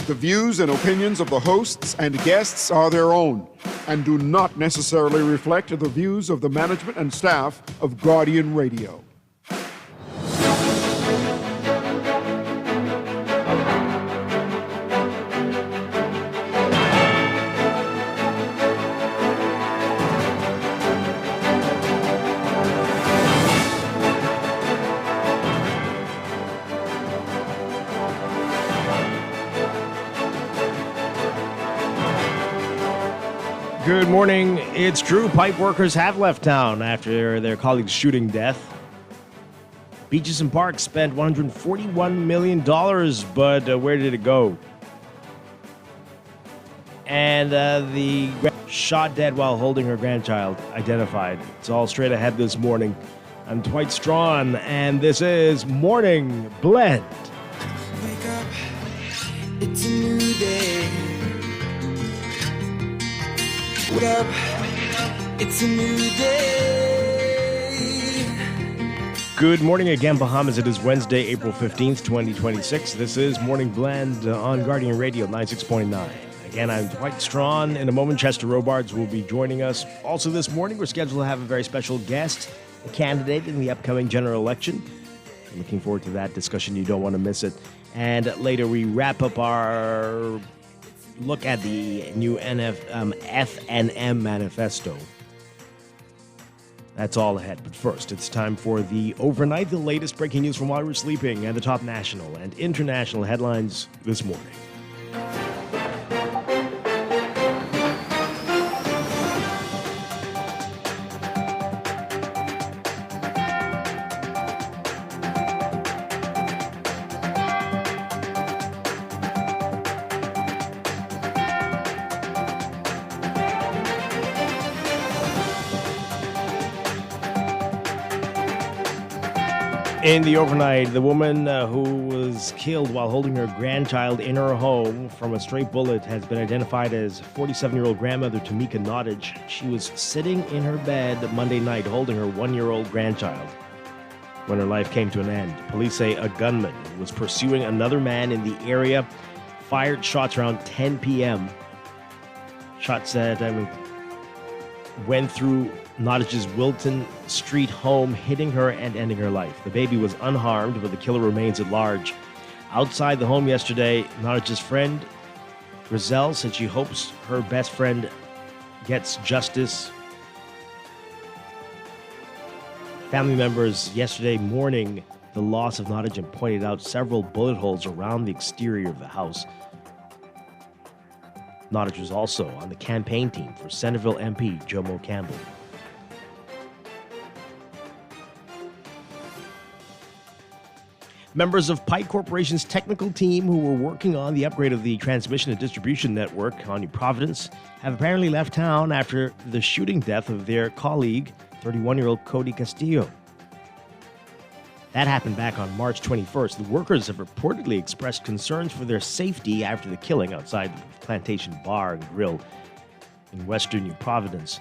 The views and opinions of the hosts and guests are their own and do not necessarily reflect the views of the management and staff of Guardian Radio. Good morning. It's true. Pipe workers have left town after their colleague's shooting death. Beaches and parks spent $141 million, but where did it go? And the shot dead while holding her grandchild identified. It's all straight ahead this morning. I'm Dwight Strachan, and this is Morning Blend. Wake up, it's a new day. Wake up, it's a new day. Good morning again, Bahamas. It is Wednesday, April 15th, 2026. This is Morning Blend on Guardian Radio 96.9. Again, I'm Dwight Strachan. In a moment, Chester Robards will be joining us. Also this morning, we're scheduled to have a very special guest, a candidate in the upcoming general election. I'm looking forward to that discussion. You don't want to miss it. And later, we wrap up our look at the new FNM manifesto. That's all ahead. But first, it's time for the overnight, the latest breaking news from while we're sleeping, and the top national and international headlines this morning. In the overnight, the woman who was killed while holding her grandchild in her home from a stray bullet has been identified as 47-year-old grandmother Tamika Nottage. She was sitting in her bed Monday night holding her 1-year-old grandchild when her life came to an end. Police say a gunman was pursuing another man in the area, fired shots around 10 p.m. Shots went through Nottage's Wilton Street home, hitting her and ending her life. The baby was unharmed, but the killer remains at large. Outside the home yesterday, Nottage's friend, Grizel, said she hopes her best friend gets justice. Family members yesterday mourning the loss of Nottage and pointed out several bullet holes around the exterior of the house. Nottage was also on the campaign team for Centerville MP Jomo Campbell. Members of Pike Corporation's technical team who were working on the upgrade of the transmission and distribution network on New Providence have apparently left town after the shooting death of their colleague, 31-year-old Cody Castillo. That happened back on March 21st. The workers have reportedly expressed concerns for their safety after the killing outside the Plantation Bar and Grill in western New Providence.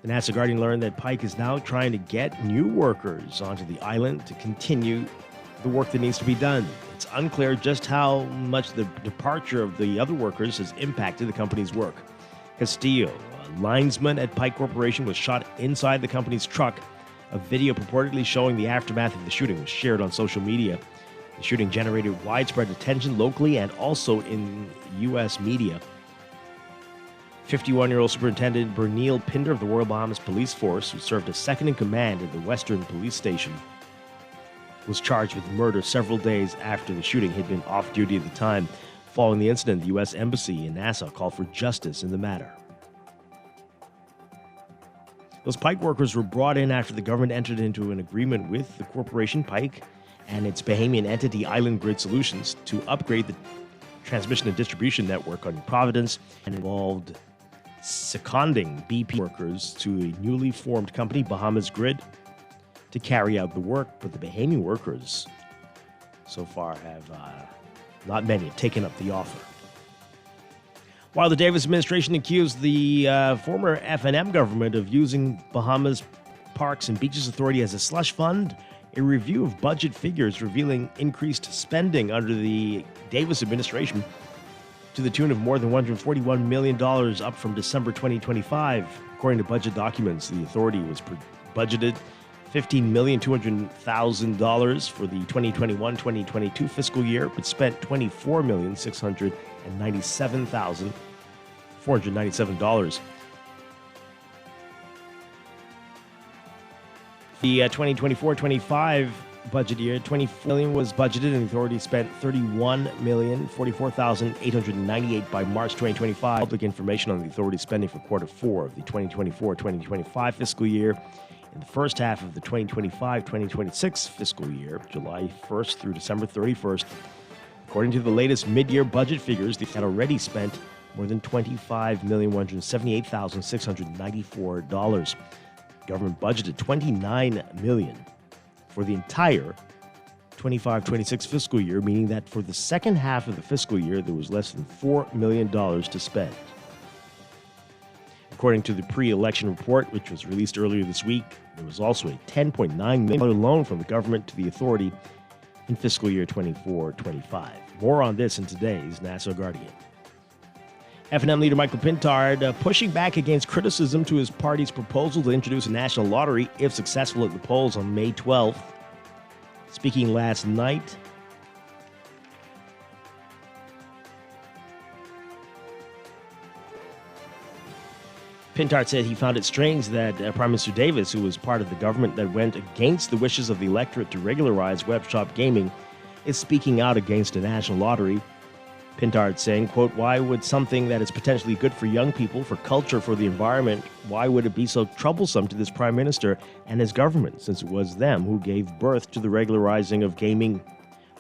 The NASA Guardian learned that Pike is now trying to get new workers onto the island to continue the work that needs to be done. It's unclear just how much the departure of the other workers has impacted the company's work. Castillo, a linesman at Pike Corporation, was shot inside the company's truck. A video purportedly showing the aftermath of the shooting was shared on social media. The shooting generated widespread attention locally and also in U.S. media. 51-year-old Superintendent Berniel Pinder of the Royal Bahamas Police Force, who served as second in command at the Western Police Station, was charged with murder several days after the shooting. He'd been off duty at the time. Following the incident, the U.S. Embassy in Nassau called for justice in the matter. Those Pike workers were brought in after the government entered into an agreement with the corporation Pike and its Bahamian entity Island Grid Solutions to upgrade the transmission and distribution network on Providence, and involved seconding BP workers to a newly formed company, Bahamas Grid, to carry out the work. But the Bahamian workers so far not many have taken up the offer. While the Davis administration accused the former FNM government of using Bahamas Parks and Beaches Authority as a slush fund, a review of budget figures revealing increased spending under the Davis administration to the tune of more than $141 million, up from December 2025. According to budget documents, the authority was budgeted $15,200,000 for the 2021-2022 fiscal year, but spent $24,697,497. The 2024-25 budget year, $20 million was budgeted, and the authority spent $31,044,898 by March 2025. Public information on the authority's spending for quarter 4 of the 2024-2025 fiscal year. In the first half of the 2025-2026 fiscal year, July 1st through December 31st, according to the latest mid-year budget figures, they had already spent more than $25,178,694. Government budgeted $29 million for the entire 25-26 fiscal year, meaning that for the second half of the fiscal year, there was less than $4 million to spend. According to the pre-election report, which was released earlier this week, there was also a $10.9 million loan from the government to the authority in fiscal year 24-25. More on this in today's National Guardian. F&M leader Michael Pintard pushing back against criticism to his party's proposal to introduce a national lottery if successful at the polls on May 12th. Speaking last night, Pintard said he found it strange that Prime Minister Davis, who was part of the government that went against the wishes of the electorate to regularize web shop gaming, is speaking out against a national lottery. Pintard saying, quote, "Why would something that is potentially good for young people, for culture, for the environment, why would it be so troublesome to this Prime Minister and his government, since it was them who gave birth to the regularizing of gaming?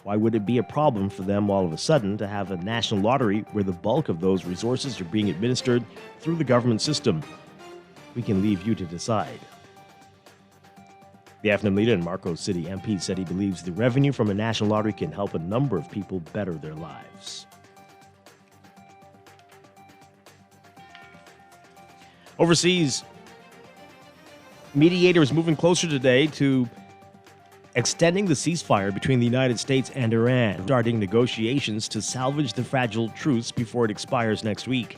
Why would it be a problem for them all of a sudden to have a national lottery where the bulk of those resources are being administered through the government system? We can leave you to decide." The F&M leader and Marcos City MP said he believes the revenue from a national lottery can help a number of people better their lives. Overseas, mediators moving closer today to extending the ceasefire between the United States and Iran, starting negotiations to salvage the fragile truce before it expires next week.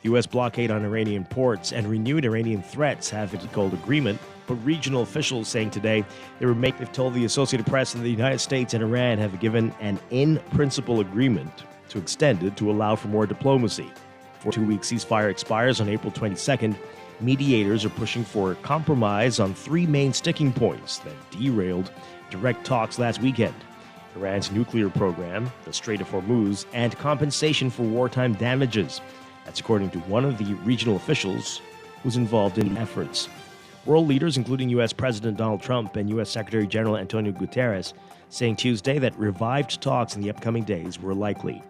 The U.S. blockade on Iranian ports and renewed Iranian threats have a called agreement, but regional officials saying today they've told the Associated Press that the United States and Iran have given an in-principle agreement to extend it to allow for more diplomacy. For a 2-week ceasefire expires on April 22nd, mediators are pushing for a compromise on 3 main sticking points that derailed direct talks last weekend: Iran's nuclear program, the Strait of Hormuz, and compensation for wartime damages. That's according to one of the regional officials who's involved in the efforts. World leaders, including U.S. President Donald Trump and U.S. Secretary General Antonio Guterres, saying Tuesday that revived talks in the upcoming days were likely.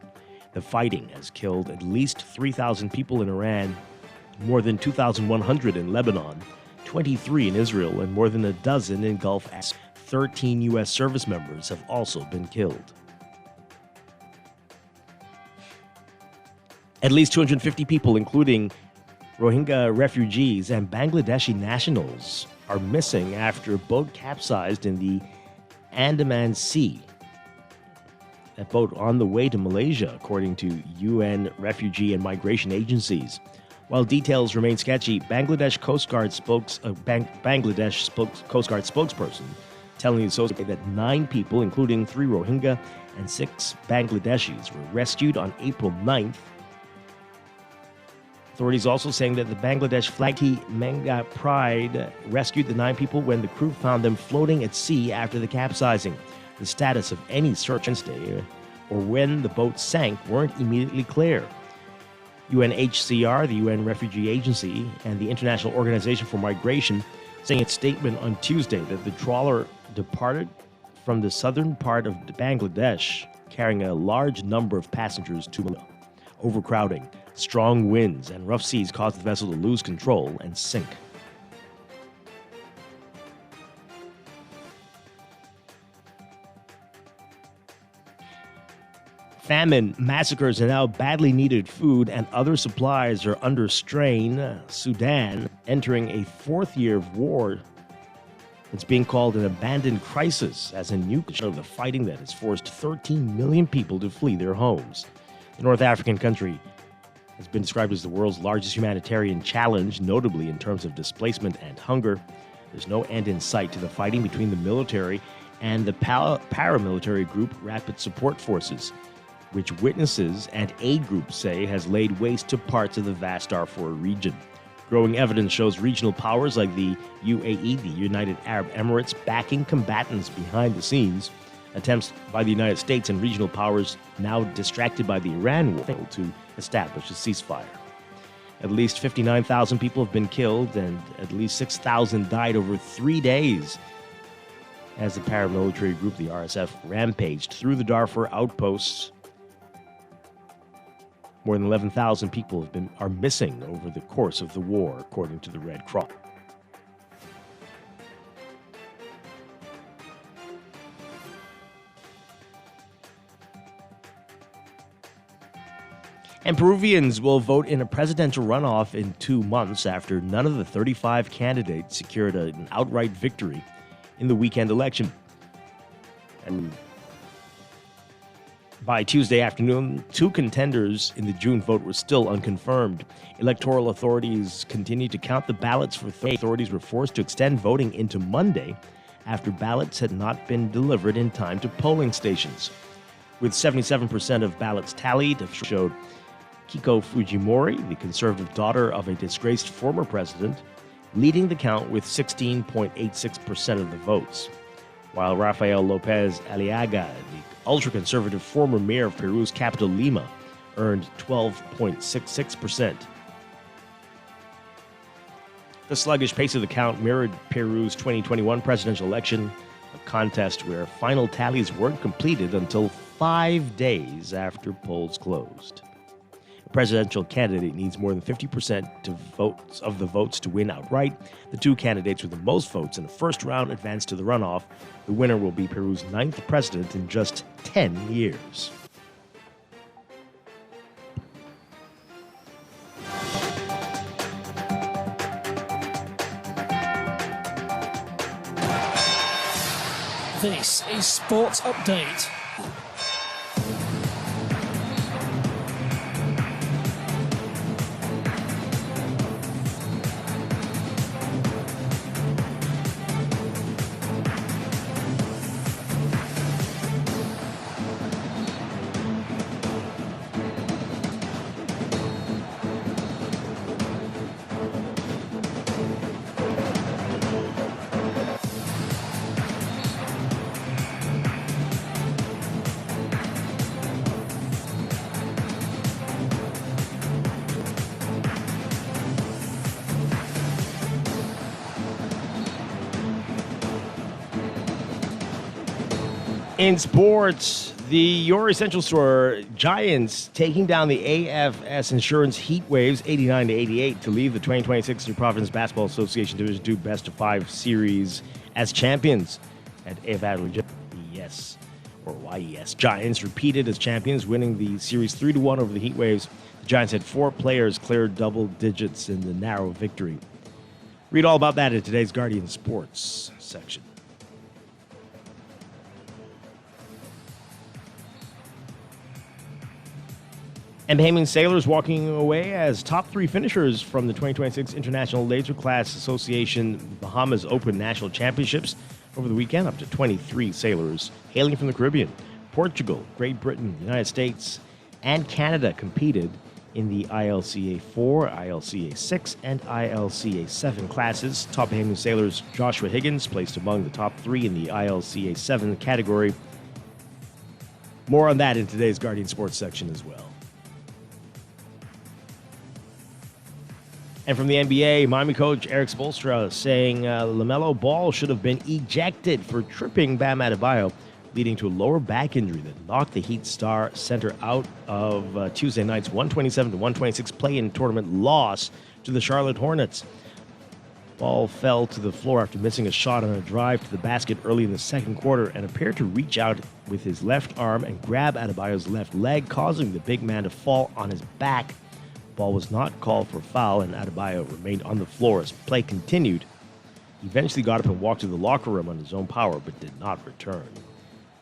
The fighting has killed at least 3,000 people in Iran, more than 2,100 in Lebanon, 23 in Israel, and more than a dozen in Gulf. 13 U.S. service members have also been killed. At least 250 people, including Rohingya refugees and Bangladeshi nationals, are missing after a boat capsized in the Andaman Sea. That boat on the way to Malaysia, according to UN refugee and migration agencies. While details remain sketchy, Bangladesh Coast Guard spokesperson telling the Associated that 9 people, including 3 Rohingya and 6 Bangladeshis, were rescued on April 9th. Authorities also saying that the Bangladesh flag Manga Pride rescued the 9 people when the crew found them floating at sea after the capsizing. The status of any search Wednesday or when the boat sank weren't immediately clear. UNHCR, the UN Refugee Agency, and the International Organization for Migration saying in its statement on Tuesday that the trawler departed from the southern part of Bangladesh carrying a large number of passengers to Malaysia. Overcrowding, strong winds, and rough seas caused the vessel to lose control and sink. Famine, massacres, and now badly needed food and other supplies are under strain. Sudan entering a 4th year of war. It's being called an abandoned crisis as a new of the fighting that has forced 13 million people to flee their homes. The North African country has been described as the world's largest humanitarian challenge, notably in terms of displacement and hunger. There's no end in sight to the fighting between the military and the paramilitary group Rapid Support Forces, which witnesses and aid groups say has laid waste to parts of the vast Darfur region. Growing evidence shows regional powers like the UAE, the United Arab Emirates, backing combatants behind the scenes. Attempts by the United States and regional powers, now distracted by the Iran war, to establish a ceasefire. At least 59,000 people have been killed and at least 6,000 died over 3 days as the paramilitary group, the RSF, rampaged through the Darfur outposts. More than 11,000 people are missing over the course of the war, according to the Red Cross. And Peruvians will vote in a presidential runoff in 2 months after none of the 35 candidates secured an outright victory in the weekend election. And by Tuesday afternoon, 2 contenders in the June vote were still unconfirmed. Electoral authorities continued to count the ballots for authorities were forced to extend voting into Monday after ballots had not been delivered in time to polling stations. With 77% of ballots tallied, showed Keiko Fujimori, the conservative daughter of a disgraced former president, leading the count with 16.86% of the votes, while Rafael Lopez Aliaga, the ultra-conservative former mayor of Peru's capital Lima, earned 12.66%. The sluggish pace of the count mirrored Peru's 2021 presidential election, a contest where final tallies weren't completed until 5 days after polls closed. A presidential candidate needs more than 50% of the votes to win outright. The 2 candidates with the most votes in the first round advance to the runoff. The winner will be Peru's 9th president in just 10 years. This is Sports Update. In sports, your essential store, Giants, taking down the AFS Insurance Heat Waves 89-88 to leave the 2026 New Providence Basketball Association Division II Best of 5 series as champions at AFL YES. Giants repeated as champions, winning the series 3-1 over the Heat Waves. The Giants had 4 players clear double digits in the narrow victory. Read all about that in today's Guardian Sports section. And Bahamian sailors walking away as top 3 finishers from the 2026 International Laser Class Association Bahamas Open National Championships over the weekend. Up to 23 sailors hailing from the Caribbean, Portugal, Great Britain, United States, and Canada competed in the ILCA 4, ILCA 6, and ILCA 7 classes. Top Bahamian sailors Joshua Higgins placed among the top 3 in the ILCA 7 category. More on that in today's Guardian Sports section as well. And from the NBA, Miami coach Eric Spoelstra saying LaMelo Ball should have been ejected for tripping Bam Adebayo, leading to a lower back injury that knocked the Heat star center out of Tuesday night's 127-126 play-in tournament loss to the Charlotte Hornets. Ball fell to the floor after missing a shot on a drive to the basket early in the second quarter and appeared to reach out with his left arm and grab Adebayo's left leg, causing the big man to fall on his back. Ball was not called for foul, and Adebayo remained on the floor as play continued. He eventually got up and walked to the locker room on his own power, but did not return.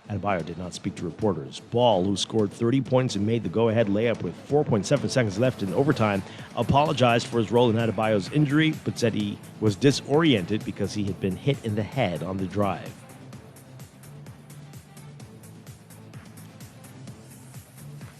Adebayo did not speak to reporters. Ball, who scored 30 points and made the go-ahead layup with 4.7 seconds left in overtime, apologized for his role in Adebayo's injury, but said he was disoriented because he had been hit in the head on the drive.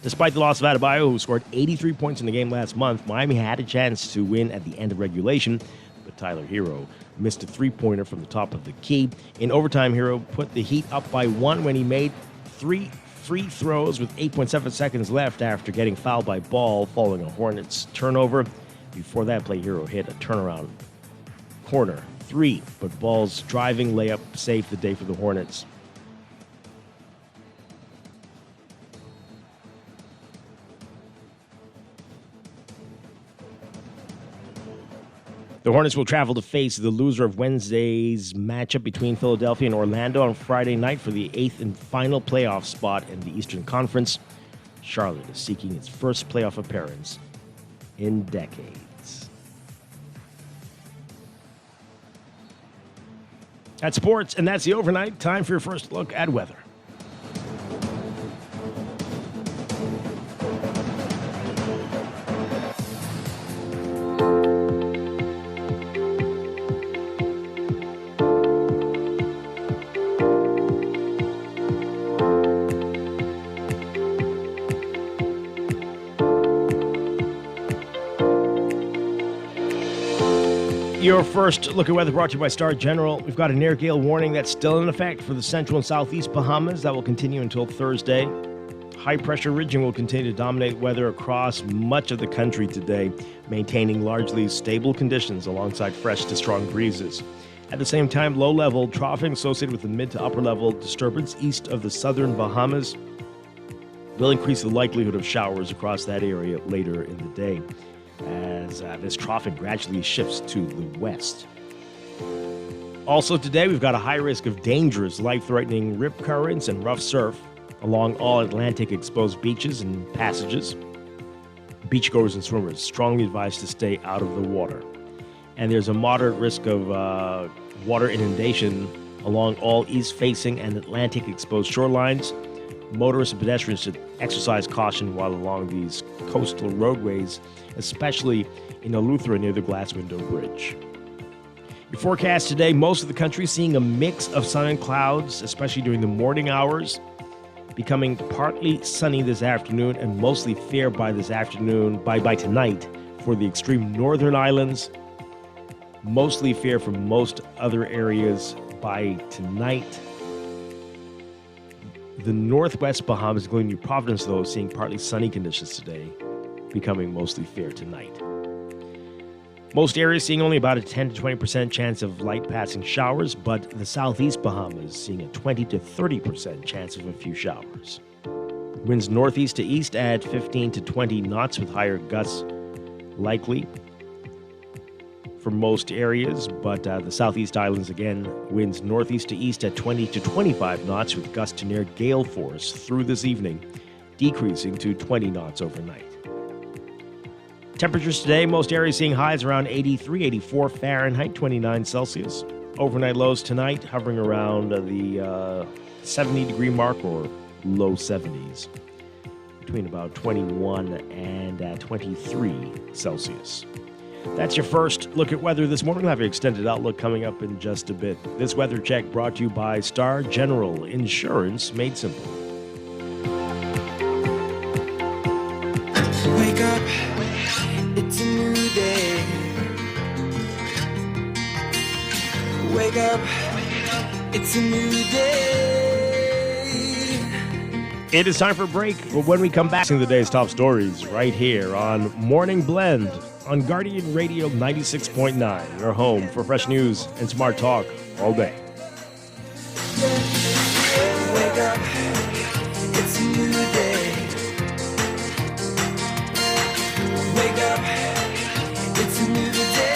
Despite the loss of Adebayo, who scored 83 points in the game last month, Miami had a chance to win at the end of regulation, but Tyler Hero missed a three-pointer from the top of the key. In overtime, Hero put the Heat up by one when he made 3 free throws with 8.7 seconds left after getting fouled by Ball following a Hornets turnover. Before that play, Hero hit a turnaround corner 3, but Ball's driving layup saved the day for the Hornets. The Hornets will travel to face the loser of Wednesday's matchup between Philadelphia and Orlando on Friday night for the 8th and final playoff spot in the Eastern Conference. Charlotte is seeking its first playoff appearance in decades. That's sports, and that's the overnight. Time for your first look at weather. Your first look at weather brought to you by Star General. We've got an air gale warning that's still in effect for the central and southeast Bahamas. That will continue until Thursday. High-pressure ridging will continue to dominate weather across much of the country today, maintaining largely stable conditions alongside fresh to strong breezes. At the same time, low-level troughing associated with the mid to upper-level disturbance east of the southern Bahamas will increase the likelihood of showers across that area later in the day, as this troughing gradually shifts to the west. Also today, we've got a high risk of dangerous, life-threatening rip currents and rough surf along all Atlantic-exposed beaches and passages. Beachgoers and swimmers strongly advised to stay out of the water. And there's a moderate risk of water inundation along all east-facing and Atlantic-exposed shorelines. Motorists and pedestrians should exercise caution while along these coastal roadways, especially in Eleuthera near the Glass Window Bridge. Your forecast today, most of the country seeing a mix of sun and clouds, especially during the morning hours, becoming partly sunny this afternoon and mostly fair by this afternoon, by tonight for the extreme northern islands. Mostly fair for most other areas by tonight. The northwest Bahamas, including New Providence, though, seeing partly sunny conditions today, becoming mostly fair tonight. Most areas seeing only about a 10 to 20% chance of light passing showers, but the southeast Bahamas seeing a 20 to 30% chance of a few showers. Winds northeast to east at 15 to 20 knots with higher gusts likely for most areas, but the southeast islands again, winds northeast to east at 20 to 25 knots with gusts to near gale force through this evening, decreasing to 20 knots overnight. Temperatures today, most areas seeing highs around 83, 84 Fahrenheit, 29 Celsius. Overnight lows tonight hovering around the 70-degree mark or low 70s, between about 21 and 23 Celsius. That's your first look at weather this morning. We'll have your extended outlook coming up in just a bit. This weather check brought to you by Star General Insurance Made Simple. Wake up, it's a new day. Wake up, it's a new day. It is time for a break, but when we come back, the day's top stories right here on Morning Blend on Guardian Radio 96.9, your home for fresh news and smart talk all day. Wake up, it's a new day. Wake up, it's a new day.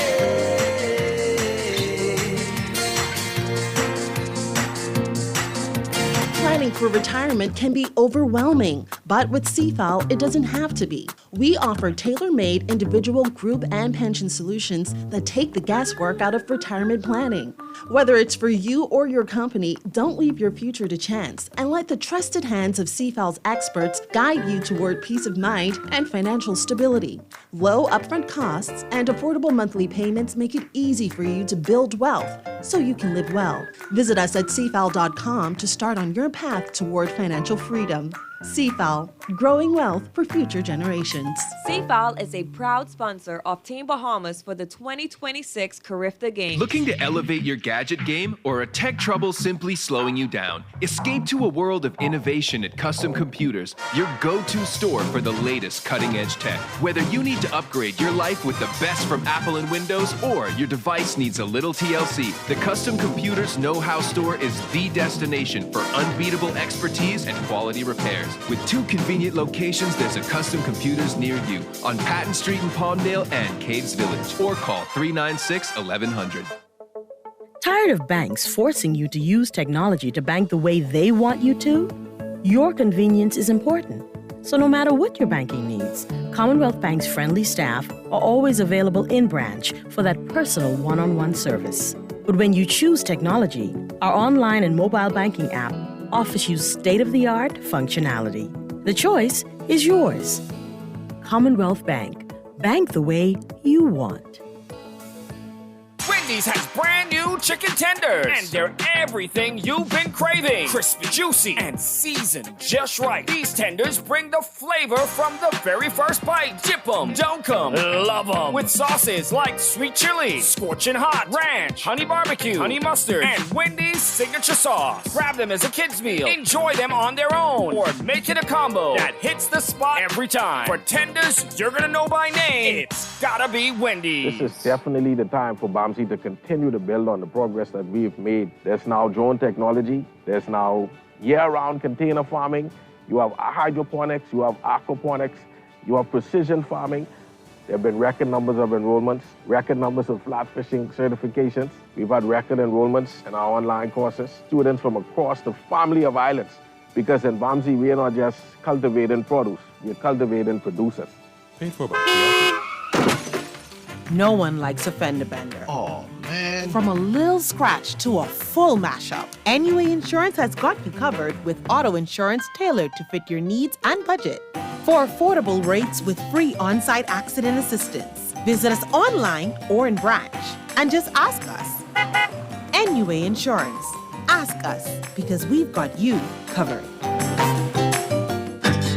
Planning for retirement can be overwhelming, but with CFAL, it doesn't have to be. We offer tailor-made individual, group, and pension solutions that take the guesswork out of retirement planning. Whether it's for you or your company, don't leave your future to chance and let the trusted hands of CFAL's experts guide you toward peace of mind and financial stability. Low upfront costs and affordable monthly payments make it easy for you to build wealth so you can live well. Visit us at cfal.com to start on your path toward financial freedom. CFAL, growing wealth for future generations. CFAL is a proud sponsor of Team Bahamas for the 2026 Carifta Games. Looking to elevate your gadget game or a tech trouble simply slowing you down? Escape to a world of innovation at Custom Computers, your go-to store for the latest cutting-edge tech. Whether you need to upgrade your life with the best from Apple and Windows or your device needs a little TLC, the Custom Computers Know-How Store is the destination for unbeatable expertise and quality repairs. With 2 convenient locations, there's a Custom Computers near you on Patton Street in Palmdale and Caves Village, or call 396-1100. Tired of banks forcing you to use technology to bank the way they want you to? Your convenience is important. So no matter what your banking needs, Commonwealth Bank's friendly staff are always available in branch for that personal one-on-one service. But when you choose technology, our online and mobile banking app offers you state-of-the-art functionality. The choice is yours. Commonwealth Bank. Bank the way you want. Wendy's has brand new chicken tenders, and they're everything you've been craving. Crispy, juicy, and seasoned just right. These tenders bring the flavor from the very first bite. Dip 'em, dunk 'em, love 'em. With sauces like sweet chili, scorching hot, ranch, honey barbecue, honey mustard, and Wendy's signature sauce. Grab them as a kid's meal. Enjoy them on their own, or make it a combo that hits the spot every time. For tenders you're gonna know by name, it's gotta be Wendy's. This is definitely the time for BAMSI to continue to build on the progress that we've made. There's now drone technology. There's now year-round container farming. You have hydroponics. You have aquaponics. You have precision farming. There have been record numbers of enrollments, record numbers of flat fishing certifications. We've had record enrollments in our online courses. Students from across the family of islands. Because in BAMSI, we are not just cultivating produce. We're cultivating producers. Paid for by No one likes a fender bender. Oh, man. From a little scratch to a full mashup, NUA Insurance has got you covered with auto insurance tailored to fit your needs and budget. For affordable rates with free on-site accident assistance, visit us online or in branch and just ask us. NUA Insurance. Ask us because we've got you covered.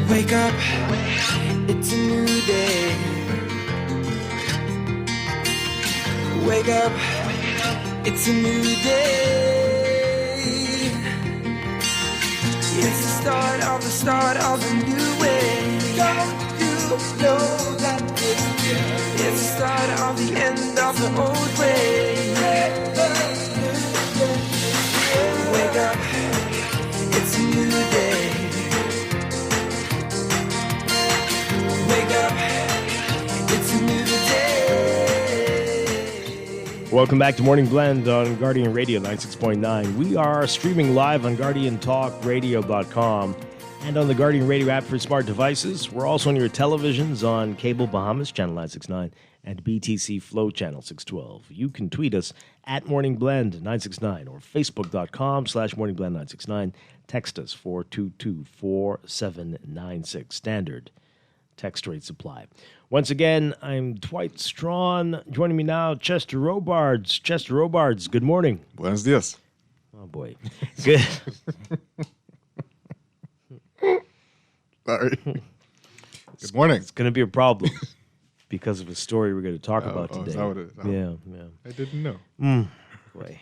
Wake up, it's a new day. Wake up, it's a new day. It's the start of a new way. Don't you know that it's the start of the end of the old way. Wake up, it's a new day. Wake up, it's a new day. Welcome back to Morning Blend on Guardian Radio 96.9. We are streaming live on GuardianTalkRadio.com and on the Guardian Radio app for smart devices. We're also on your televisions on Cable Bahamas, Channel 969, and BTC Flow, Channel 612. You can tweet us at Morning Blend 969 or Facebook.com/Morning Blend 969. Text us 422-4796. Standard text rate supply. Once again, I'm Dwight Strachan. Joining me now, Chester Robards. Chester Robards, good morning. Buenos dias. Oh, boy. Good. Sorry. Good morning. It's going to be a problem because of a story we're going to talk about today. Is that what it is? Yeah. I didn't know. Boy.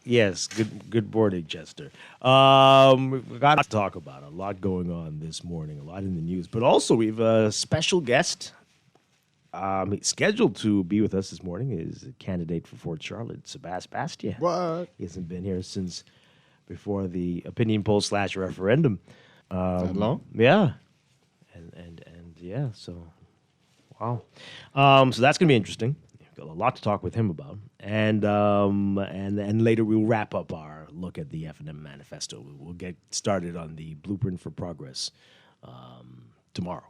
Yes, good morning, Chester. We've got to talk about a lot going on this morning, a lot in the news, but also we have a special guest scheduled to be with us this morning is a candidate for Fort Charlotte, Sebastian. What? He hasn't been here since before the opinion poll / referendum. That long? Yeah, and yeah, so wow. So that's gonna be interesting. Got a lot to talk with him about, and later we'll wrap up our look at the F&M manifesto. We'll get started on the blueprint for progress tomorrow.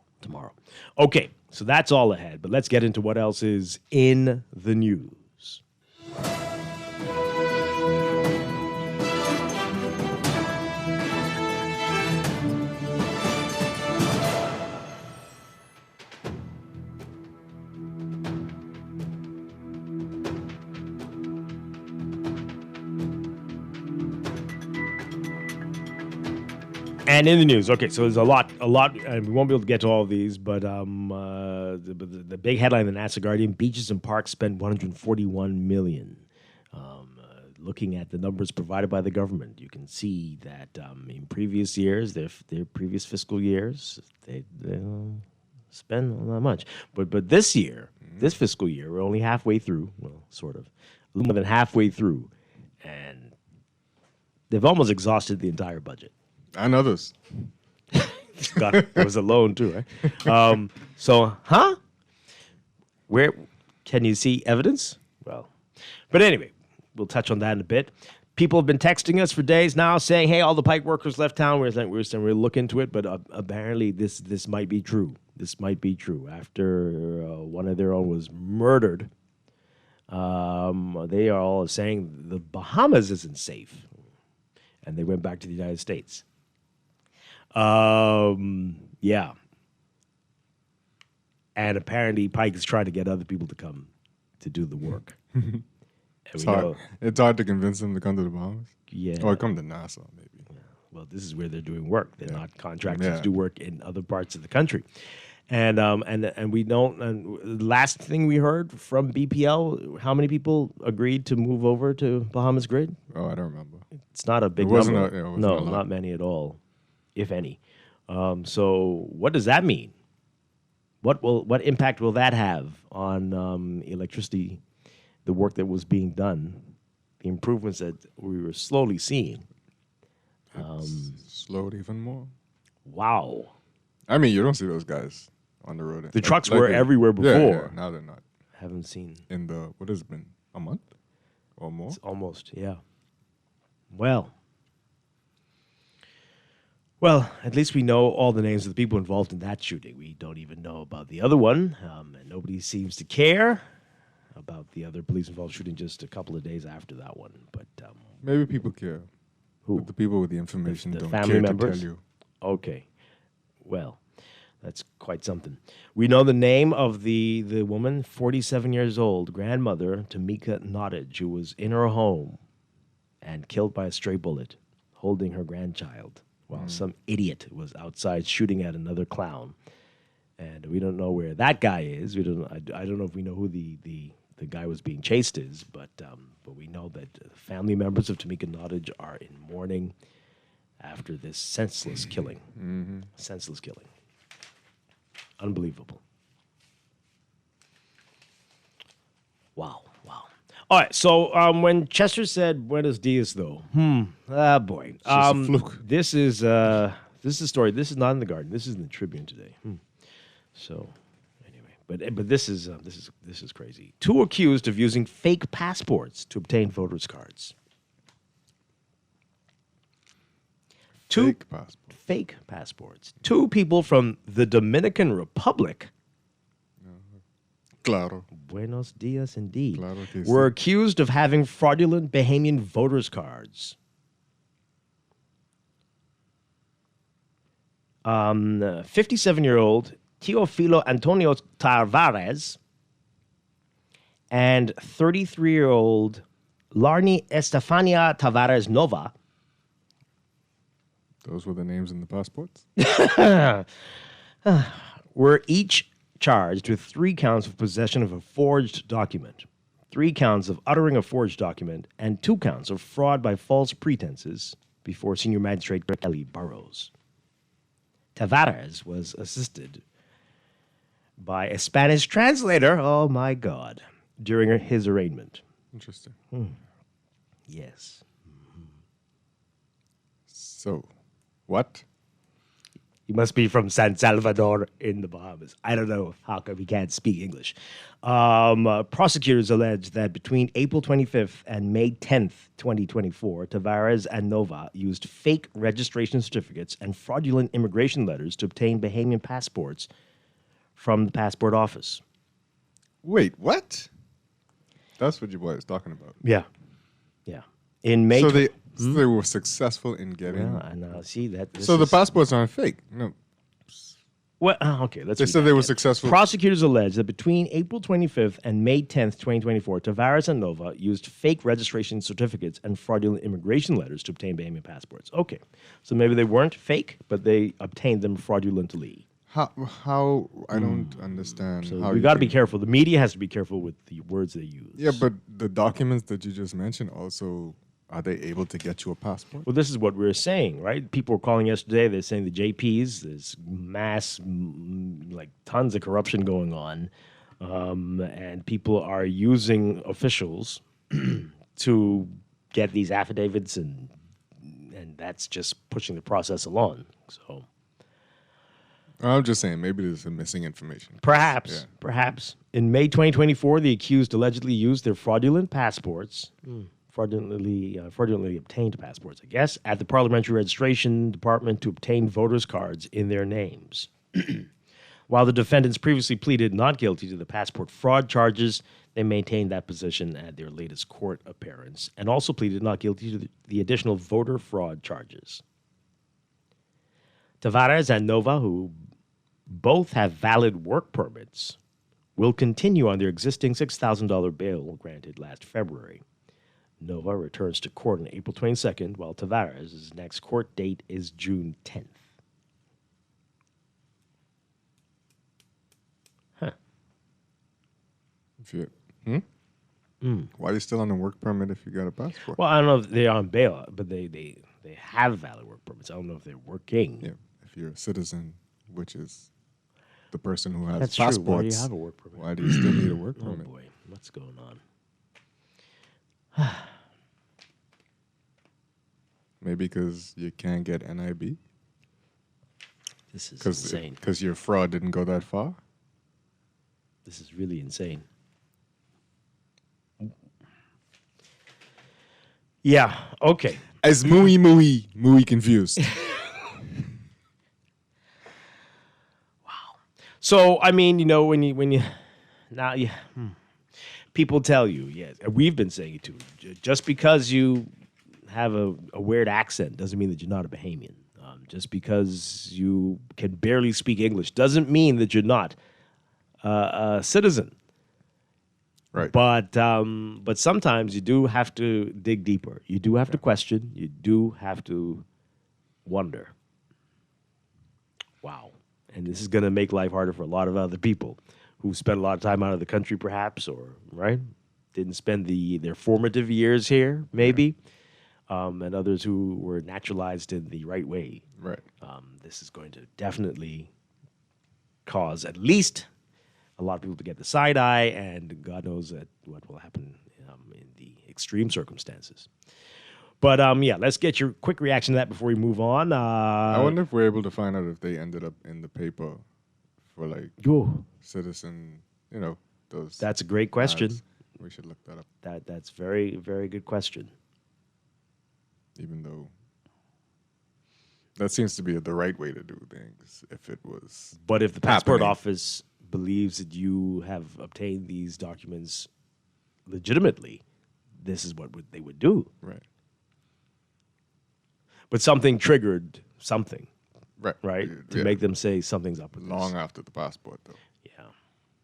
Okay, so that's all ahead. But let's get into what else is in the news. And in the news, okay, so there's a lot, and we won't be able to get to all of these, but the big headline in the NASA Guardian: beaches and parks spend $141 million. Looking at the numbers provided by the government, you can see that in previous years, their previous fiscal years, they spend not much. But this year, this fiscal year, we're only halfway through. Well, sort of, a little more than halfway through, and they've almost exhausted the entire budget. And others. God, it was a loan too, right? Where can you see evidence? Well, but anyway, we'll touch on that in a bit. People have been texting us for days now saying, hey, all the Pike workers left town. We're saying we'll look into it, but apparently this might be true. This might be true. After one of their own was murdered, they are all saying the Bahamas isn't safe. And they went back to the United States. Yeah. And apparently Pike is trying to get other people to come to do the work. It's hard to convince them to come to the Bahamas. Yeah. Or come to Nassau, maybe. Yeah. Well, this is where they're doing work. They're not contracted to do work in other parts of the country. And we don't. And the last thing we heard from BPL, how many people agreed to move over to Bahamas Grid? Oh, I don't remember. It's not a big number. No, not many at all, if any. So what does that mean? What impact will that have on electricity? The work that was being done, the improvements that we were slowly seeing. Slowed even more. Wow. I mean, you don't see those guys on the road. The trucks were everywhere before. Yeah, now they're not. Haven't seen. In what has it been, a month or more? It's almost, yeah. Well, at least we know all the names of the people involved in that shooting. We don't even know about the other one, and nobody seems to care about the other police-involved shooting just a couple of days after that one. But maybe people care. Who? But the people with the information the don't family care members? to tell you. Okay. Well, that's quite something. We know the name of the woman, 47 years old, grandmother Tamika Nottage, who was in her home and killed by a stray bullet, holding her grandchild, while some idiot was outside shooting at another clown. And we don't know where that guy is. I don't know if we know who the guy was being chased is, but we know that family members of Tamika Nottage are in mourning after this senseless killing. Mm-hmm. Senseless killing. Unbelievable. Wow. All right, so when Chester said "Buenos dias," though, boy, It's just a fluke. This is a story. This is not in the Guardian. This is in the Tribune today. So. But this is crazy. 2 accused of using fake passports to obtain voters' cards. Fake passports. 2 people from the Dominican Republic. Claro. Buenos dias, indeed. Claro que were sí. accused of having fraudulent Bahamian voters' cards. 57-year-old Teofilo Antonio Tavares and 33-year-old Larni Estefania Tavares Nova. Those were the names in the passports? Were each charged with 3 counts of possession of a forged document, 3 counts of uttering a forged document, and 2 counts of fraud by false pretenses before Senior Magistrate Kelly Burrows. Tavares was assisted by a Spanish translator, oh my God, during his arraignment. Interesting. Yes. So, what? He must be from San Salvador in the Bahamas. I don't know how come he can't speak English. Prosecutors allege that between April 25th and May 10th, 2024, Tavares and Nova used fake registration certificates and fraudulent immigration letters to obtain Bahamian passports from the passport office. Wait, what? That's what your boy is talking about. Yeah. In May... So they were successful in getting... Well, I know. See, that... So the passports aren't fake? No. Well, okay, let's They read said that they were again. successful. Prosecutors allege that between April 25th and May 10th, 2024, Tavares and Nova used fake registration certificates and fraudulent immigration letters to obtain Bahamian passports. Okay, so maybe they weren't fake, but they obtained them fraudulently. How I don't understand. So how we you got to be can- careful. The media has to be careful with the words they use. Yeah, but the documents that you just mentioned also, are they able to get you a passport? Well, this is what we're saying, right? People were calling yesterday. They're saying the JPs, there's mass, like tons of corruption going on. And people are using officials to get these affidavits, and that's just pushing the process along. So I'm just saying, maybe there's some missing information. perhaps. In May 2024, the accused allegedly used their fraudulent passports, fraudulently obtained passports, I guess, at the Parliamentary Registration Department to obtain voters' cards in their names. While the defendants previously pleaded not guilty to the passport fraud charges, they maintained that position at their latest court appearance and also pleaded not guilty to the additional voter fraud charges. Tavares and Nova, who both have valid work permits, will continue on their existing $6,000 bail granted last February. Nova returns to court on April 22nd, while Tavares' next court date is June 10th. Huh. If you, Why are you still on a work permit if you got a passport? Well, I don't know if they're on bail, but they have valid work permits. I don't know if they're working. Yeah, if you're a citizen, which is the person who has That's true. passports. Why do you have a work permit? Why do you still need a work Oh, permit? boy. What's going on? Maybe because you can't get NIB? This is insane. Because your fraud didn't go that far? This is really insane. Yeah, okay. As muy confused. So, I mean, you know, when you now you people tell you, yes, we've been saying it too. Just because you have a weird accent doesn't mean that you're not a Bahamian. Just because you can barely speak English doesn't mean that you're not a citizen. Right. But sometimes you do have to dig deeper. You do have to question. You do have to wonder. Wow. And this is going to make life harder for a lot of other people who spent a lot of time out of the country, perhaps, or right, didn't spend their formative years here, maybe, and others who were naturalized in the right way. Right. This is going to definitely cause at least a lot of people to get the side eye, and God knows what will happen in the extreme circumstances. But yeah, let's get your quick reaction to that before we move on. I wonder if we're able to find out if they ended up in the paper for like citizen, you know, those. That's a great question. ads. We should look that up. That's very, very good question. Even though that seems to be the right way to do things, if it was. But if the passport happening. office believes that you have obtained these documents legitimately, this is what they would do. Right. But something triggered something. Right. To make them say something's up with Long this. after the passport, though. Yeah.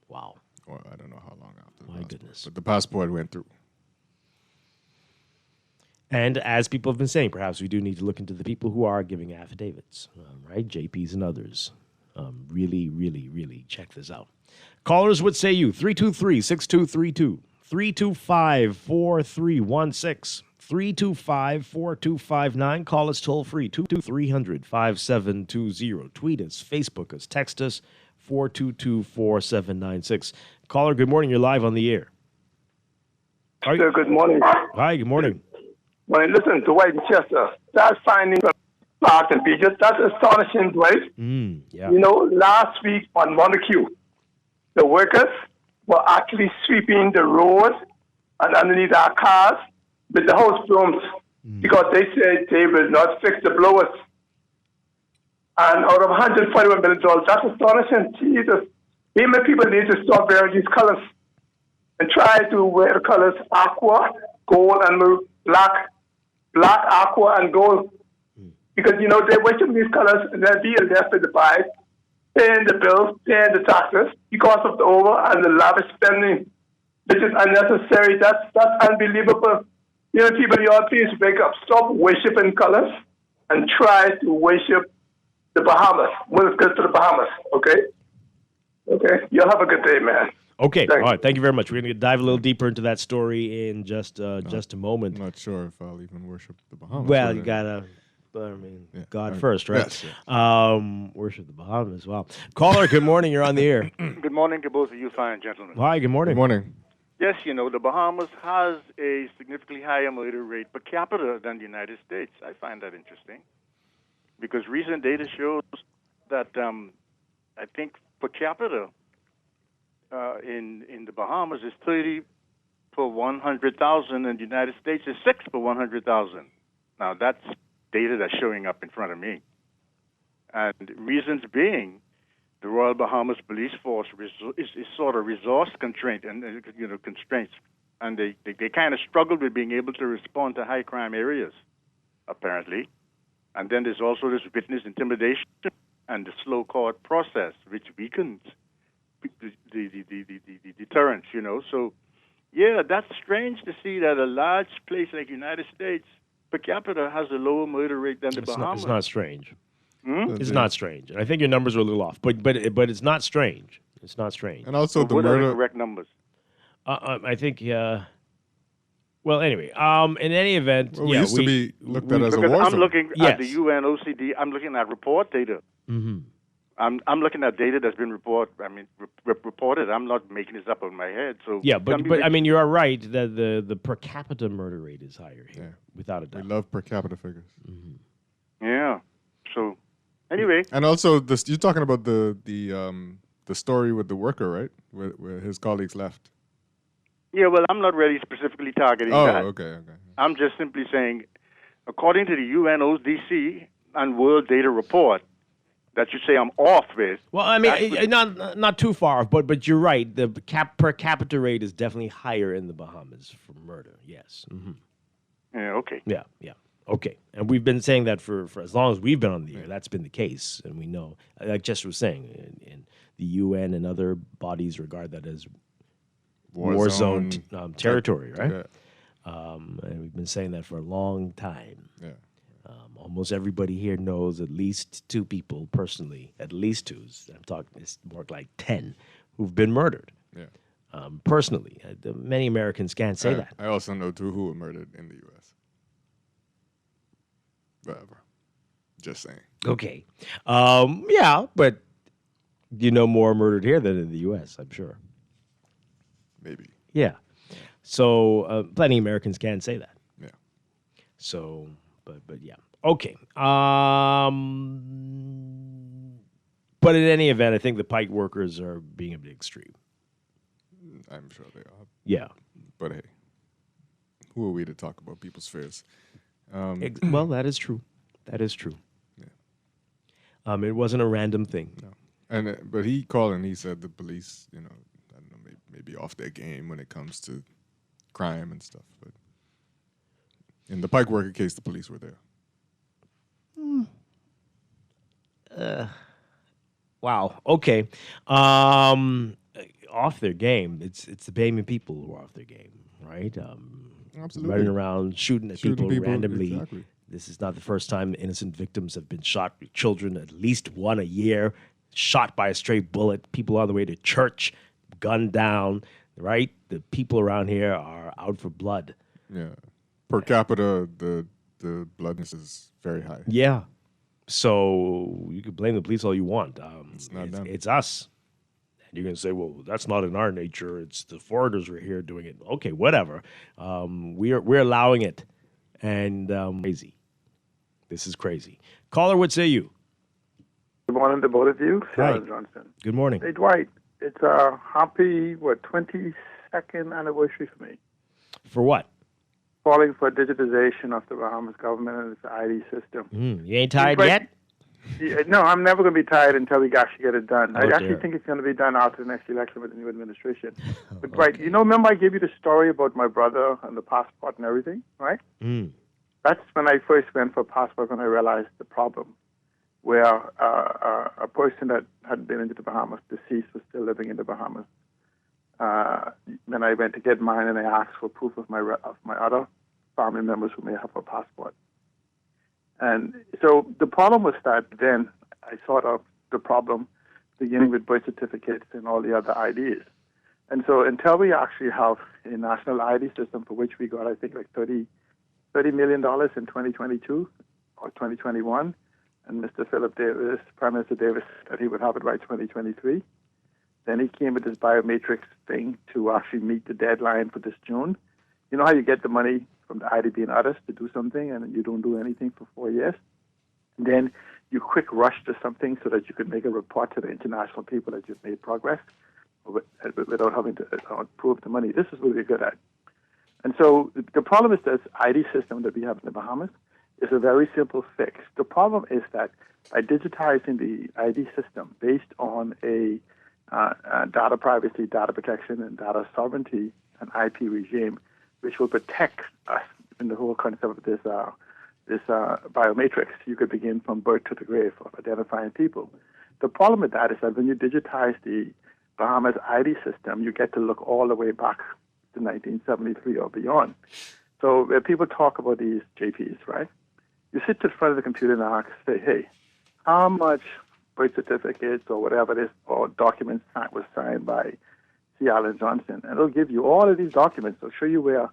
Wow. Or I don't know how long after. My goodness. But the passport went through. And as people have been saying, perhaps we do need to look into the people who are giving affidavits, right? JPs and others. Really, really, really check this out. Callers, what say you? 323-6232, 325-4316, 325-4259. Call us toll free, 22300-5720. Tweet us, Facebook us, text us, 422-4796. Caller, good morning. You're live on the air. Sir, good morning. Hi, good morning. Well, listen, Dwight and Chester, that finding from Park and Beaches, that's astonishing, Dwight. Yeah. You know, last week on Montague, the workers were actually sweeping the road and underneath our cars with the house brooms because they said they will not fix the blowers. And out of $141 million, that's astonishing. Jesus, Payment people need to stop wearing these colors and try to wear the colors aqua, gold, and black, aqua, and gold. Because, you know, they're wearing these colors and they'll be left with the buy. paying the bills, paying the taxes because of the over and the lavish spending, which is unnecessary. That's unbelievable. You know, people, you all please wake up. Stop worshiping colors and try to worship the Bahamas. When it goes to the Bahamas, okay? Okay. You'll have a good day, man. Okay. Thanks. All right. Thank you very much. We're going to dive a little deeper into that story in just a moment. I'm not sure if I'll even worship the Bahamas. Well, you got to, God first, right? Yes, yes. Worship the Bahamas. Wow. Caller, good morning. You're on the air. Good morning to both of you fine gentlemen. Hi, good morning. Good morning. Yes, you know, the Bahamas has a significantly higher murder rate per capita than the United States. I find that interesting because recent data shows that I think per capita in the Bahamas is 30 per 100,000, and the United States is 6 per 100,000. Now, that's data that's showing up in front of me. And reasons being, the Royal Bahamas Police Force is sort of resource constraint and constraints, and they kind of struggle with being able to respond to high crime areas, apparently. And then there's also this witness intimidation and the slow court process, which weakens the deterrence. You know, so yeah, that's strange to see that a large place like the United States per capita has a lower murder rate than the Bahamas. It's not strange. Hmm? It's not strange. I think your numbers are a little off, but it's not strange. It's not strange. And also the what are murder. the correct numbers? I think. Well, anyway, in any event, Well, we used to be looked at as a Because war I'm zone. looking Yes. at the UN OECD. I'm looking at report data. Mm-hmm. I'm looking at data that's been reported. I'm not making this up on my head. So Yeah, but I mean, you are right that the per capita murder rate is higher here, without a doubt. We love per capita figures. yeah. So anyway, And also, you're talking about the story with the worker, right? Where his colleagues left. yeah. Well, I'm not really specifically targeting Oh, that. okay. I'm just simply saying, according to the UNODC and World Data Report, that you say I'm off with. Well, I mean, not too far, but you're right. The per capita rate is definitely higher in the Bahamas for murder. Yes. Mm-hmm. Yeah. Okay. Yeah. Okay. And we've been saying that for as long as we've been on the air. That's been the case, and we know. Like Jess was saying, in the UN and other bodies regard that as war zone territory, right? Yeah. And we've been saying that for a long time. Yeah. Almost everybody here knows at least two people personally, at least two. I'm talking, it's more like 10 who've been murdered. Yeah. Personally, many Americans can't say that. I also know two who were murdered in the U.S. Whatever. Just saying. Okay. Yeah, but you know more murdered here than in the U.S., I'm sure. Maybe. Yeah. So plenty of Americans can say that. Yeah. So, but yeah. Okay. But in any event, I think the Pike workers are being a bit extreme. I'm sure they are. Yeah. But hey, who are we to talk about people's fears? Well, that is true. That is true. Yeah. It wasn't a random thing. No. And but he called and he said the police, I don't know, maybe off their game when it comes to crime and stuff. But in the Pike worker case, the police were there. Wow. Okay. Off their game. It's the Bahamian people who are off their game, right? Absolutely. Running around shooting at people randomly. Exactly. This is not the first time innocent victims have been shot. Children, at least one a year, shot by a stray bullet. People on the way to church, gunned down. Right? The people around here are out for blood. Yeah. Per capita, the bloodness is very high. Yeah. So you can blame the police all you want. It's not them. It's us. And you're going to say, well, that's not in our nature. It's the foreigners who are here doing it. Okay, whatever. We're allowing it. And crazy. This is crazy. Caller, what say you? Good morning to both of you. Hi. Sarah Johnson. Good morning. Hey, Dwight. It's a happy, 22nd anniversary for me. For what? Calling for digitization of the Bahamas government and its ID system. You ain't tired yet? Yeah, no, I'm never going to be tired until we actually get it done. Oh, I actually dear. think it's going to be done after the next election with the new administration. But, right, remember I gave you the story about my brother and the passport and everything, right? That's when I first went for passport when I realized the problem, where a person that had been into the Bahamas. Deceased was still living in the Bahamas. Then I went to get mine, and I asked for proof of my other family members who may have a passport. And so the problem was that then I thought of the problem beginning with birth certificates and all the other IDs. And so until we actually have a national ID system for which we got, I think, like $30 million in 2022 or 2021, and Mr. Philip Davis, Prime Minister Davis, said he would have it by 2023. Then he came with this biometrics thing to actually meet the deadline for this June. You know how you get the money from the ID being others to do something and you don't do anything for 4 years? And then you quick rush to something so that you could make a report to the international people that you've made progress without having to prove the money. This is what we're good at. And so the problem is this ID system that we have in the Bahamas is a very simple fix. The problem is that by digitizing the ID system based on a data privacy, data protection, and data sovereignty and IP regime, which will protect us in the whole concept of this biometrics, you could begin from birth to the grave of identifying people. The problem with that is that when you digitize the Bahamas ID system, you get to look all the way back to 1973 or beyond. So when people talk about these JPs, right? You sit in front of the computer and ask, say, hey, how much birth certificates or whatever it is, or documents was signed by C. Allen Johnson? And it'll give you all of these documents. It'll show you where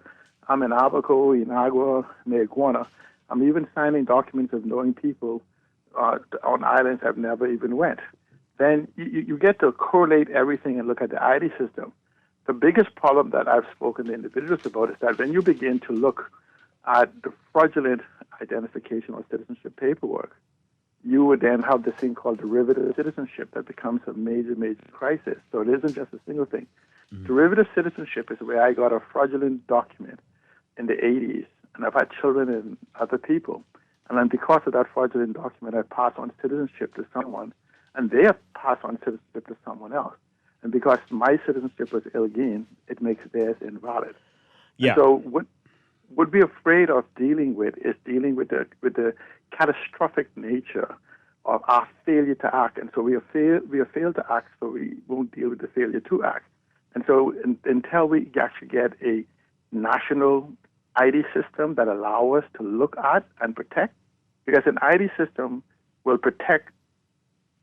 I'm in Abaco, Inagua, Meguana. I'm even signing documents of knowing people on islands I've never even went. Then you get to correlate everything and look at the ID system. The biggest problem that I've spoken to individuals about is that when you begin to look at the fraudulent identification or citizenship paperwork, you would then have this thing called derivative citizenship that becomes a major, major crisis. So it isn't just a single thing. Mm-hmm. Derivative citizenship is where I got a fraudulent document in the 80s, and I've had children and other people. And then because of that fraudulent document, I pass on citizenship to someone, and they have passed on citizenship to someone else. And because my citizenship was ill-gained, it makes theirs invalid. Yeah. And so what we're afraid of dealing with is dealing with the catastrophic nature of our failure to act. And so we have failed to act, so we won't deal with the failure to act. And so until we actually get a national ID system that allow us to look at and protect, because an ID system will protect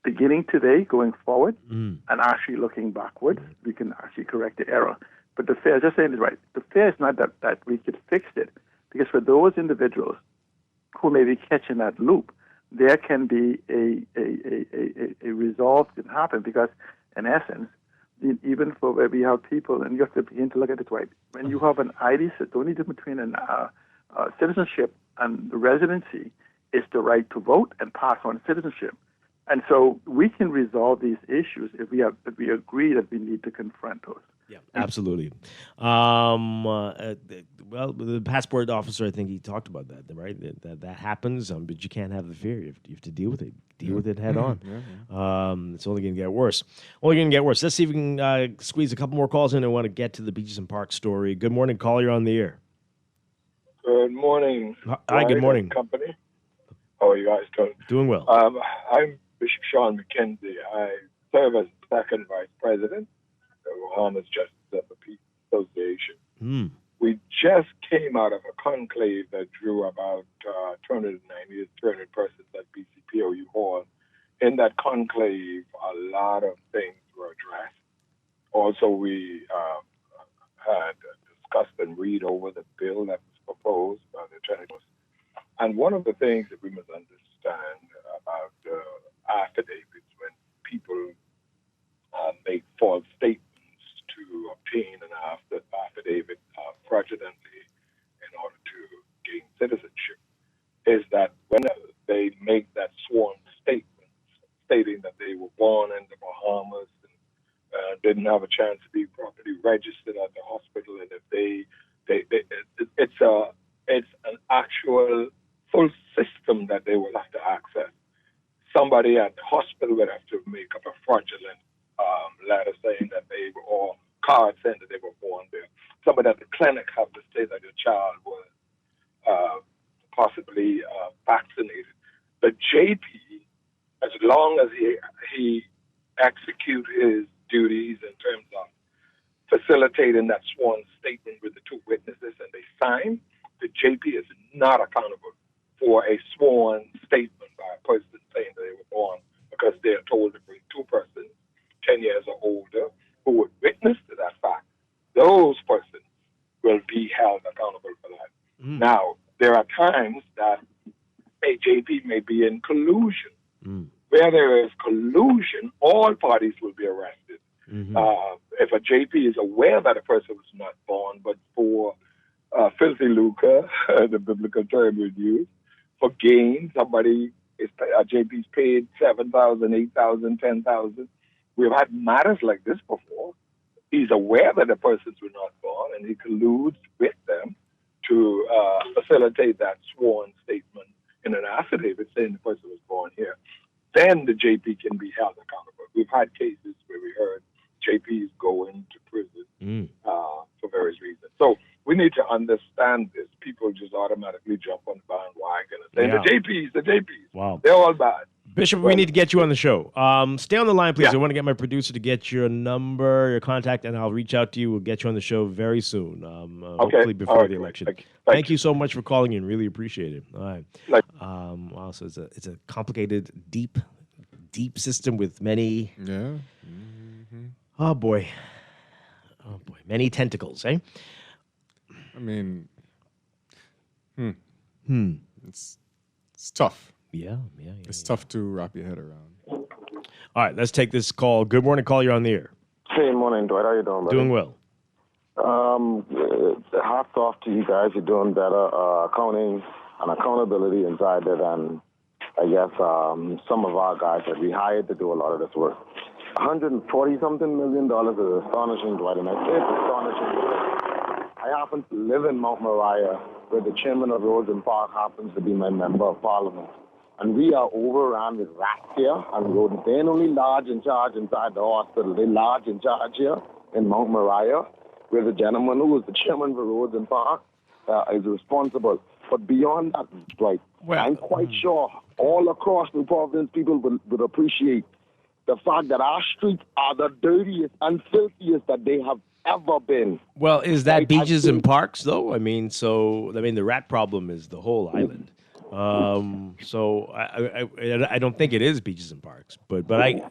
beginning today, going forward, and actually looking backwards, we can actually correct the error. But the fear, just saying it right, the fear is not that we could fix it, because for those individuals who may be catching that loop, there can be a resolve can happen, because in essence, even for where we have people, and you have to begin to look at it right, when you have an ID system, the only difference between citizenship and residency is the right to vote and pass on citizenship. And so we can resolve these issues if we agree that we need to confront those. Yeah, absolutely. Well, the passport officer, I think he talked about that, right? That happens, but you can't have the fear. You have to deal with it. Deal with it head on. It's only going to get worse. Let's see if we can squeeze a couple more calls in. I want to get to the Beaches and Parks story. Good morning, caller. You're on the air. Good morning. Hi, good morning. Company. How are you guys doing? Doing well. I'm Bishop Sean McKenzie. I serve as second vice president of the Bahamas Justice of the Peace Association. We just came out of a conclave that drew about 290 to 300 persons at BCPOU Hall. In that conclave, a lot of things were addressed. Also, we had discussed and read over the bill that was proposed by the Attorney General. And one of the things that we must understand about affidavits, when people make false statements to obtain an affidavit fraudulently in order to gain citizenship, is that when they make that sworn statement stating that they were born in the Bahamas and didn't have a chance to be properly registered at the hospital, and if it's an actual full system that they will have to access. Somebody at the hospital would have to make up a fraudulent letter saying that they were, or card saying that they were born there. Somebody at the clinic have to say that your child was possibly vaccinated. The JP, as long as he execute his duties in terms of facilitating that sworn statement with the two witnesses and they sign, the JP is not accountable for a sworn statement by a person saying that they were born because they are told to bring two persons, 10 years or older, who would witness to that fact. Those persons will be held accountable for that. Now, there are times that a JP may be in collusion. Where there is collusion, all parties will be arrested. If a JP is aware that a person was not born, but for filthy lucre, the biblical term we use, for gain, a JP's paid $7,000, $8,000, $10,000. We've had matters like this before. He's aware that the persons were not born, and he colludes with them to facilitate that sworn statement in an affidavit saying the person was born here. Then the JP can be held accountable. We've had cases where we heard JPs going to prison for various reasons. So we need to understand this. People just automatically jump on the bandwagon and say, the JPs. Wow. They're all bad. Bishop, we need to get you on the show. Stay on the line, please. I want to get my producer to get your number, your contact, and I'll reach out to you. We'll get you on the show very soon, hopefully before the election. Thank you so much for calling in. Really appreciate it. All right. Wow, so it's a complicated, deep system with many... Yeah. Oh, boy. Many tentacles, eh? I mean, it's tough. Yeah. It's tough to wrap your head around. All right, let's take this call. Good morning, call. You're on the air. Hey, morning, Dwight. How you doing, buddy? Doing well. Hats off to you guys. You're doing better accounting and accountability inside it, and I guess some of our guys that we hired to do a lot of this work. $140-something million is astonishing, Dwight, and I say it's astonishing because I happen to live in Mount Moriah, where the chairman of Roads and Park happens to be my member of parliament. And we are overrun with rats here and rodents. They ain't only large in charge inside the hospital. They're large in charge here in Mount Moriah, where the gentleman who is the chairman for Roads and Park is responsible. But beyond that, Dwight, I'm quite sure all across New Providence people would appreciate the fact that our streets are the dirtiest and filthiest that they have ever been. Well, is that beaches and parks, though? The rat problem is the whole island. So I don't think it is beaches and parks, but I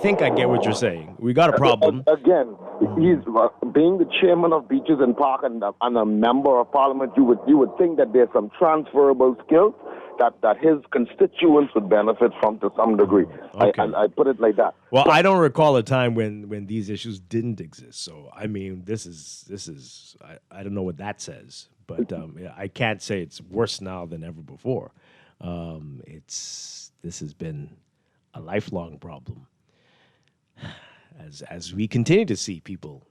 think I get what you're saying. We got a problem. Again, he's being the chairman of Beaches and Park and a member of parliament. You would think that there's some transferable skills that his constituents would benefit from to some degree. Okay. I put it like that. Well, I don't recall a time when these issues didn't exist. So I mean, this is I don't know what that says, but I can't say it's worse now than ever before. This has been a lifelong problem as we continue to see people,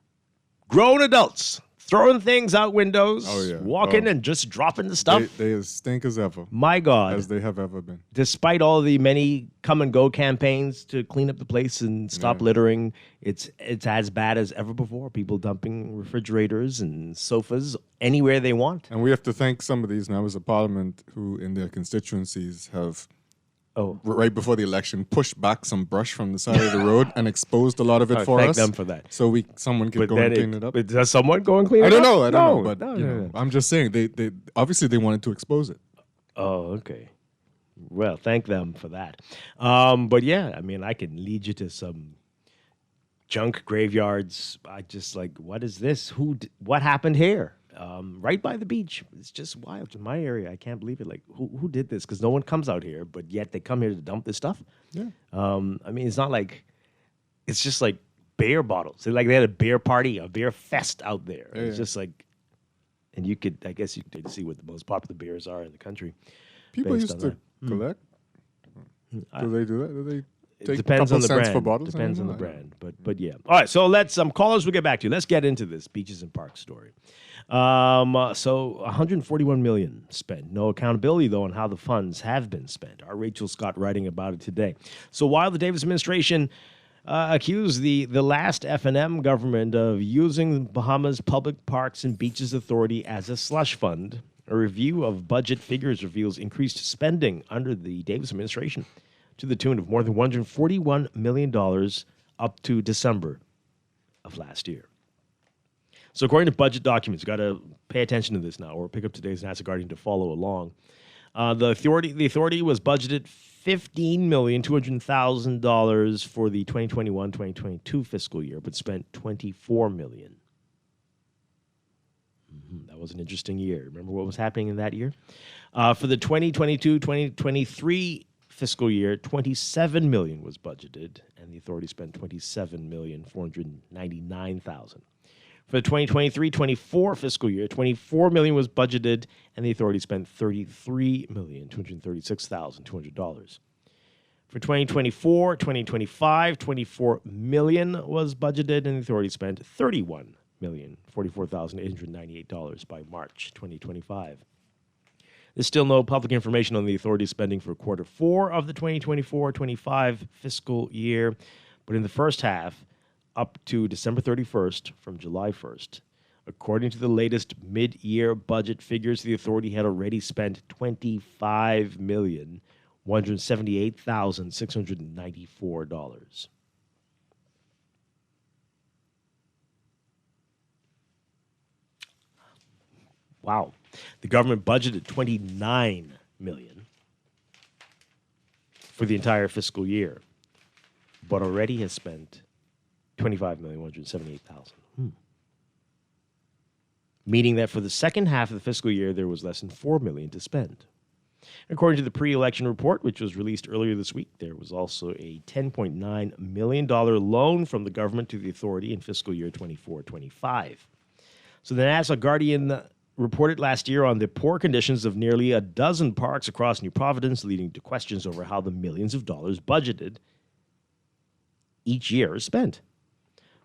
grown adults, throwing things out windows, walking and just dropping the stuff. They as stink as ever. My God. As they have ever been. Despite all the many come-and-go campaigns to clean up the place and stop littering, it's as bad as ever before. People dumping refrigerators and sofas anywhere they want. And we have to thank some of these members of parliament who in their constituencies have... right before the election, pushed back some brush from the side of the road and exposed a lot of it for thank us. them for that. So someone could go and clean it up. But does someone go and clean it up? I don't know. But No. I'm just saying they obviously they wanted to expose it. Oh, okay. Well, thank them for that. But yeah, I mean, I can lead you to some junk graveyards. I just what is this? What happened here? Right by the beach. It's just wild. In my area, I can't believe it. Who did this? Because no one comes out here, but yet they come here to dump this stuff. Yeah. I mean, it's not it's just like beer bottles. They had a beer party, a beer fest out there. Yeah, it's just and I guess you could see what the most popular beers are in the country. People used to collect. Do they do that? Do they take It depends a couple on the cents brand. for bottles? Depends on the brand, but yeah. All right, so let's callers. We'll get back to you. Let's get into this beaches and parks story. So 141 million spent. No accountability though on how the funds have been spent. Our Rachel Scott writing about it today. So while the Davis administration accused the last F&M government of using Bahamas Public Parks and Beaches Authority as a slush fund, a review of budget figures reveals increased spending under the Davis administration. to the tune of more than $141 million up to December of last year. So according to budget documents, you've got to pay attention to this now, or pick up today's NASA Guardian to follow along. The authority was budgeted $15,200,000 for the 2021-2022 fiscal year, but spent $24 million. That was an interesting year. Remember what was happening in that year? For the 2022-2023 fiscal year, $27 million was budgeted, and the authority spent $27,499,000. For the 2023-24 fiscal year, $24 million was budgeted, and the authority spent $33,236,200. For 2024-2025, $24 million was budgeted, and the authority spent $31,044,898 by March 2025. There's still no public information on the authority's spending for quarter 4 of the 2024-25 fiscal year, but in the first half, up to December 31st from July 1st, according to the latest mid-year budget figures, the authority had already spent $25,178,694. Wow. The government budgeted $29 million for the entire fiscal year, but already has spent $25,178,000. Meaning that for the second half of the fiscal year, there was less than $4 million to spend. According to the pre-election report, which was released earlier this week, there was also a $10.9 million loan from the government to the authority in fiscal year 24-25. So the NASA Guardian reported last year on the poor conditions of nearly a dozen parks across New Providence, leading to questions over how the millions of dollars budgeted each year is spent.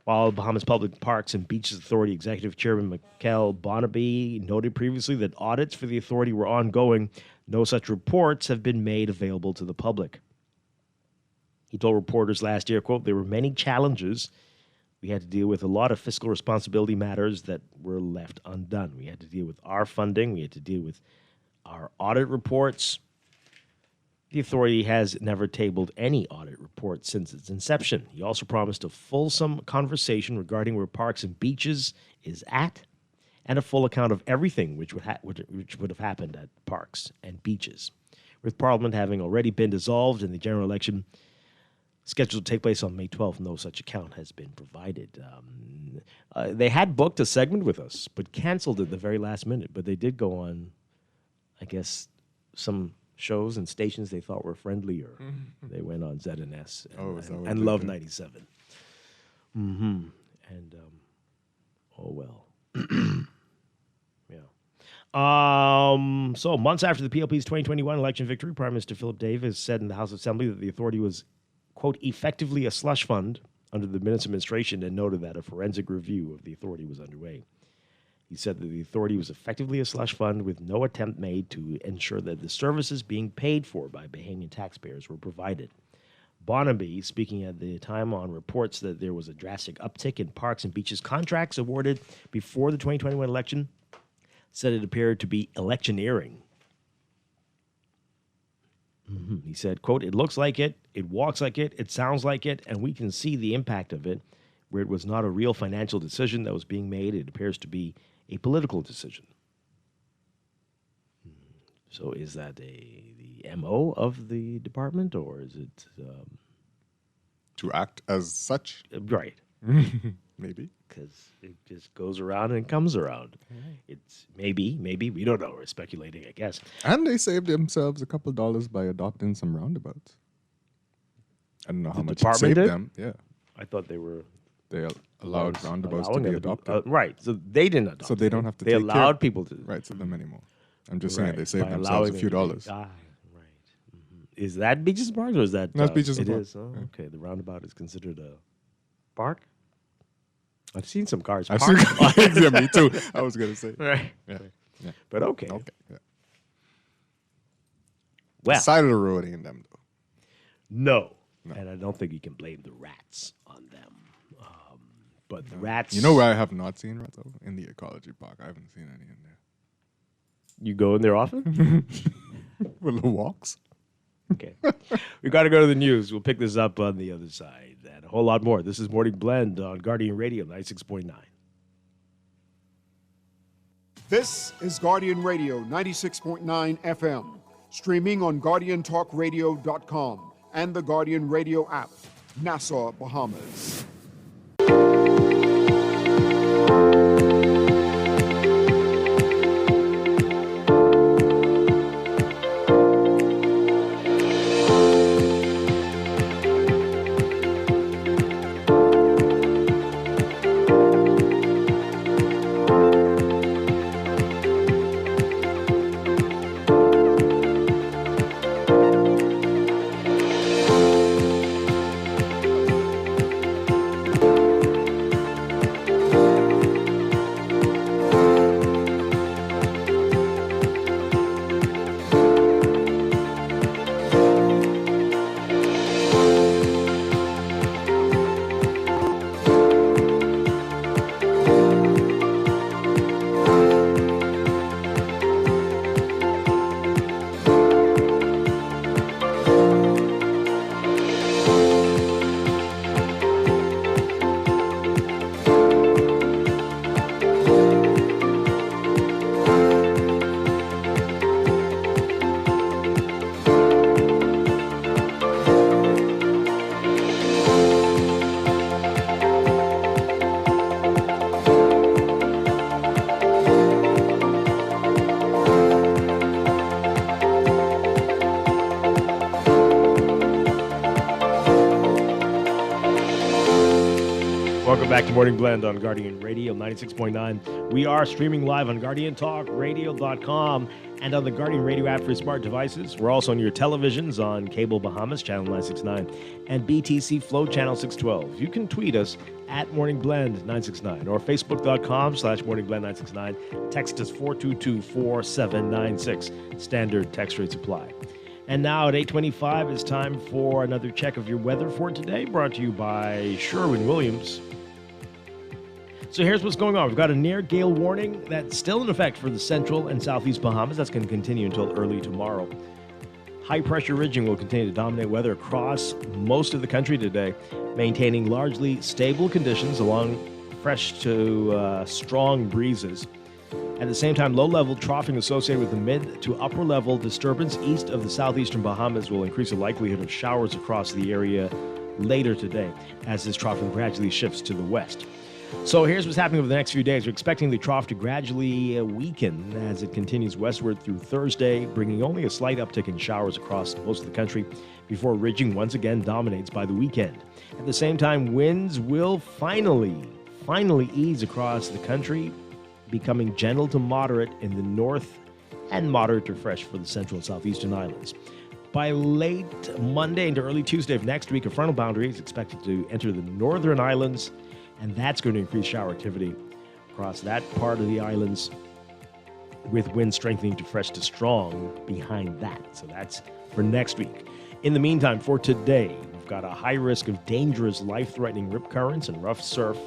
While Bahamas Public Parks and Beaches Authority Executive Chairman Michael Bonnaby noted previously that audits for the authority were ongoing, no such reports have been made available to the public. He told reporters last year, quote, "There were many challenges. We had to deal with a lot of fiscal responsibility matters that were left undone. We had to deal with our funding. We had to deal with our audit reports. The authority has never tabled any audit report since its inception." He also promised a fulsome conversation regarding where parks and beaches is at, and a full account of everything which would have happened at parks and beaches. With Parliament having already been dissolved and the general election scheduled to take place on May 12th, no such account has been provided. They had booked a segment with us, but canceled at the very last minute. But they did go on, I guess, some shows and stations they thought were friendlier. They went on ZNS and Love 97. And, oh well. Yeah. So months after the PLP's 2021 election victory, Prime Minister Philip Davis said in the House Assembly that the authority was, quote, effectively a slush fund under the Minister administration, and noted that a forensic review of the authority was underway. He said that the authority was effectively a slush fund with no attempt made to ensure that the services being paid for by Bahamian taxpayers were provided. Bonnaby, speaking at the time on reports that there was a drastic uptick in parks and beaches contracts awarded before the 2021 election, said it appeared to be electioneering. He said, quote, "It looks like it, it walks like it sounds like it, and we can see the impact of it. Where it was not a real financial decision that was being made, it appears to be a political decision." So is that the MO of the department, or is it... to act as such? Right. Maybe. Because it just goes around and comes around. It's maybe, we don't know. We're speculating, I guess. And they saved themselves a couple dollars by adopting some roundabouts. I don't know how much it saved them. Yeah. I thought they were... They allowed roundabouts to be adopted. Right. So they didn't adopt So they don't have to They allowed people to... rights of them anymore. I'm just saying they saved themselves a few dollars. Right. Is that beaches and parks, or is that... That's beaches and it parks. Is? Oh, okay. The roundabout is considered a park? I've seen some cars I've parked. seen, yeah, me too. I was going to say. Right. Yeah. Yeah. But okay. Okay. Yeah. Well. The side of the road ain't them, though. No. And I don't think you can blame the rats on them. But the rats... You know where I have not seen rats, though? In the ecology park. I haven't seen any in there. You go in there often? For the walks. Okay. We got to go to the news. We'll pick this up on the other side. And a whole lot more. This is Morning Blend on Guardian Radio 96.9. This is Guardian Radio 96.9 FM, streaming on GuardianTalkRadio.com and the Guardian Radio app, Nassau, Bahamas. Back to Morning Blend on Guardian Radio 96.9. We are streaming live on GuardianTalkRadio.com and on the Guardian Radio app for smart devices. We're also on your televisions on Cable Bahamas, Channel 969, and BTC Flow, Channel 612. You can tweet us at Morning Blend 969 or Facebook.com/MorningBlend969. Text us 422-4796. Standard text rates apply. And now at 8:25, it's time for another check of your weather for today, brought to you by Sherwin-Williams. So here's what's going on. We've got a near gale warning that's still in effect for the central and southeast Bahamas. That's going to continue until early tomorrow. High pressure ridging will continue to dominate weather across most of the country today, maintaining largely stable conditions along fresh to strong breezes. At the same time, low-level troughing associated with the mid to upper-level disturbance east of the southeastern Bahamas will increase the likelihood of showers across the area later today as this troughing gradually shifts to the west. So here's what's happening over the next few days. We're expecting the trough to gradually weaken as it continues westward through Thursday, bringing only a slight uptick in showers across most of the country before ridging once again dominates by the weekend. At the same time, winds will finally ease across the country, becoming gentle to moderate in the north and moderate to fresh for the central and southeastern islands. By late Monday into early Tuesday of next week, a frontal boundary is expected to enter the northern islands, and that's going to increase shower activity across that part of the islands, with winds strengthening to fresh to strong behind that. So that's for next week. In the meantime, for today, we've got a high risk of dangerous, life-threatening rip currents and rough surf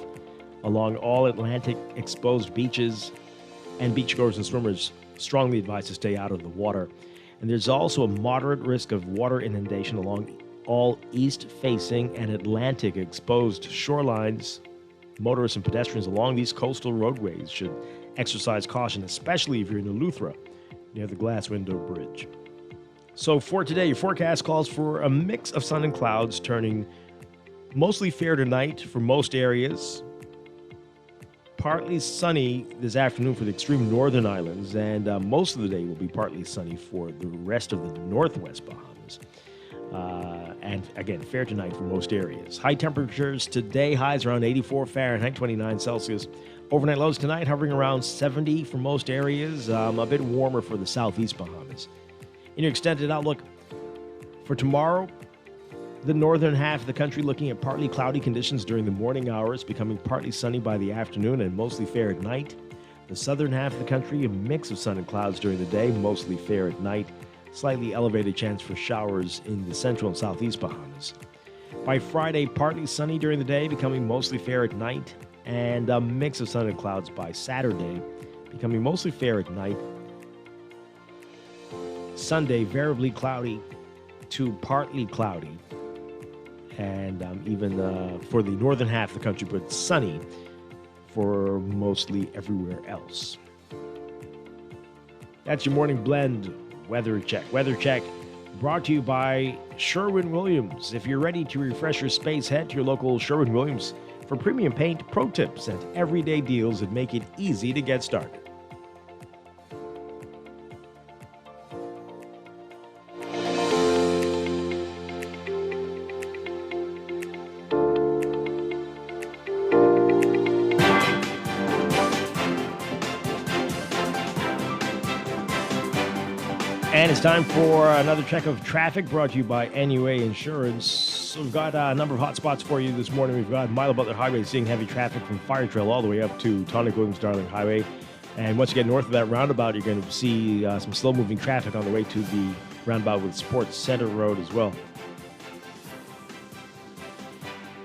along all Atlantic exposed beaches, and beachgoers and swimmers strongly advised to stay out of the water. And there's also a moderate risk of water inundation along all east-facing and Atlantic exposed shorelines. Motorists and pedestrians along these coastal roadways should exercise caution, especially if you're in Eleuthera near the Glass Window Bridge. So for today, your forecast calls for a mix of sun and clouds, turning mostly fair tonight for most areas. Partly sunny this afternoon for the extreme northern islands, and most of the day will be partly sunny for the rest of the northwest Bahamas. And again, fair tonight for most areas. High temperatures today, highs around 84 Fahrenheit, 29 Celsius. Overnight lows tonight hovering around 70 for most areas, a bit warmer for the southeast Bahamas. In your extended outlook for tomorrow, the northern half of the country looking at partly cloudy conditions during the morning hours, becoming partly sunny by the afternoon and mostly fair at night. The southern half of the country, a mix of sun and clouds during the day, mostly fair at night. Slightly elevated chance for showers in the central and southeast Bahamas. By Friday, partly sunny during the day, becoming mostly fair at night, and a mix of sun and clouds by Saturday, becoming mostly fair at night. Sunday, variably cloudy to partly cloudy. And even for the northern half of the country, but sunny for mostly everywhere else. That's your morning blend weather check. Weather check brought to you by Sherwin-Williams. If you're ready to refresh your space, head to your local Sherwin-Williams for premium paint, pro tips, and everyday deals that make it easy to get started. And it's time for another check of traffic brought to you by NUA Insurance. So we've got a number of hot spots for you this morning. We've got Milo Butler Highway seeing heavy traffic from Fire Trail all the way up to Tonic Williams Darling Highway. And once you get north of that roundabout, you're going to see some slow-moving traffic on the way to the roundabout with Sports Center Road as well.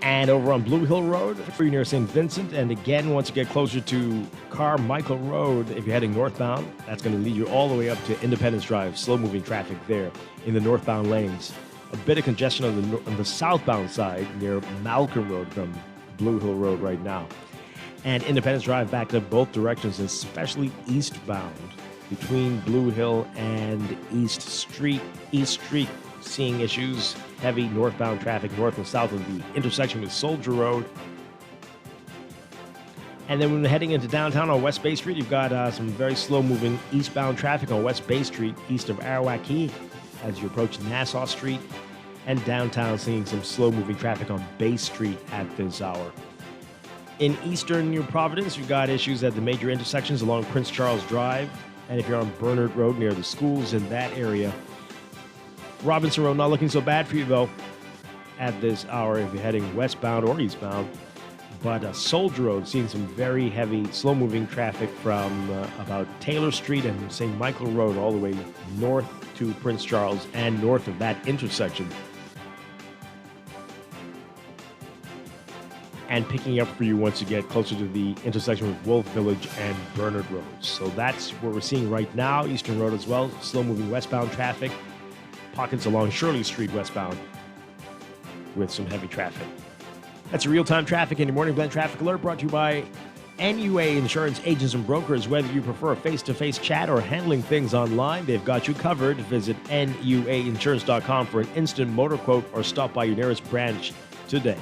And over on Blue Hill Road, free near St. Vincent. And again, once you get closer to Carmichael Road, if you're heading northbound, that's going to lead you all the way up to Independence Drive. Slow-moving traffic there in the northbound lanes. A bit of congestion on the southbound side near Malcolm Road from Blue Hill Road right now. And Independence Drive backed up both directions, especially eastbound between Blue Hill and East Street. East Street seeing issues. Heavy northbound traffic north and south of the intersection with Soldier Road. And then when heading into downtown on West Bay Street, you've got some very slow-moving eastbound traffic on West Bay Street, east of Arawaki, as you approach Nassau Street. And downtown seeing some slow-moving traffic on Bay Street at this hour. In eastern New Providence, you've got issues at the major intersections along Prince Charles Drive. And if you're on Bernard Road near the schools in that area, Robinson Road not looking so bad for you, though, at this hour if you're heading westbound or eastbound. But Soldier Road seeing some very heavy, slow-moving traffic from about Taylor Street and St. Michael Road all the way north to Prince Charles and north of that intersection. And picking up for you once you get closer to the intersection with Wolf Village and Bernard Roads. So that's what we're seeing right now. Eastern Road as well, slow-moving westbound traffic. Pockets along Shirley Street westbound with some heavy traffic. That's a real-time traffic and your morning blend traffic alert brought to you by NUA Insurance Agents and Brokers. Whether you prefer a face-to-face chat or handling things online, they've got you covered. Visit NUAinsurance.com for an instant motor quote or stop by your nearest branch today.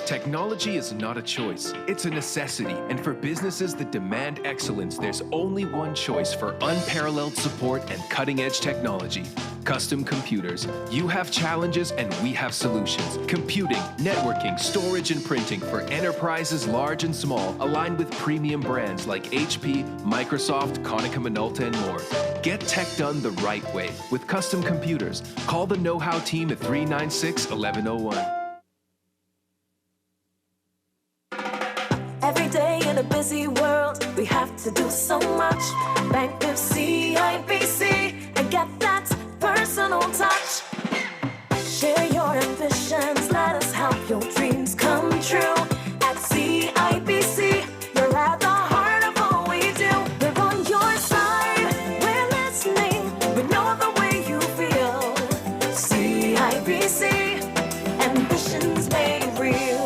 Technology is not a choice, it's a necessity. And for businesses that demand excellence, there's only one choice for unparalleled support and cutting-edge technology. Custom Computers. You have challenges and we have solutions. Computing, networking, storage, and printing for enterprises large and small, aligned with premium brands like HP, Microsoft, Konica Minolta, and more. Get tech done the right way with Custom Computers. Call the know-how team at 396-1101. Every day in a busy world, we have to do so much. Bank with CIBC and get that personal touch. Share your ambitions, let us help your dreams come true. At CIBC, you're at the heart of all we do. We're on your side, we're listening, we know the way you feel. CIBC, ambitions made real.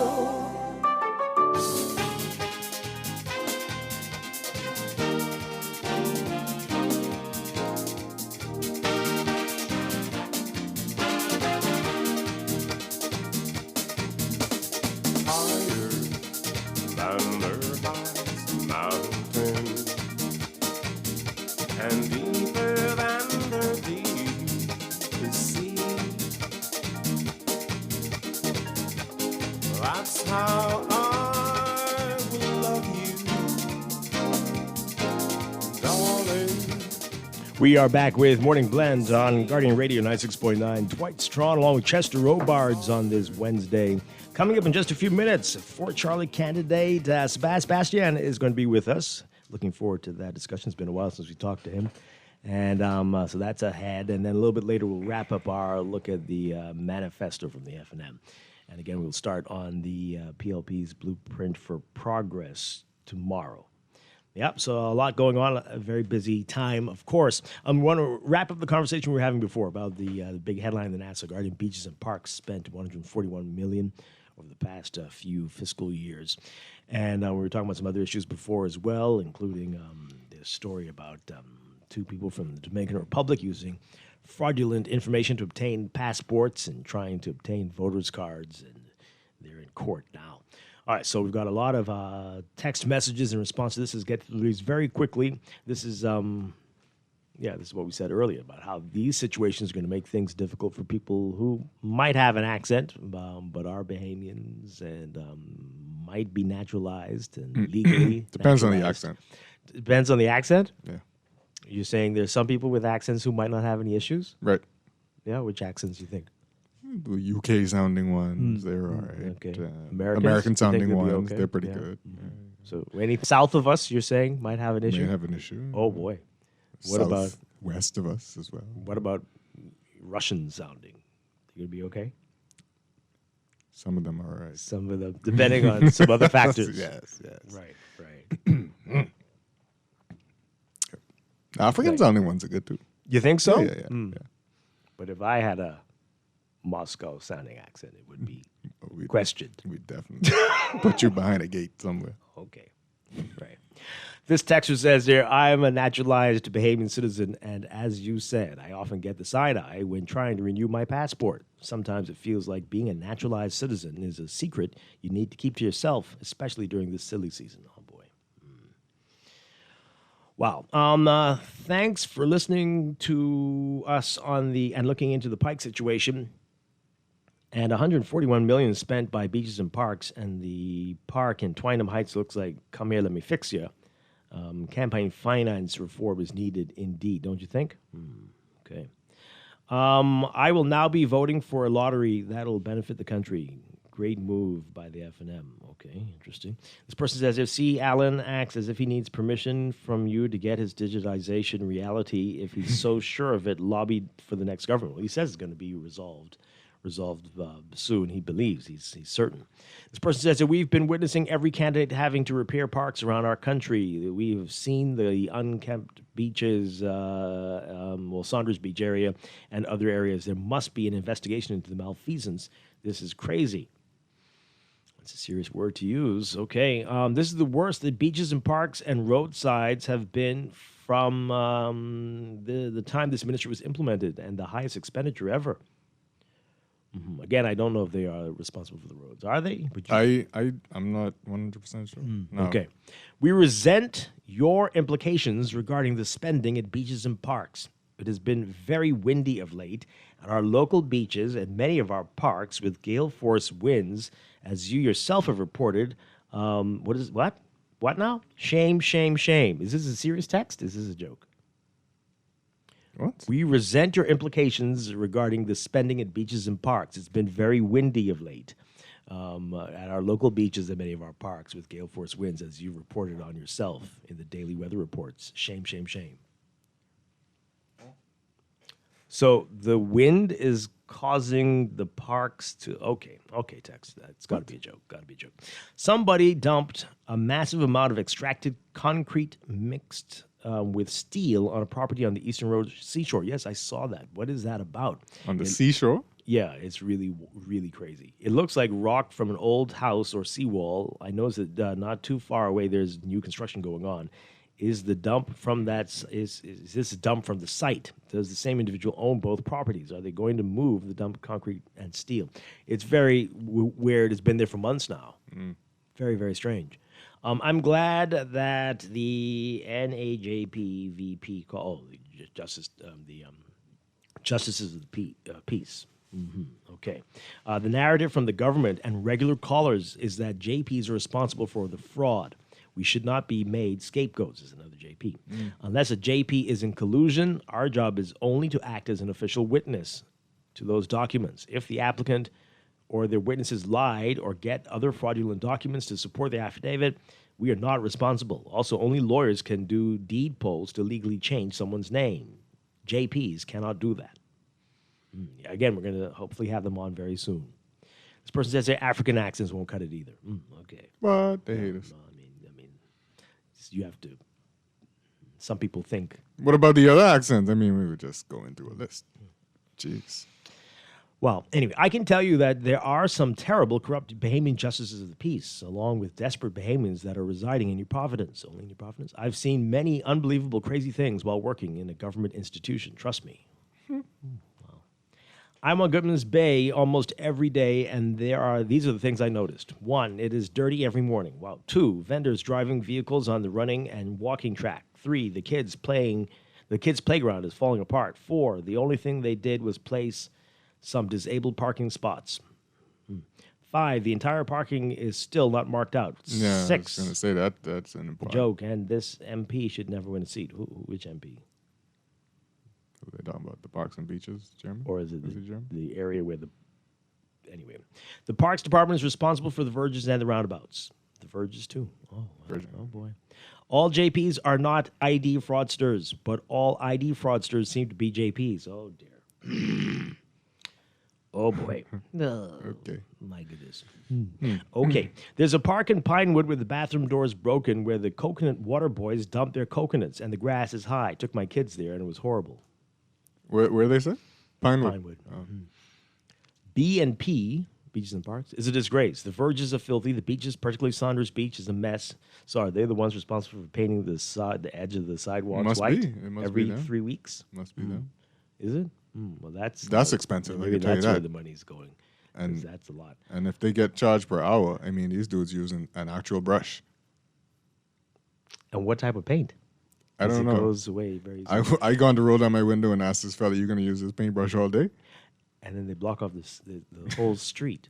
We are back with Morning Blend on Guardian Radio 96.9. Dwight Strachan along with Chester Robards on this Wednesday. Coming up in just a few minutes, Fort Charlie candidate Sebastian is going to be with us. Looking forward to that discussion. It's been a while since we talked to him. And so that's ahead. And then a little bit later, we'll wrap up our look at the manifesto from the FNM. And again, we'll start on the PLP's Blueprint for Progress tomorrow. Yep, so a lot going on, a very busy time, of course. We want to wrap up the conversation we were having before about the big headline in the Nassau Guardian. Beaches and parks spent $141 million over the past few fiscal years. And we were talking about some other issues before as well, including this story about two people from the Dominican Republic using fraudulent information to obtain passports and trying to obtain voters' cards, and they're in court now. All right, so we've got a lot of text messages in response to this. Let's get through these very quickly. This is, this is what we said earlier about how these situations are going to make things difficult for people who might have an accent, but are Bahamians and might be naturalized and legally. Depends on the accent. Depends on the accent? Yeah. You're saying there's some people with accents who might not have any issues? Right. Yeah, which accents do you think? The UK sounding ones, they're all right. Okay. American sounding ones, okay? they're pretty Yeah. good. So any south of us, you're saying, might have an issue? May have an issue. Oh, boy. What about west of us as well? What about Russian sounding? You gonna be okay? Some of them are all right. Some of them, depending on some other factors. Yes. Right. African sounding ones are good too. You think so? Yeah. But if I had a Moscow sounding accent, it would be questioned. We'd definitely put you behind a gate somewhere. Okay. Right. This texter says there, I am a naturalized Bahamian citizen, and as you said, I often get the side eye when trying to renew my passport. Sometimes it feels like being a naturalized citizen is a secret you need to keep to yourself, especially during this silly season. Oh, boy. Wow. Thanks for listening to us and looking into the Pike situation. And $141 million spent by Beaches and Parks, and the park in Twynham Heights looks like "Come Here, Let Me Fix Ya." Campaign finance reform is needed indeed, don't you think? Okay. I will now be voting for a lottery that'll benefit the country. Great move by the F&M. Okay, interesting. This person says, if C. Allen acts as if he needs permission from you to get his digitization reality, if he's so sure of it, lobbied for the next government. Well, he says it's going to be resolved soon. He believes, he's certain. This person says that we've been witnessing every candidate having to repair parks around our country. We've seen the unkempt beaches, Saunders Beach area and other areas. There must be an investigation into the malfeasance. This is crazy. That's a serious word to use. Okay, this is the worst that beaches and parks and roadsides have been from the time this ministry was implemented, and the highest expenditure ever. Again, I don't know if they are responsible for the roads. Are they? I'm not 100% sure. No. Okay. We resent your implications regarding the spending at beaches and parks. It has been very windy of late, and our local beaches and many of our parks with gale force winds, as you yourself have reported. What now? Shame, shame, shame. Is this a serious text? Is this a joke? What? We resent your implications regarding the spending at beaches and parks. It's been very windy of late at our local beaches and many of our parks with gale force winds, as you reported on yourself in the daily weather reports. Shame, shame, shame. So the wind is causing the parks to... Okay, text. That's got to be a joke. Somebody dumped a massive amount of extracted concrete mixed with steel on a property on the Eastern Road seashore. Yes, I saw that. What is that about? On the seashore? Yeah, it's really, really crazy. It looks like rock from an old house or seawall. I noticed that not too far away there's new construction going on. Is the dump from that? Is this a dump from the site? Does the same individual own both properties? Are they going to move the dumped concrete and steel? It's very weird. It's been there for months now. Very, very strange. I'm glad that the NAJP VP Justices of the Peace. Okay. The narrative from the government and regular callers is that JPs are responsible for the fraud. We should not be made scapegoats, is another JP. Unless a JP is in collusion, our job is only to act as an official witness to those documents. If the applicant or their witnesses lied or get other fraudulent documents to support the affidavit, we are not responsible. Also, only lawyers can do deed polls to legally change someone's name. JPs cannot do that. Again, we're going to hopefully have them on very soon. This person says their African accents won't cut it either. Okay. What? They hate us. You have to. Some people think. What about the other accents? I mean, we were just going through a list. Jeez. Well, anyway, I can tell you that there are some terrible, corrupt Bahamian justices of the peace, along with desperate Bahamians that are residing in New Providence. Only New Providence. I've seen many unbelievable, crazy things while working in a government institution. Trust me. I'm on Goodman's Bay almost every day, and these are the things I noticed. 1, it is dirty every morning. Wow. 2, vendors driving vehicles on the running and walking track. 3, the kids' playground is falling apart. 4, the only thing they did was place some disabled parking spots. 5, the entire parking is still not marked out. Yeah, 6, I was going to say that's an important joke, and this MP should never win a seat. Which MP? Are they talking about the parks and beaches, German? Or is it the area where Anyway, the Parks Department is responsible for the verges and the roundabouts. The verges, too. Oh boy. All JPs are not ID fraudsters, but all ID fraudsters seem to be JPs. Oh, dear. Oh, boy. Okay. My goodness. Okay. There's a park in Pinewood where the bathroom door is broken, where the coconut water boys dump their coconuts, and the grass is high. Took my kids there, and it was horrible. Where they say? Pinewood. Pinewood. B&P, Beaches and Parks, is a disgrace. The verges are filthy. The beaches, particularly Saunders Beach, is a mess. So are they the ones responsible for painting the edge of the sidewalks white? It must every be them. 3 weeks? Must be them. Is it? Well, that's expensive. Maybe I can tell that's you where that. the money's going. And that's a lot. And if they get charged per hour, I mean, these dudes using an actual brush. And what type of paint? I don't know. It goes away very easily. I gone to roll down my window and asked this fella, "You gonna use this paintbrush all day?" And then they block off the whole street,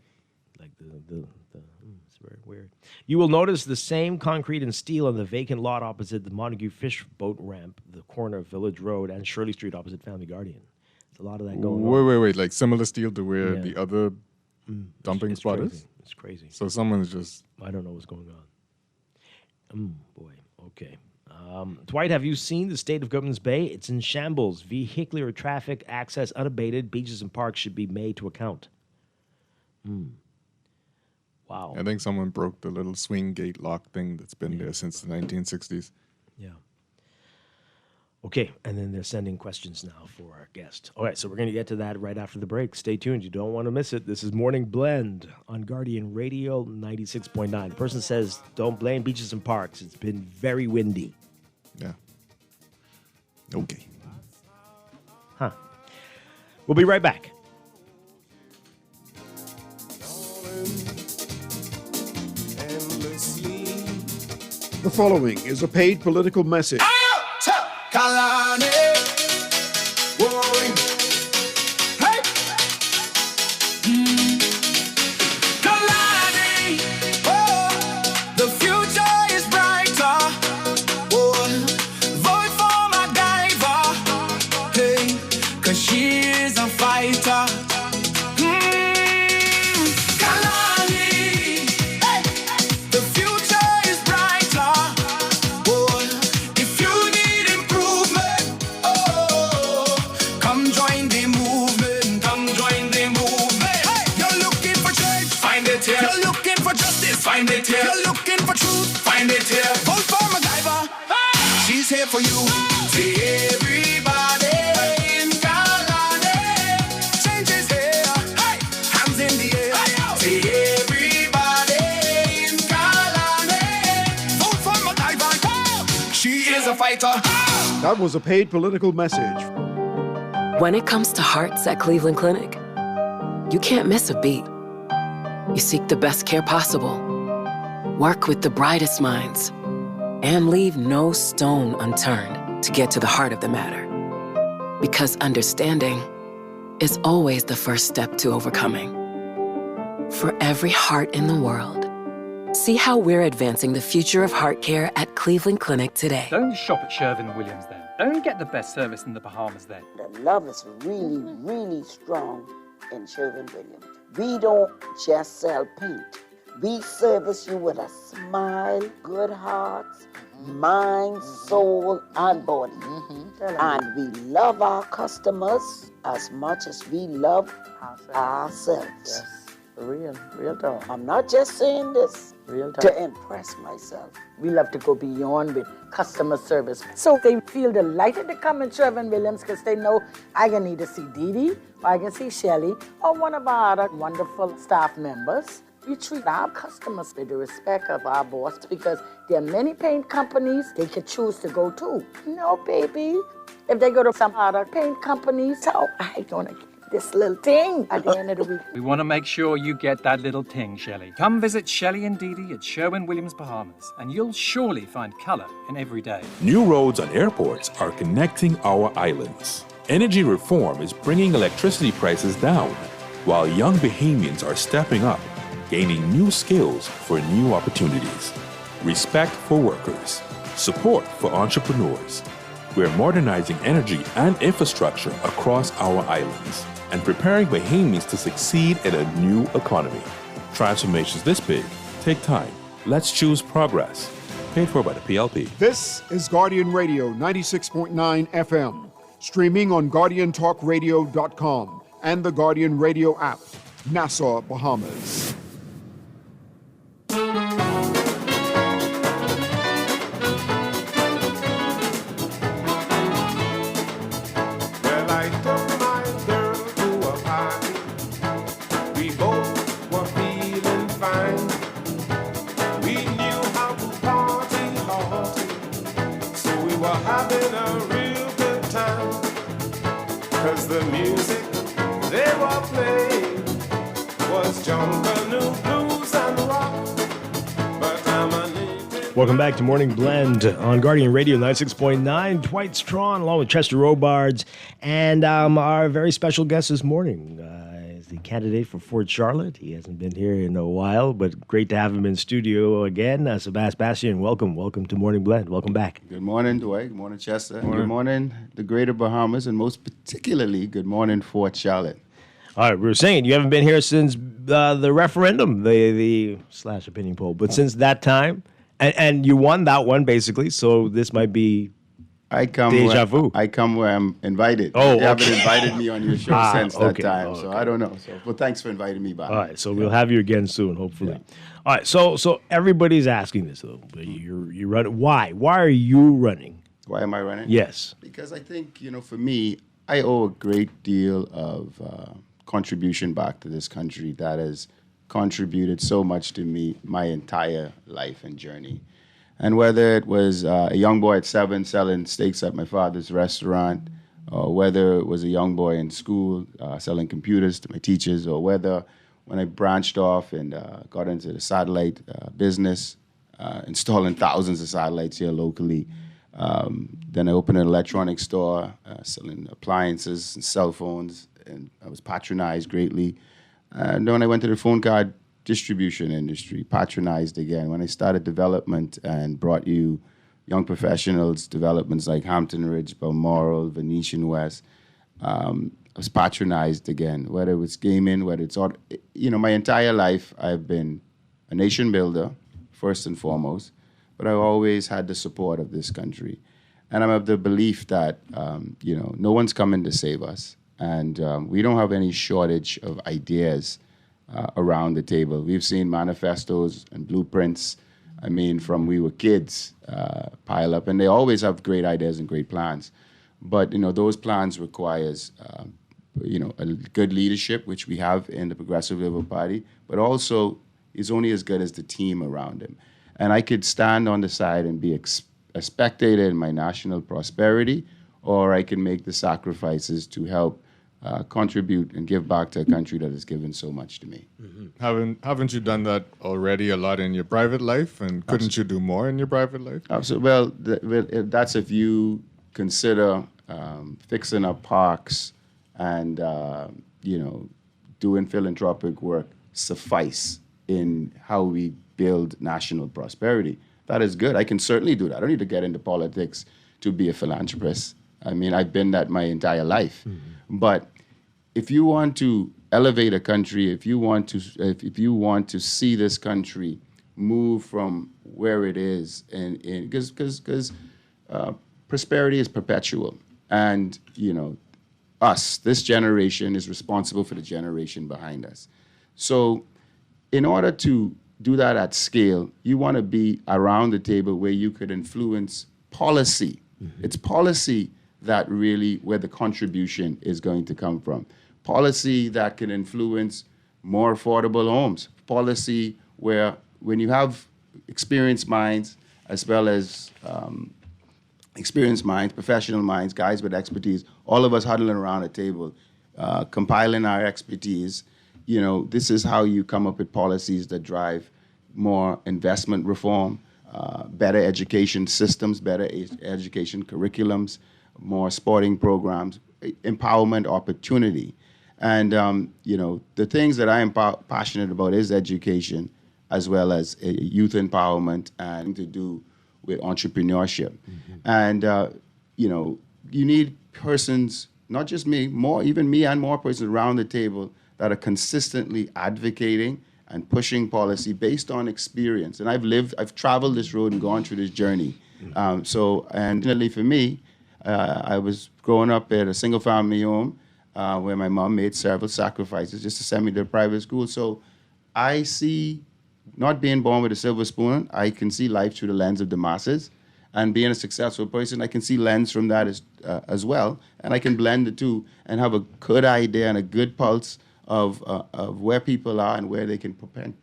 like it's very weird. You will notice the same concrete and steel on the vacant lot opposite the Montague Fish Boat Ramp, the corner of Village Road, and Shirley Street opposite Family Guardian. There's a lot of that going on. Wait, like similar steel to where the other dumping spot crazy. is? It's crazy. So someone's just... I don't know what's going on. Boy, okay. Dwight, have you seen the state of Goodman's Bay? It's in shambles. Vehicular traffic access unabated. Beaches and parks should be made to account. Wow. I think someone broke the little swing gate lock thing that's been there since the 1960s. Yeah. Okay, and then they're sending questions now for our guest. All right, so we're going to get to that right after the break. Stay tuned. You don't want to miss it. This is Morning Blend on Guardian Radio 96.9. The person says, don't blame beaches and parks. It's been very windy. Yeah. Okay. Huh. We'll be right back. The following is a paid political message. Kalani, whoa, hey, Kalani, oh, the future is brighter. Oh, vote for my diver, hey, 'cause she is a fighter. Find it here. You're looking for truth. Find it here. Vote for MacGyver. She's here for you. See everybody in Kalani. Change is here. Hands in the air. See everybody in Kalani. Vote for MacGyver. She is a fighter. That was a paid political message. When it comes to hearts at Cleveland Clinic, you can't miss a beat. You seek the best care possible. Work with the brightest minds, and leave no stone unturned to get to the heart of the matter. Because understanding is always the first step to overcoming. For every heart in the world, see how we're advancing the future of heart care at Cleveland Clinic today. Don't shop at Sherwin-Williams then. Don't get the best service in the Bahamas then. The love is really, really strong in Sherwin-Williams. We don't just sell paint. We service you with a smile, good hearts, mind, soul, and body. And we love our customers as much as we love ourselves. For real talk. I'm not just saying this to impress myself. We love to go beyond with customer service. So they feel delighted to come in Sherwin-Williams because they know I can either see Dee Dee, or I can see Shelly, or one of our other wonderful staff members. We treat our customers with the respect of our boss because there are many paint companies they could choose to go to. No, baby. If they go to some other paint companies, so I gonna get this little thing at the end of the week. We want to make sure you get that little ting, Shelley. Come visit Shelley and Dee Dee at Sherwin-Williams, Bahamas, and you'll surely find color in every day. New roads and airports are connecting our islands. Energy reform is bringing electricity prices down, while young Bahamians are stepping up, gaining new skills for new opportunities. Respect for workers. Support for entrepreneurs. We're modernizing energy and infrastructure across our islands and preparing Bahamians to succeed in a new economy. Transformations this big take time. Let's choose progress. Paid for by the PLP. This is Guardian Radio 96.9 FM, streaming on GuardianTalkRadio.com and the Guardian Radio app, Nassau, Bahamas. The music they were playing was jungle blues and rock. But I'm a Welcome back to Morning Blend on Guardian Radio 96.9. Dwight Strachan along with Chester Robards. And our very special guest this morning is the candidate for Fort Charlotte. He hasn't been here in a while, but great to have him in studio again. Sebastian, welcome to Morning Blend. Welcome back. Good morning, Dwight. Good morning, Chester. And good morning, the Greater Bahamas, and most particularly, good morning, Fort Charlotte. All right, we were saying you haven't been here since the referendum, the / opinion poll, but since that time, and you won that one basically. So this might be deja vu. I come where I'm invited. Oh, you haven't invited me on your show since that time, okay. so I don't know. So, well, thanks for inviting me back. All right, so we'll have you again soon, hopefully. Yeah. All right, so everybody's asking this though. You're running. Why? Why are you running? Why am I running? Yes. Because I think for me, I owe a great deal of contribution back to this country that has contributed so much to me my entire life and journey. And whether it was a young boy at 7 selling steaks at my father's restaurant, or whether it was a young boy in school selling computers to my teachers, or whether when I branched off and got into the satellite business, installing thousands of satellites here locally. Then I opened an electronics store selling appliances and cell phones, and I was patronized greatly. And then when I went to the phone card distribution industry, patronized again. When I started development and brought you young professionals, developments like Hampton Ridge, Balmoral, Venetian West, I was patronized again. Whether it was gaming, whether it's all, my entire life I've been a nation builder, first and foremost, but I always had the support of this country. And I'm of the belief that, no one's coming to save us. And we don't have any shortage of ideas around the table. We've seen manifestos and blueprints, from we were kids, pile up. And they always have great ideas and great plans. But, those plans requires, a good leadership, which we have in the Progressive Labour Party, but also is only as good as the team around him. And I could stand on the side and be a spectator in my national prosperity, or I can make the sacrifices to help contribute and give back to a country that has given so much to me. Mm-hmm. Haven't you done that already a lot in your private life, and couldn't you do more in your private life? Absolutely. Well, that's if you consider fixing up parks and doing philanthropic work suffice in how we build national prosperity. That is good. I can certainly do that. I don't need to get into politics to be a philanthropist. I've been that my entire life. Mm-hmm. But if you want to elevate a country, if you want to see this country move from where it is, and because prosperity is perpetual, and this generation is responsible for the generation behind us. So in order to do that at scale, you want to be around the table where you could influence policy. It's policy that really where the contribution is going to come from. Policy that can influence more affordable homes. Policy where when you have experienced minds as well as experienced minds, professional minds, guys with expertise, all of us huddling around a table, compiling our expertise, this is how you come up with policies that drive more investment reform, better education systems, better education curriculums, more sporting programs, empowerment opportunity. And, the things that I am passionate about is education as well as youth empowerment and to do with entrepreneurship. And, you need persons, not just me, even me and more persons around the table that are consistently advocating and pushing policy based on experience. And I've traveled this road and gone through this journey. And definitely for me, I was growing up at a single family home where my mom made several sacrifices just to send me to private school. So I see, not being born with a silver spoon, I can see life through the lens of the masses. And being a successful person, I can see lens from that as well. And I can blend the two and have a good idea and a good pulse of where people are and where they can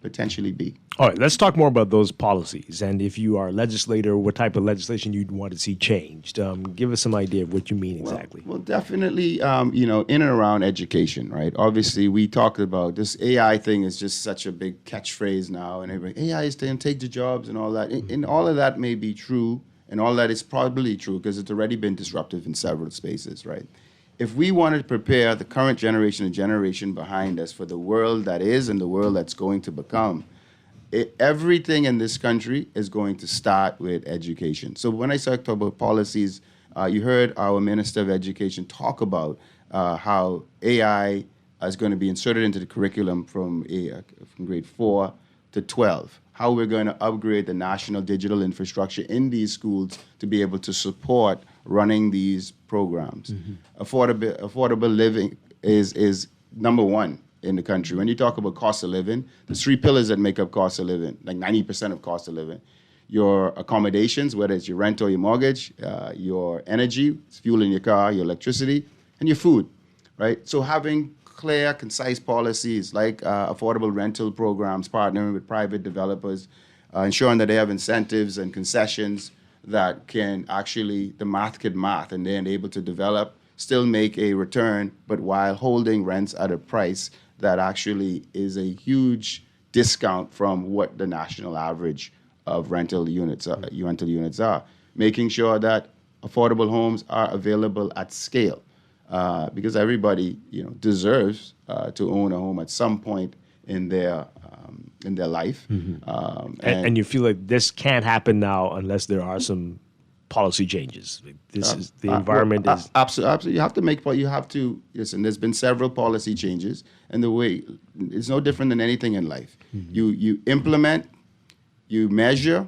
potentially be. All right, let's talk more about those policies. And if you are a legislator, what type of legislation you'd want to see changed. Give us some idea of what you mean exactly. Well, definitely, in and around education, right? Obviously, we talked about this AI thing is just such a big catchphrase now. And everybody, AI is going to take the jobs and all that. And all of that may be true. And all that is probably true because it's already been disruptive in several spaces, right? If we wanted to prepare the current generation and generation behind us for the world that is and the world that's going to become, everything in this country is going to start with education. So when I talk about policies, you heard our Minister of Education talk about how AI is going to be inserted into the curriculum from grade 4 to 12, how we're going to upgrade the national digital infrastructure in these schools to be able to support running these programs. Affordable living is number one in the country. When you talk about cost of living, there's 3 pillars that make up cost of living, like 90% of cost of living. Your accommodations, whether it's your rent or your mortgage, your energy, it's fuel in your car, your electricity, and your food, right? So having clear, concise policies like affordable rental programs, partnering with private developers, ensuring that they have incentives and concessions that can actually, the math can math, and they're able to develop, still make a return, but while holding rents at a price that actually is a huge discount from what the national average of rental units are. Making sure that affordable homes are available at scale, because everybody deserves to own a home at some point in their life. And you feel like this can't happen now unless there are some policy changes. This is the environment is absolutely. You have to listen. There's been several policy changes, and the way it's no different than anything in life. You implement, you measure,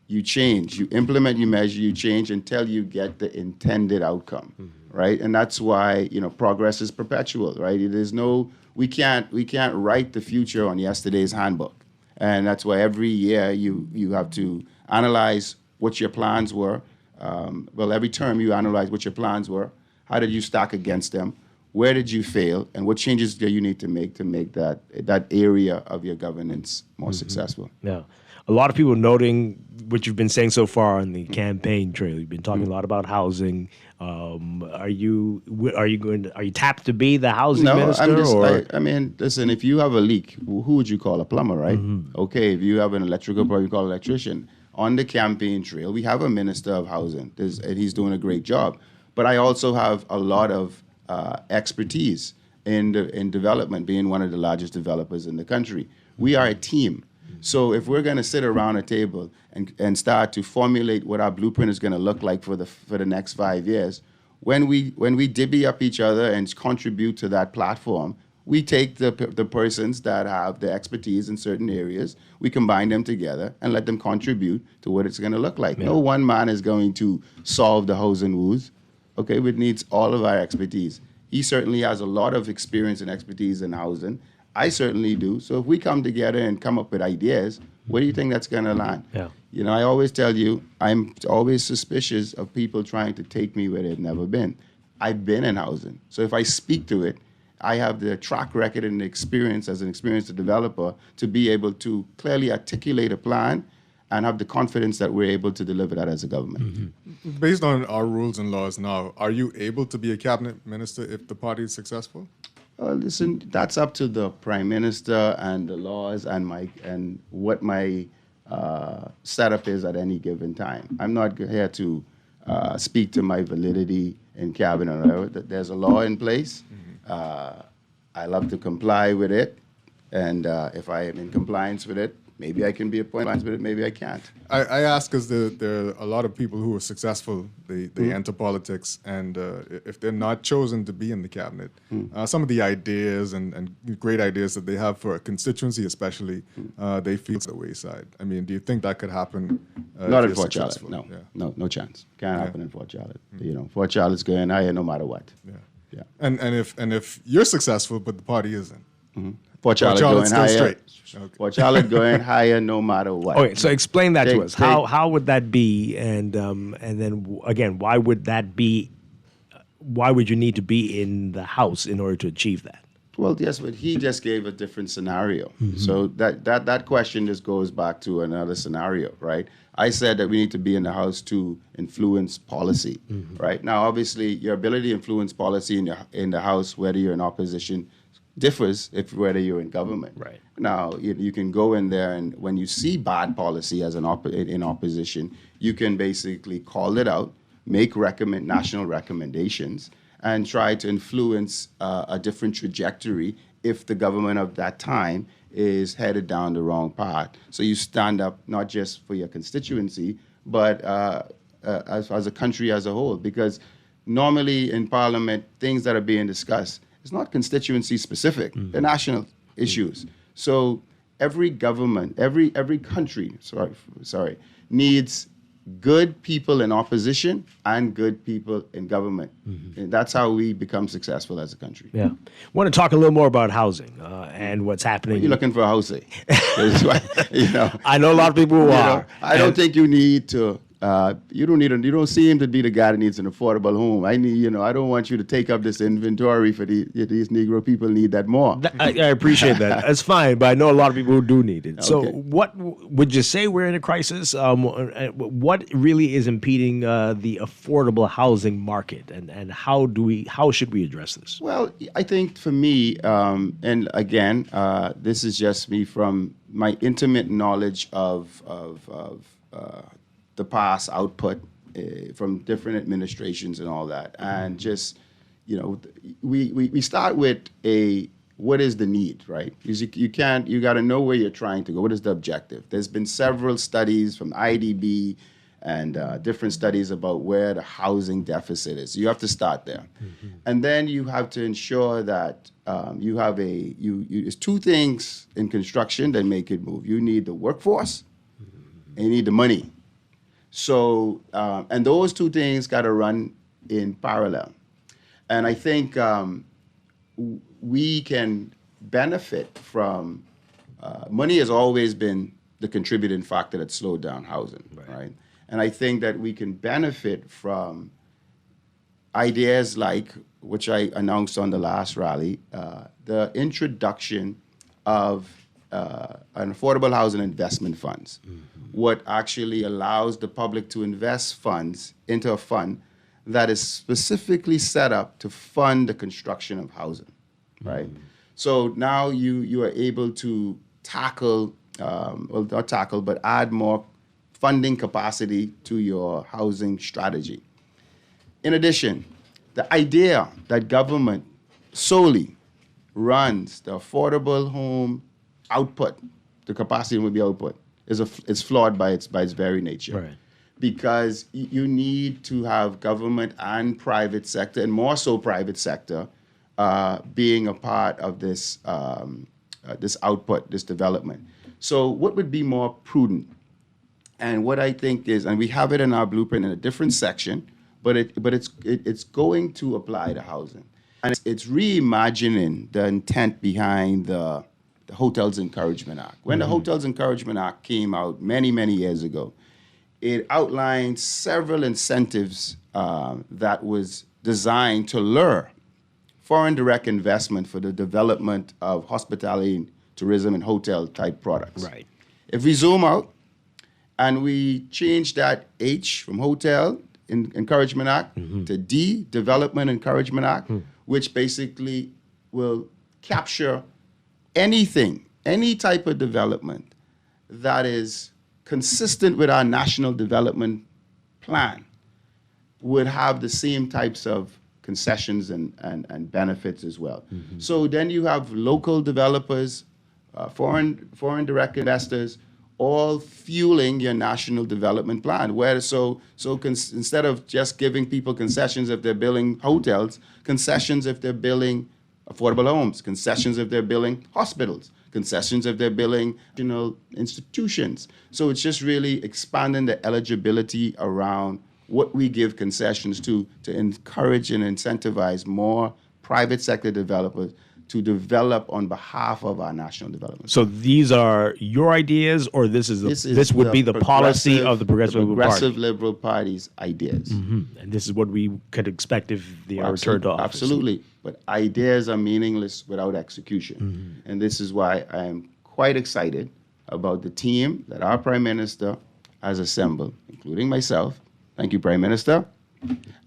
you change. You implement, you measure, you change until you get the intended outcome, right? And that's why progress is perpetual, right? We can't write the future on yesterday's handbook, and that's why every year you have to analyze what your plans were. Every term you analyze what your plans were. How did you stack against them? Where did you fail? And what changes do you need to make that area of your governance more successful? Yeah. A lot of people noting what you've been saying so far on the campaign trail. You've been talking a lot about housing. Are you tapped to be the housing minister? Listen, if you have a leak, who would you call? A plumber, right? Okay, if you have an electrical problem, you call an electrician. On the campaign trail, we have a minister of housing, and he's doing a great job. But I also have a lot of expertise in development, being one of the largest developers in the country. We are a team. So if we're going to sit around a table and start to formulate what our blueprint is going to look like for the next 5 years, when we divvy up each other and contribute to that platform, we take the persons that have the expertise in certain areas, we combine them together and let them contribute to what it's going to look like. Yeah. No one man is going to solve the housing woes. Okay, it needs all of our expertise. He certainly has a lot of experience and expertise in housing. I certainly do. So if we come together and come up with ideas, where do you think that's going to land? Yeah. You know, I always tell you, I'm always suspicious of people trying to take me where they've never been. I've been in housing. So if I speak to it, I have the track record and the experience as an experienced developer to be able to clearly articulate a plan and have the confidence that we're able to deliver that as a government. Based on our rules and laws now, are you able to be a cabinet minister if the party is successful? Listen, that's up to the prime minister and the laws and what my setup is at any given time. I'm not here to speak to my validity in cabinet or whatever. There's a law in place. I love to comply with it, and if I am in compliance with it, maybe I can be appointed with it, maybe I can't. I ask because there are a lot of people who are successful, they enter politics, and if they're not chosen to be in the cabinet, some of the ideas and great ideas that they have for a constituency especially, they feel to the wayside. I mean, do you think that could happen? Not in Fort Charlotte, no. No chance. Can't happen in Fort Charlotte. You know, Fort Charlotte's going higher no matter what. Yeah. And if you're successful, but the party isn't, Fort Charlotte going still higher. Straight. Fort Charlotte going higher no matter what. Okay, so explain that to us. How would that be? And then again, why would that be? Why would you need to be in the House in order to achieve that? Well, yes, but he just gave a different scenario. So that question just goes back to another scenario, right? I said that we need to be in the House to influence policy, right? Now, obviously, your ability to influence policy in the House, whether you're in opposition, differs whether you're in government. Right. Now, you can go in there, and when you see bad policy as in opposition, you can basically call it out, make national recommendations, and try to influence a different trajectory if the government of that time is headed down the wrong path. So you stand up not just for your constituency, but as a country as a whole. Because normally in Parliament, things that are being discussed, it's not constituency specific, they're national issues. So every government, every country, needs good people in opposition and good people in government. And that's how we become successful as a country. Yeah. Want to talk a little more about housing and what's happening. You're looking for housing. I know a lot of people who are. I don't think you need to. You don't seem to be the guy that needs an affordable home. I don't want you to take up this inventory for these Negro people need that more. I appreciate that. That's fine, but I know a lot of people who do need it. So what would you say we're in a crisis? What really is impeding the affordable housing market, and how should we address this? Well, I think for me, and again, this is just me from my intimate knowledge of the past output from different administrations and all that. And just, we start with what is the need, right? Because you got to know where you're trying to go. What is the objective? There's been several studies from IDB and different studies about where the housing deficit is. So you have to start there. And then you have to ensure that you have there's two things in construction that make it move. You need the workforce and you need the money. So, and those two things got to run in parallel. And I think we can benefit from, money has always been the contributing factor that slowed down housing, right? And I think that we can benefit from ideas like, which I announced on the last rally, the introduction of an affordable housing investment funds, what actually allows the public to invest funds into a fund that is specifically set up to fund the construction of housing, right? So now you are able to tackle, well, not tackle, but add more funding capacity to your housing strategy. In addition, the idea that government solely runs the affordable home output, the capacity will be output, is flawed by its very nature. Right. Because you need to have government and private sector, and more so private sector, being a part of this this output, this development. So what would be more prudent? And what I think is, and we have it in our blueprint in a different section, but it's going to apply to housing. And it's reimagining the intent behind the Hotels Encouragement Act. When the Hotels Encouragement Act came out many, many years ago, it outlined several incentives that was designed to lure foreign direct investment for the development of hospitality, tourism, and hotel-type products. Right. If we zoom out and we change that H from Hotel Encouragement Act to D, Development Encouragement Act, which basically will capture anything, any type of development that is consistent with our national development plan, would have the same types of concessions and benefits as well. So then you have local developers, foreign direct investors, all fueling your national development plan. Instead of just giving people concessions if they're building hotels, concessions if they're building affordable homes, concessions if they're building hospitals, concessions if they're building institutions. So it's just really expanding the eligibility around what we give concessions to encourage and incentivize more private sector developers to develop on behalf of our national development. So these are your ideas, or this would be the policy of the Progressive Liberal Party's ideas. And this is what we could expect if they are returned to office. Absolutely. But ideas are meaningless without execution. And this is why I am quite excited about the team that our Prime Minister has assembled, including myself. Thank you, Prime Minister.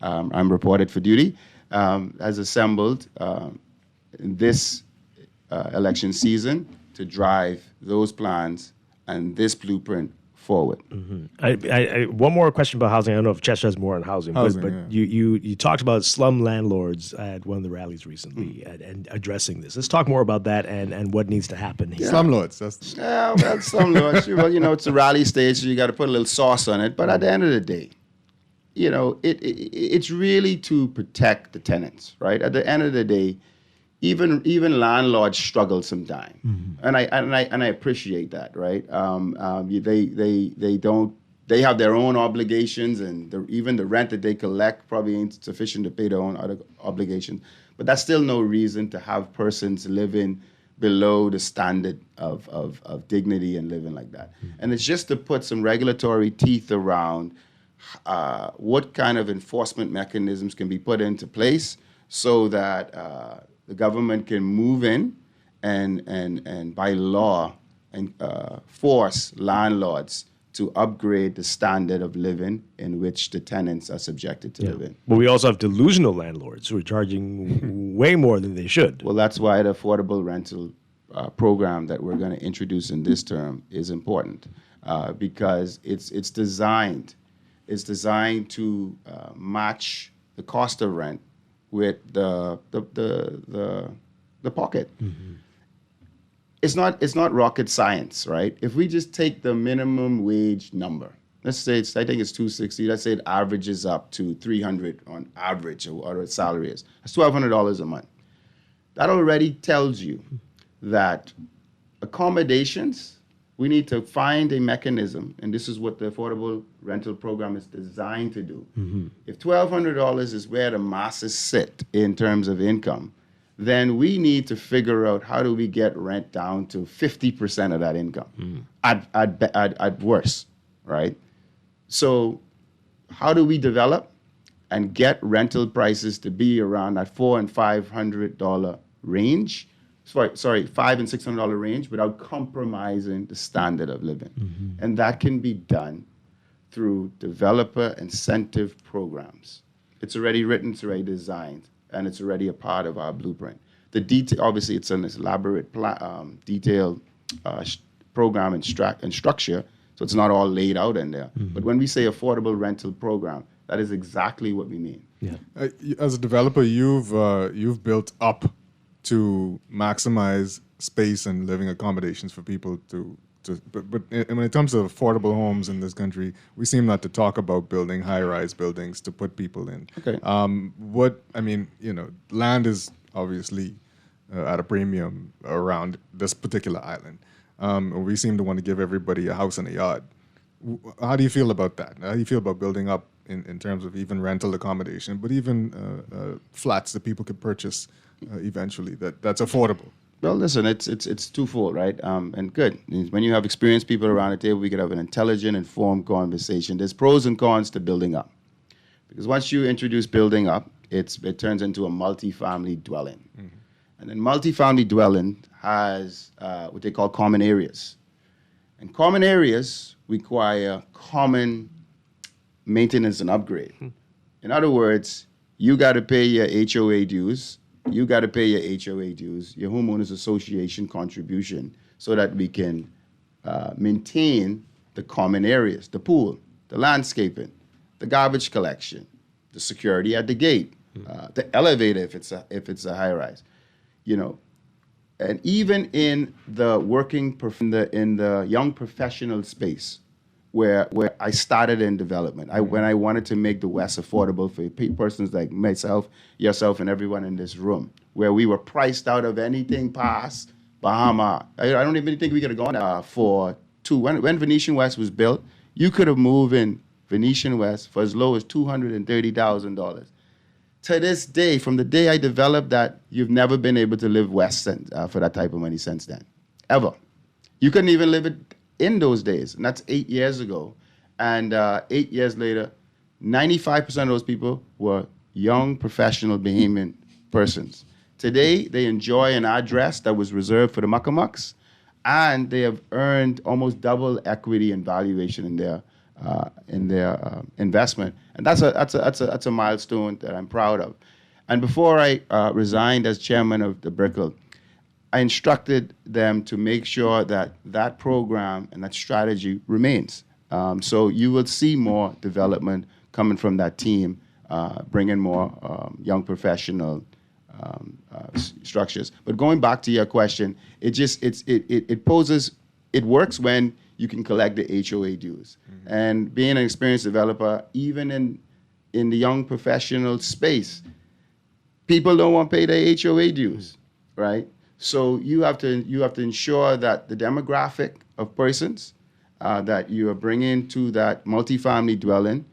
I'm reported for duty. Has assembled in this election season to drive those plans and this blueprint forward. I one more question about housing. I don't know if Chester has more on housing, but you talked about slum landlords at one of the rallies recently and addressing this. Let's talk more about that and what needs to happen here. Slumlords. Slumlords. Well, it's a rally stage, so you got to put a little sauce on it. But at the end of the day, it's really to protect the tenants, right? At the end of the day, even landlords struggle sometimes, and I appreciate that, right? They have their own obligations, and even the rent that they collect probably ain't sufficient to pay their own other obligations. But that's still no reason to have persons living below the standard of dignity and living like that. And it's just to put some regulatory teeth around what kind of enforcement mechanisms can be put into place so that the government can move in and by law and force landlords to upgrade the standard of living in which the tenants are subjected to live in. But we also have delusional landlords who are charging way more than they should. Well, that's why the affordable rental program that we're going to introduce in this term is important because it's designed to match the cost of rent with the pocket. It's not rocket science, right? If we just take the minimum wage number, let's say I think it's $260. Let's say it averages up to $300 on average, or what its salary is. That's $1,200 a month. That already tells you that accommodations, we need to find a mechanism, and this is what the affordable rental program is designed to do. If $1,200 is where the masses sit in terms of income, then we need to figure out how do we get rent down to 50% of that income at worst, right? So how do we develop and get rental prices to be around that $400 and $500 range? Sorry, $500 and $600 range without compromising the standard of living. And that can be done through developer incentive programs. It's already written, it's already designed, and it's already a part of our blueprint. The detail, obviously, it's an elaborate, detailed program and structure, so it's not all laid out in there. But when we say affordable rental program, that is exactly what we mean. As a developer, you've built up to maximize space and living accommodations for people but when it comes to affordable homes in this country, we seem not to talk about building high-rise buildings to put people in. Okay. Land is obviously at a premium around this particular island. We seem to want to give everybody a house and a yard. How do you feel about that? How do you feel about building up in terms of even rental accommodation, but even flats that people could purchase eventually that's affordable. Well, listen, it's twofold, right? And good. When you have experienced people around the table, we could have an intelligent, informed conversation. There's pros and cons to building up. Because once you introduce building up, it turns into a multi-family dwelling. Mm-hmm. And then multi-family dwelling has what they call common areas. And common areas require common maintenance and upgrade. Mm-hmm. In other words, you got to pay your HOA dues. You got to pay your HOA dues, your homeowners association contribution, so that we can maintain the common areas, the pool, the landscaping, the garbage collection, the security at the gate, the elevator if it's a high rise, and even in the in the young professional space, where I started in development, when I wanted to make the West affordable for persons like myself, yourself, and everyone in this room, where we were priced out of anything past Bahama. I don't even think we could have gone for two. When Venetian West was built, you could have moved in Venetian West for as low as $230,000. To this day, from the day I developed that, you've never been able to live West for that type of money since then, ever. You couldn't even live it in those days, and that's 8 years ago. And 8 years later, 95% of those people were young, professional Bahamian persons. Today, they enjoy an address that was reserved for the muckamucks, and they have earned almost double equity and valuation in their investment, and that's a milestone that I'm proud of. And before I resigned as chairman of the Brickell, I instructed them to make sure that program and that strategy remains. So you will see more development coming from that team, bringing more young professional structures. But going back to your question, it works when you can collect the HOA dues. Mm-hmm. And being an experienced developer, even in the young professional space, people don't want to pay their HOA dues, right? So you have to ensure that the demographic of persons that you are bringing to that multifamily dwelling,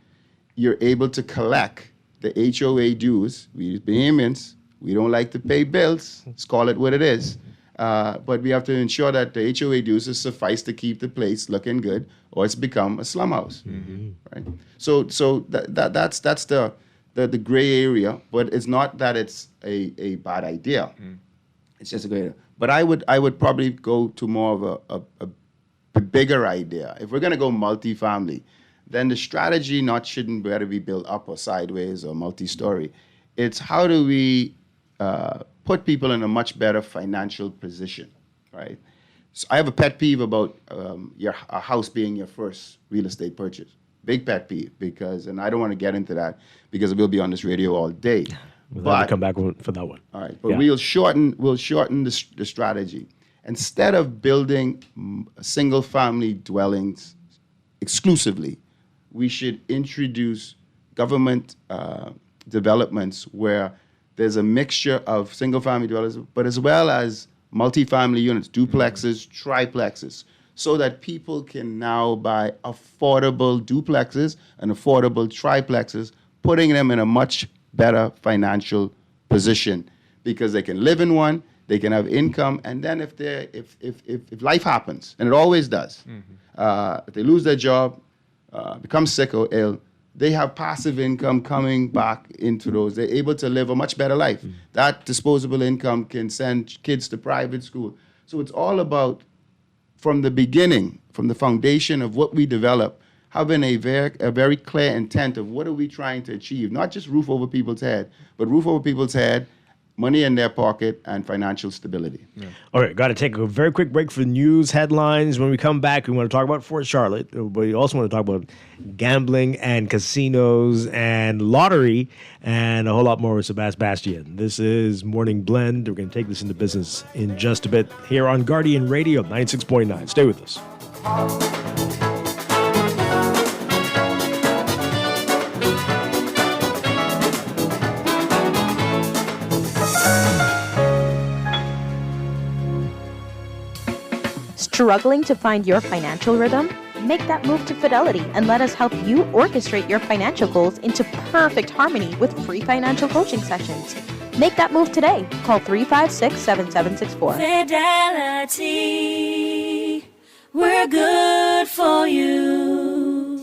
you're able to collect the HOA dues. We Bahamians, we don't like to pay bills. Let's call it what it is. But we have to ensure that the HOA dues suffice to keep the place looking good, or it's become a slum house, mm-hmm. right? So that's the gray area. But it's not that it's a bad idea. Mm. It's just a gray area. But I would probably go to more of a bigger idea. If we're going to go multifamily, then the strategy shouldn't better be built up or sideways or multi-story. It's how do we put people in a much better financial position, right? So I have a pet peeve about a house being your first real estate purchase. Big pet peeve, and I don't want to get into that because we'll be on this radio all day. We'll have to come back for that one. All right, but yeah. We'll shorten the strategy. Instead of building single-family dwellings exclusively, we should introduce government developments where there's a mixture of single-family dwellings, but as well as multifamily units, duplexes, triplexes, so that people can now buy affordable duplexes and affordable triplexes, putting them in a much better financial position because they can live in one, they can have income, and then if life happens, and it always does, if they lose their job, become sick or ill, they have passive income coming back into those. They're able to live a much better life. Mm. That disposable income can send kids to private school. So it's all about, from the beginning, from the foundation of what we develop, having a very clear intent of what are we trying to achieve. Not just roof over people's head, but roof over people's head, money in their pocket, and financial stability. Yeah. All right, got to take a very quick break for news headlines. When we come back, we want to talk about Fort Charlotte, but we also want to talk about gambling and casinos and lottery and a whole lot more with Sebastian. This is Morning Blend. We're going to take this into business in just a bit here on Guardian Radio 96.9. Stay with us. Struggling to find your financial rhythm? Make that move to Fidelity and let us help you orchestrate your financial goals into perfect harmony with free financial coaching sessions. Make that move today. Call 356-7764. Fidelity, we're good for you.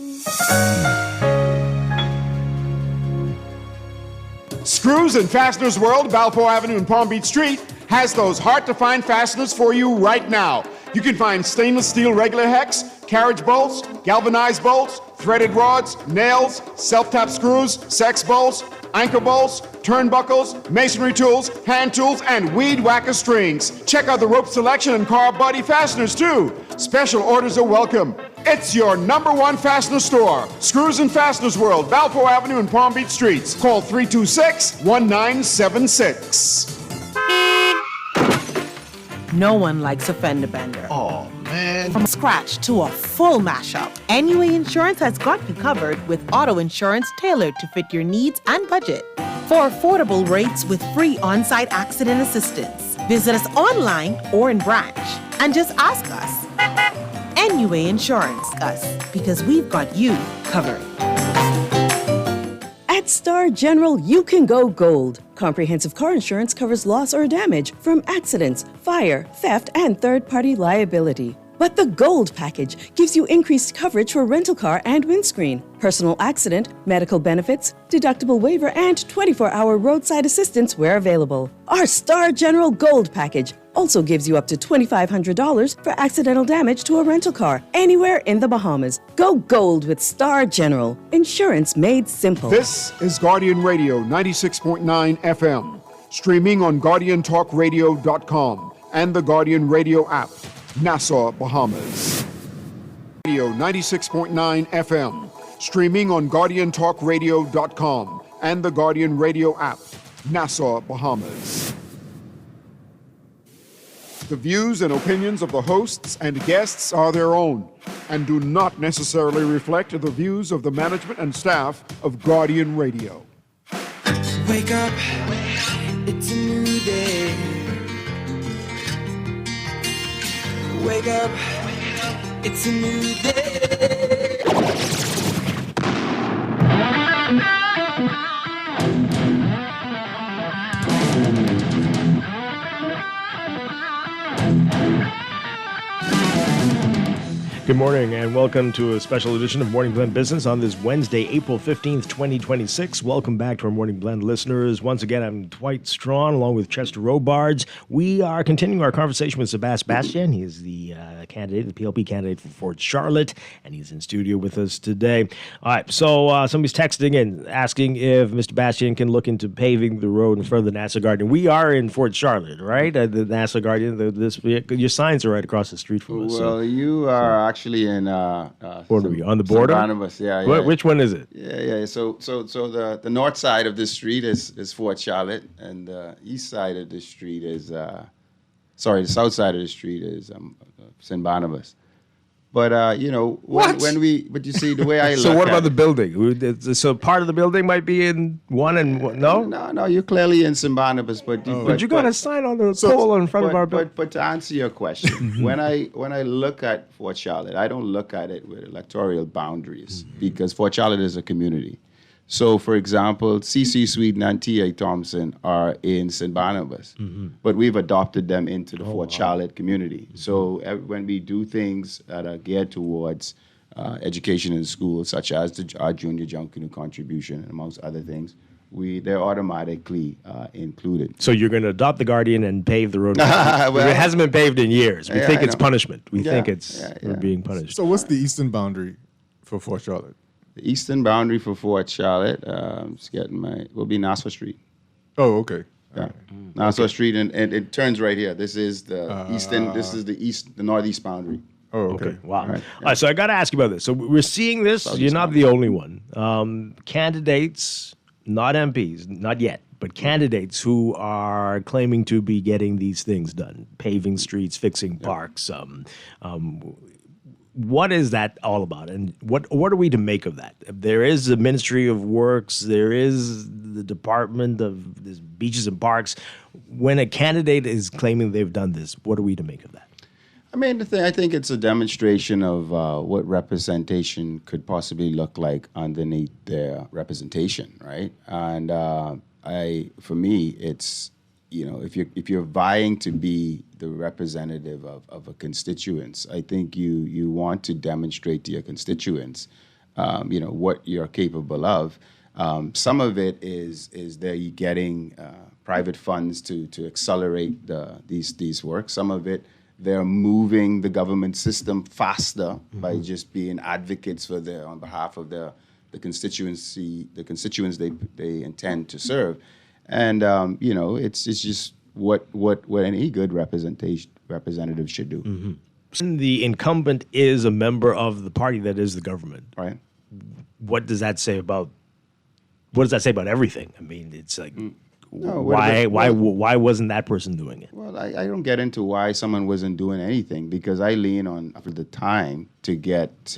Screws and Fasteners World, Balfour Avenue and Palm Beach Street, has those hard-to-find fasteners for you right now. You can find stainless steel regular hex, carriage bolts, galvanized bolts, threaded rods, nails, self-tap screws, sex bolts, anchor bolts, turnbuckles, masonry tools, hand tools, and weed whacker strings. Check out the rope selection and car body fasteners, too. Special orders are welcome. It's your #1 fastener store. Screws and Fasteners World, Balfour Avenue and Palm Beach Streets. Call 326-1976. No one likes a fender bender. Oh, man. From scratch to a full mashup, NUA Insurance has got you covered with auto insurance tailored to fit your needs and budget. For affordable rates with free on-site accident assistance, visit us online or in branch and just ask us. NUA Insurance, us, because we've got you covered. At Star General, you can go gold. Comprehensive car insurance covers loss or damage from accidents, fire, theft, and third-party liability. But the Gold package gives you increased coverage for rental car and windscreen, personal accident, medical benefits, deductible waiver, and 24-hour roadside assistance where available. Our Star General Gold package also gives you up to $2,500 for accidental damage to a rental car anywhere in the Bahamas. Go gold with Star General. Insurance made simple. This is Guardian Radio 96.9 FM, streaming on GuardianTalkRadio.com and the Guardian Radio app, Nassau, Bahamas. Radio 96.9 FM, streaming on GuardianTalkRadio.com and the Guardian Radio app, Nassau, Bahamas. The views and opinions of the hosts and guests are their own and do not necessarily reflect the views of the management and staff of Guardian Radio. Wake up, it's a new day. Wake up, it's a new day. Good morning and welcome to a special edition of Morning Blend Business on this Wednesday, April 15th, 2026. Welcome back to our Morning Blend listeners. Once again, I'm Dwight Strachan along with Chester Robards. We are continuing our conversation with Sebastian. He is the candidate, the PLP candidate for Fort Charlotte, and he's in studio with us today. All right, so somebody's texting in asking if Mr. Bastian can look into paving the road in front of the NASA Guardian. We are in Fort Charlotte, right? The NASA Guardian, your signs are right across the street from us. Well, you are actually in what are we, on the border? Barnabas, yeah. Which one is it? Yeah. So the north side of the street is Fort Charlotte, and the east side of the street is the south side of the street is St. Barnabas. But but you see the way I look. So what about the building? So part of the building might be in one and one, no? No, you're clearly in St. Barnabas, but you got a sign on the pole in front of our building. But to answer your question, when I look at Fort Charlotte, I don't look at it with electoral boundaries because Fort Charlotte is a community. So, for example, C.C. Sweden and T.A. Thompson are in St. Barnabas, but we've adopted them into the Fort Charlotte community. So when we do things that are geared towards education in schools, such as our junior Junkanoo contribution, amongst other things, they're automatically included. So you're going to adopt the Guardian and pave the road. Well, it hasn't been paved in years. We think it's punishment. We think we're being punished. So what's the eastern boundary for Fort Charlotte? The eastern boundary for Fort Charlotte, will be Nassau Street. Oh, okay. Yeah, Nassau Street, and it turns right here. This is the eastern. This is the northeast boundary. Oh, okay. Wow. All right, so I got to ask you about this. So we're seeing this. You're not the only one. Candidates, not MPs, not yet, but candidates who are claiming to be getting these things done, paving streets, fixing parks. What is that all about, and what are we to make of that? There is the Ministry of Works, there is the Department of Beaches and Parks. When a candidate is claiming they've done this, what are we to make of that? I mean, I think it's a demonstration of what representation could possibly look like underneath their representation, right? And for me, it's, if you're vying to be the representative of a constituents, I think you want to demonstrate to your constituents, what you're capable of. Some of it is they're getting private funds to accelerate these works. Some of it, they're moving the government system faster by just being advocates on behalf of the constituents they intend to serve. And it's just what any good representative should do. Mm-hmm. The incumbent is a member of the party that is the government. Right. What does that say about everything? I mean, it's like, No, why wasn't that person doing it? Well, I don't get into why someone wasn't doing anything, because I lean on the time to get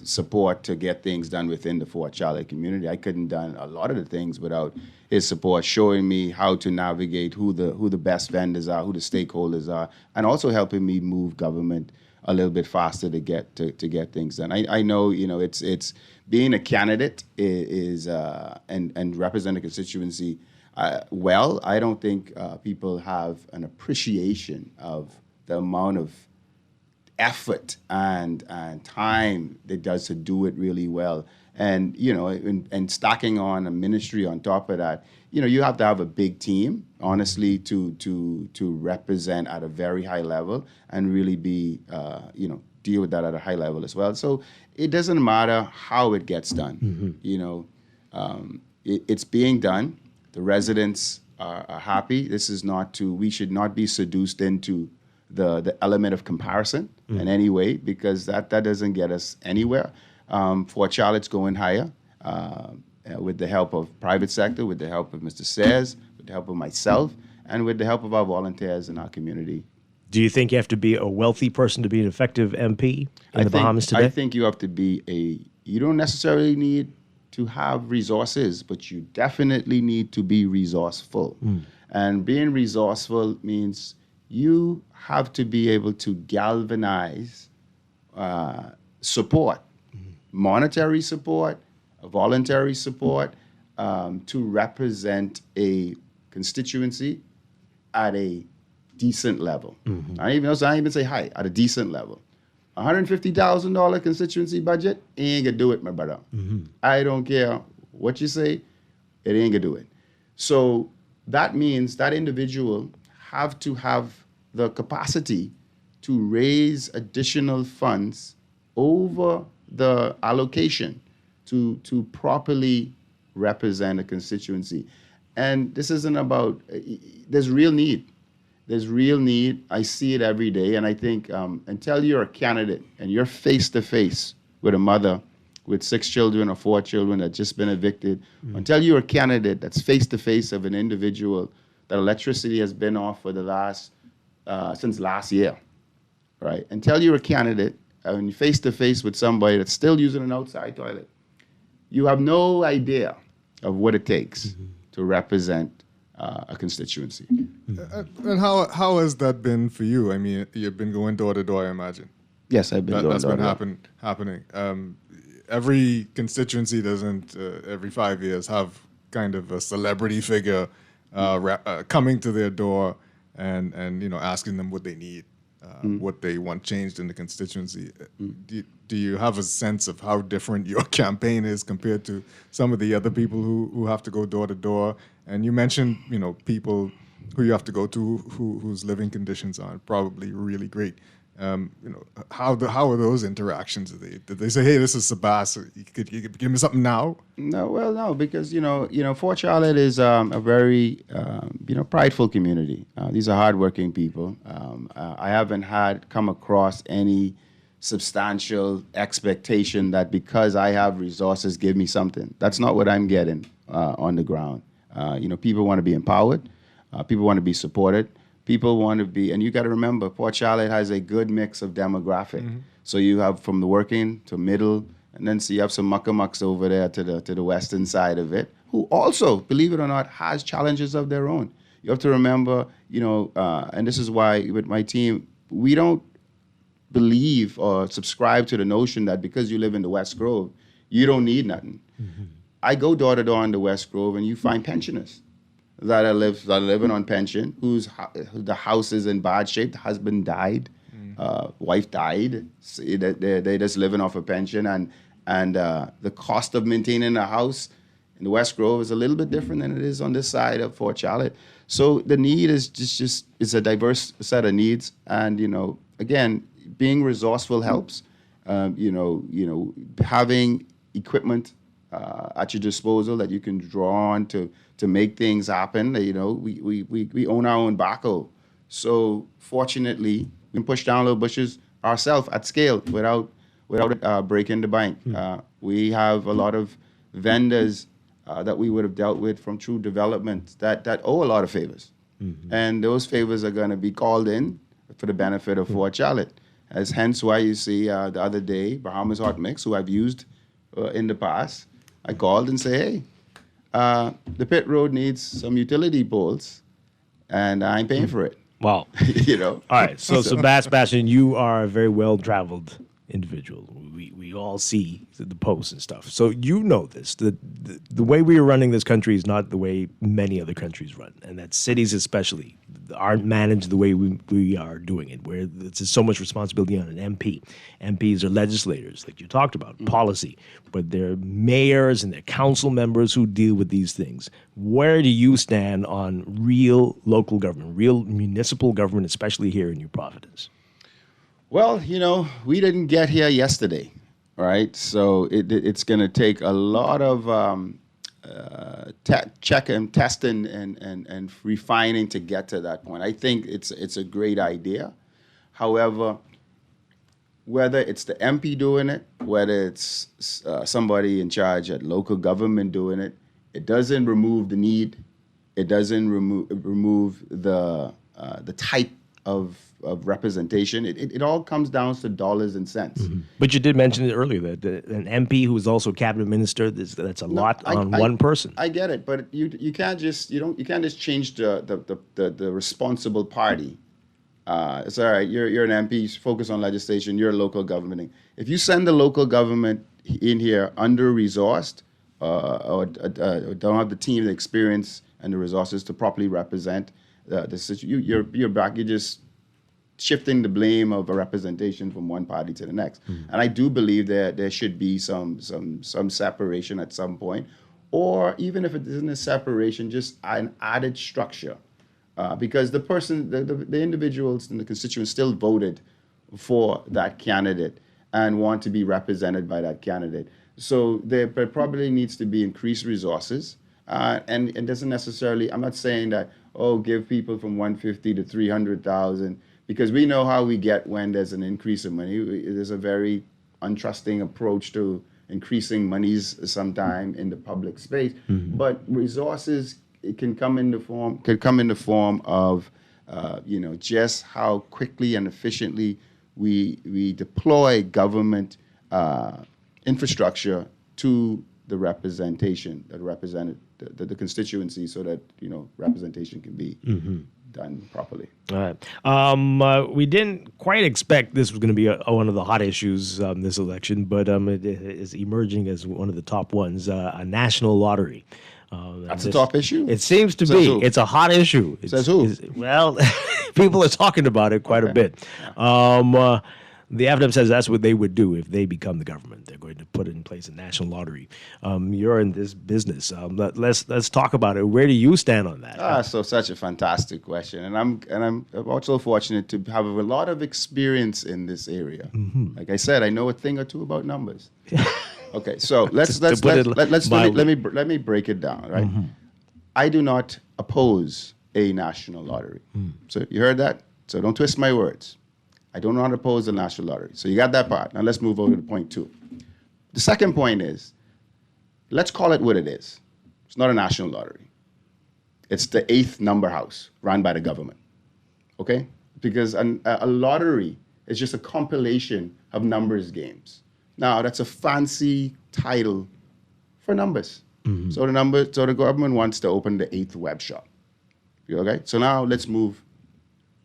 support to get things done within the Fort Charlotte community. I couldn't done a lot of the things without his support, showing me how to navigate who the best vendors are, who the stakeholders are, and also helping me move government a little bit faster to get things done. I know, it's being a candidate is and represent a constituency. I don't think people have an appreciation of the amount of effort and time it does to do it really well. And, and stacking on a ministry on top of that, you have to have a big team, honestly, to represent at a very high level and really be, deal with that at a high level as well. So it doesn't matter how it gets done. Mm-hmm. It's being done. The residents are happy. We should not be seduced into the element of comparison in any way, because that doesn't get us anywhere. Fort Charlotte's going higher with the help of private sector, with the help of Mr. Sayers, with the help of myself, and with the help of our volunteers in our community. Do you think you have to be a wealthy person to be an effective MP in the Bahamas today? I think you have to be you don't necessarily need to have resources, but you definitely need to be resourceful. And being resourceful means you have to be able to galvanize support, monetary support, voluntary support, to represent a constituency at a decent level. I even say high, at a decent level. $150,000 constituency budget ain't gonna do it, my brother. I don't care what you say, it ain't gonna do it. So that means that individual have to have the capacity to raise additional funds over the allocation to properly represent a constituency. And this isn't about, there's real need. There's real need. I see it every day. And I think until you're a candidate and you're face-to-face with a mother with 6 children or 4 children that just been evicted, until you're a candidate that's face-to-face of an individual that electricity has been off for since last year, right? Until you're a candidate and you're face-to-face with somebody that's still using an outside toilet, you have no idea of what it takes to represent a constituency. And how has that been for you? I mean, you've been going door to door, I imagine. Yes, I've been going door to door. That's been happening. Every constituency doesn't, every 5 years, have kind of a celebrity figure coming to their door and asking them what they need, what they want changed in the constituency. Do you have a sense of how different your campaign is compared to some of the other people who have to go door to door? And you mentioned, people who you have to go to whose living conditions aren't probably really great. How are those interactions? Did they say, "Hey, this is Sebas, could you give me something now"? No, because Fort Charlotte is a very prideful community. These are hardworking people. I haven't come across any substantial expectation that because I have resources, give me something. That's not what I'm getting on the ground. People want to be empowered. People want to be supported. People want to be, and you got to remember, Port Charlotte has a good mix of demographic. So you have from the working to middle, and then so you have some muckamucks over there to the western side of it, who also, believe it or not, has challenges of their own. You have to remember, and this is why with my team, we don't believe or subscribe to the notion that because you live in the West Grove, you don't need nothing. I go door to door in the West Grove, and you find pensioners that are living on pension, the house is in bad shape. The husband died, wife died. So they're just living off a pension, and the cost of maintaining a house in the West Grove is a little bit different than it is on this side of Fort Charlotte. So the need is just it's a diverse set of needs, and again, being resourceful helps. Having equipment at your disposal that you can draw on to make things happen. We own our own backhoe, so fortunately we can push down little bushes ourselves at scale without breaking the bank. We have a lot of vendors that we would have dealt with from True Development that owe a lot of favors, and those favors are going to be called in for the benefit of Fort Charlotte. As hence why you see the other day Bahamas Hot Mix, who I've used in the past, I called and say, hey, the pit road needs some utility poles, and I ain't paying for it. Wow. All right. So Sebastian, you are a very well-traveled individual. We all see the posts and stuff. So you know this. The way we are running this country is not the way many other countries run, and that cities especially aren't managed the way we are doing it, where there's so much responsibility on an MP. MPs are legislators, like you talked about, policy, but they're mayors and they're council members who deal with these things. Where do you stand on real local government, real municipal government, especially here in New Providence? Well, we didn't get here yesterday, right? So it's going to take a lot of check and testing and refining to get to that point. I think it's a great idea. However, whether it's the MP doing it, whether it's somebody in charge at local government doing it, it doesn't remove the need. It doesn't remove the type of representation. It all comes down to dollars and cents. But you did mention it earlier that an MP who is also cabinet minister, that's a lot on one person. I get it, but you can't just change the responsible party. It's all right. You're an MP. Focus on legislation. You're local government. If you send the local government in here under-resourced or don't have the team, the experience, and the resources to properly represent the situation, you're back. You're just shifting the blame of a representation from one party to the next. And I do believe that there should be some separation at some point, or even if it isn't a separation, just an added structure, because the person, the individuals and the constituents still voted for that candidate and want to be represented by that candidate. So there probably needs to be increased resources, and it doesn't necessarily. I'm not saying that give people from 150 to 300,000. Because we know how we get when there's an increase of money. There's a very untrusting approach to increasing monies sometime in the public space. But resources can come in the form of just how quickly and efficiently we deploy government infrastructure to the representation that represented the constituency, so that representation can be done properly. All right. We didn't quite expect this was going to be one of the hot issues this election, but it is emerging as one of the top ones, a national lottery. That's a top issue? It seems to be. Who? It's a hot issue. Says who? Well, people are talking about it quite a bit. The evidence says that's what they would do if they become the government. They're going to put in place a national lottery. You're in this business. Let's talk about it. Where do you stand on that? So such a fantastic question, and I'm also fortunate to have a lot of experience in this area. Like I said, I know a thing or two about numbers. Okay, so let me break it down. Right, I do not oppose a national lottery. So you heard that. So don't twist my words. I do not oppose the national lottery. So you got that part. Now let's move over to point two. The second point is, let's call it what it is. It's not a national lottery. It's the 8th number house run by the government. Okay? Because a lottery is just a compilation of numbers games. Now that's a fancy title for numbers. So the government wants to open the 8th web shop. Okay? So now let's move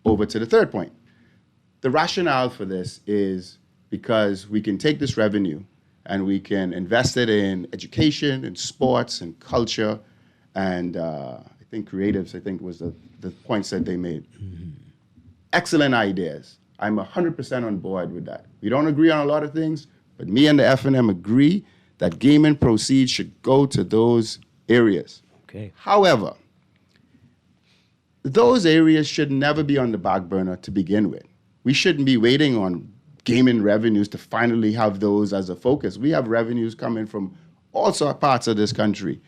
over to the third point. the rationale for this is because we can take this revenue and we can invest it in education and sports and culture and I think creatives, I think was the points that they made. Excellent ideas. I'm 100% on board with that. We don't agree on a lot of things, but me and the F&M agree that gaming proceeds should go to those areas. Okay. However, those areas should never be on the back burner to begin with. We shouldn't be waiting on gaming revenues to finally have those as a focus. We have revenues coming from all sorts of parts of this country.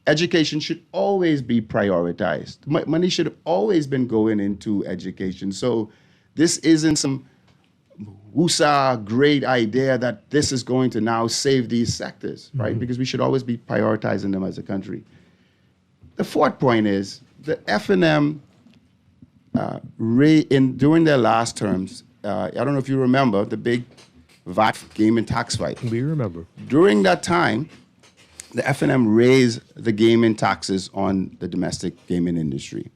Education should always be prioritized. Money should have always been going into education. So this isn't some woosah great idea that this is going to now save these sectors, right? Because we should always be prioritizing them as a country. The fourth point is the F&M during their last terms, I don't know if you remember the big VAT gaming tax fight. We remember. During that time, the F&M raised the gaming taxes on the domestic gaming industry.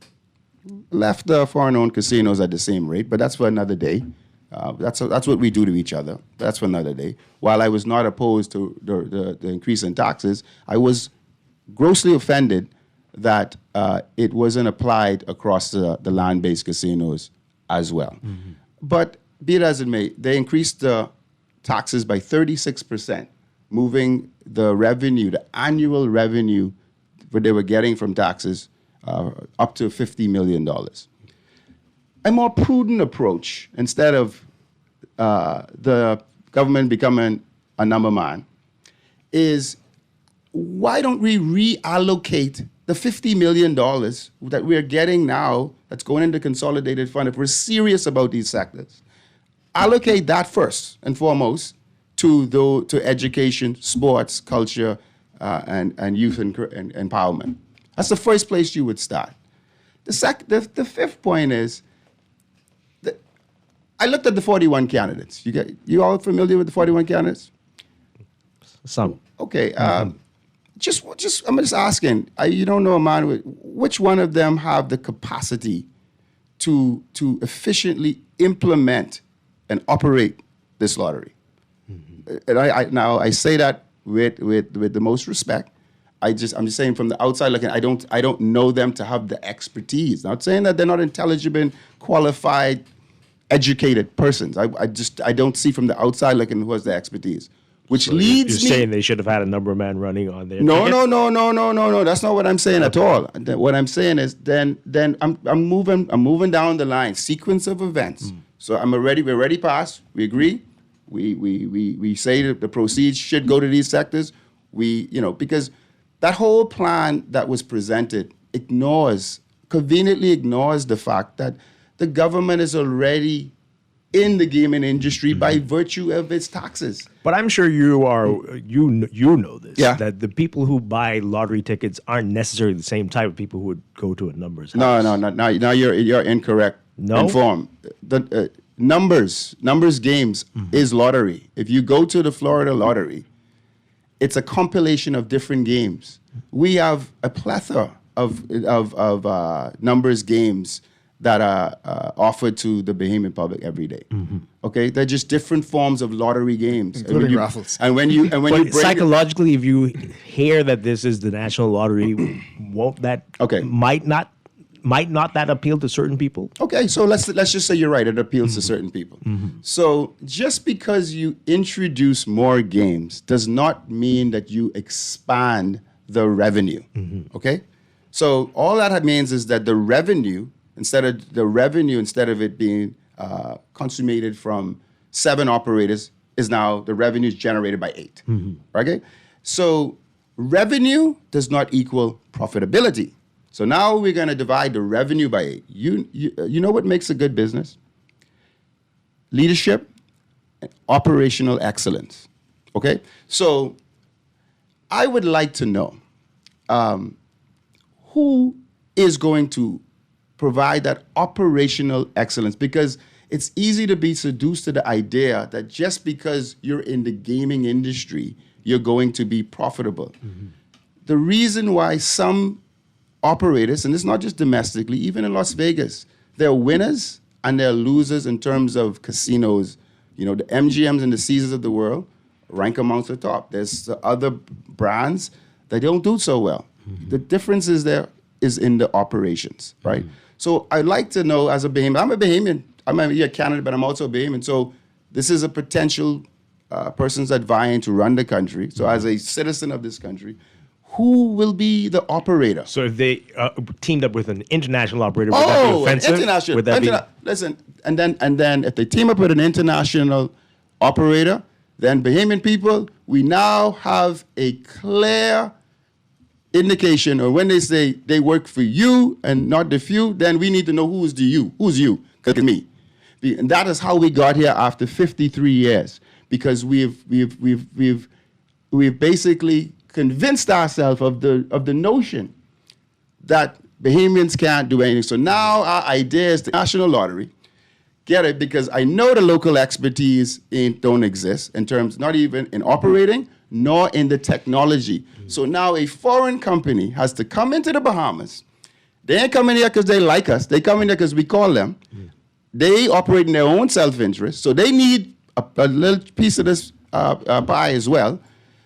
Left the foreign-owned casinos at the same rate, but that's for another day. That's what we do to each other. That's for another day. While I was not opposed to the increase in taxes, I was grossly offended that it wasn't applied across the land-based casinos as well. But be it as it may, they increased the taxes by 36%, moving the revenue, the annual revenue that they were getting from taxes up to $50 million. A more prudent approach, instead of the government becoming a number man, is why don't we reallocate the $50 million that we're getting now that's going into consolidated fund if we're serious about these sectors? Allocate that first and foremost to education, sports, culture, and youth empowerment. That's the first place you would start. The fifth point is, I looked at the 41 candidates. You all familiar with the 41 candidates? Some. Okay. I'm just asking. You don't know a man which one of them have the capacity to efficiently implement and operate this lottery? And I say that with the most respect. I'm just saying from the outside looking, I don't know them to have the expertise. Not saying that they're not intelligent, qualified, educated persons. I don't see from the outside looking who has the expertise. Which so leads you're me. saying they should have had a number man running on there. No. That's not what I'm saying at all. What I'm saying is then I'm moving down the line, sequence of events. So we're already past. We agree. We say that the proceeds should go to these sectors. Because that whole plan that was presented conveniently ignores the fact that the government is already in the gaming industry by virtue of its taxes. But I'm sure you know this, Yeah. that the people who buy lottery tickets aren't necessarily the same type of people who would go to a numbers house. No. Now you're incorrect. No? Informed. The numbers games is lottery. If you go to the Florida lottery, it's a compilation of different games. We have a plethora of numbers games that are offered to the Bahamian public every day. Okay, they're just different forms of lottery games, including raffles. And when you break psychologically, if you hear that this is the national lottery, won't that might not that appeal to certain people? Okay, so let's just say you're right. It appeals to certain people. So just because you introduce more games does not mean that you expand the revenue. Okay, so all that means is that the revenue, instead of it being consummated from 7 operators, is now the revenue is generated by 8. Okay, so revenue does not equal profitability. So now we're going to divide the revenue by 8. You know what makes a good business? Leadership and operational excellence. Okay? So I would like to know who is going to provide that operational excellence, because it's easy to be seduced to the idea that just because you're in the gaming industry, you're going to be profitable. The reason why some operators, and it's not just domestically, even in Las Vegas, they're winners and they're losers in terms of casinos. You know, the MGMs and the Caesars of the world rank amongst the top. There's the other brands that don't do so well. The difference is in the operations, right? So I'd like to know, as a Bahamian, I'm a Bahamian. I'm a Canada, but I'm also a Bahamian. So this is a potential person's that vying to run the country. So as a citizen of this country, who will be the operator? So if they teamed up with an international operator, would that be offensive? International. Would that be? Listen, and then if they team up with an international operator, then Bahamian people, we now have a clear indication, or when they say they work for you and not the few, then we need to know who's the you. Who's you? Because me. And that is how we got here after 53 years, because we've basically convinced ourselves of the notion that Bahamians can't do anything. So now our idea is the national lottery. Get it? Because I know the local expertise don't exist in terms, not even in operating, nor in the technology. So now a foreign company has to come into the Bahamas. They ain't coming here because they like us. They come in here because we call them. They operate in their own self-interest. So they need a little piece of this pie as well.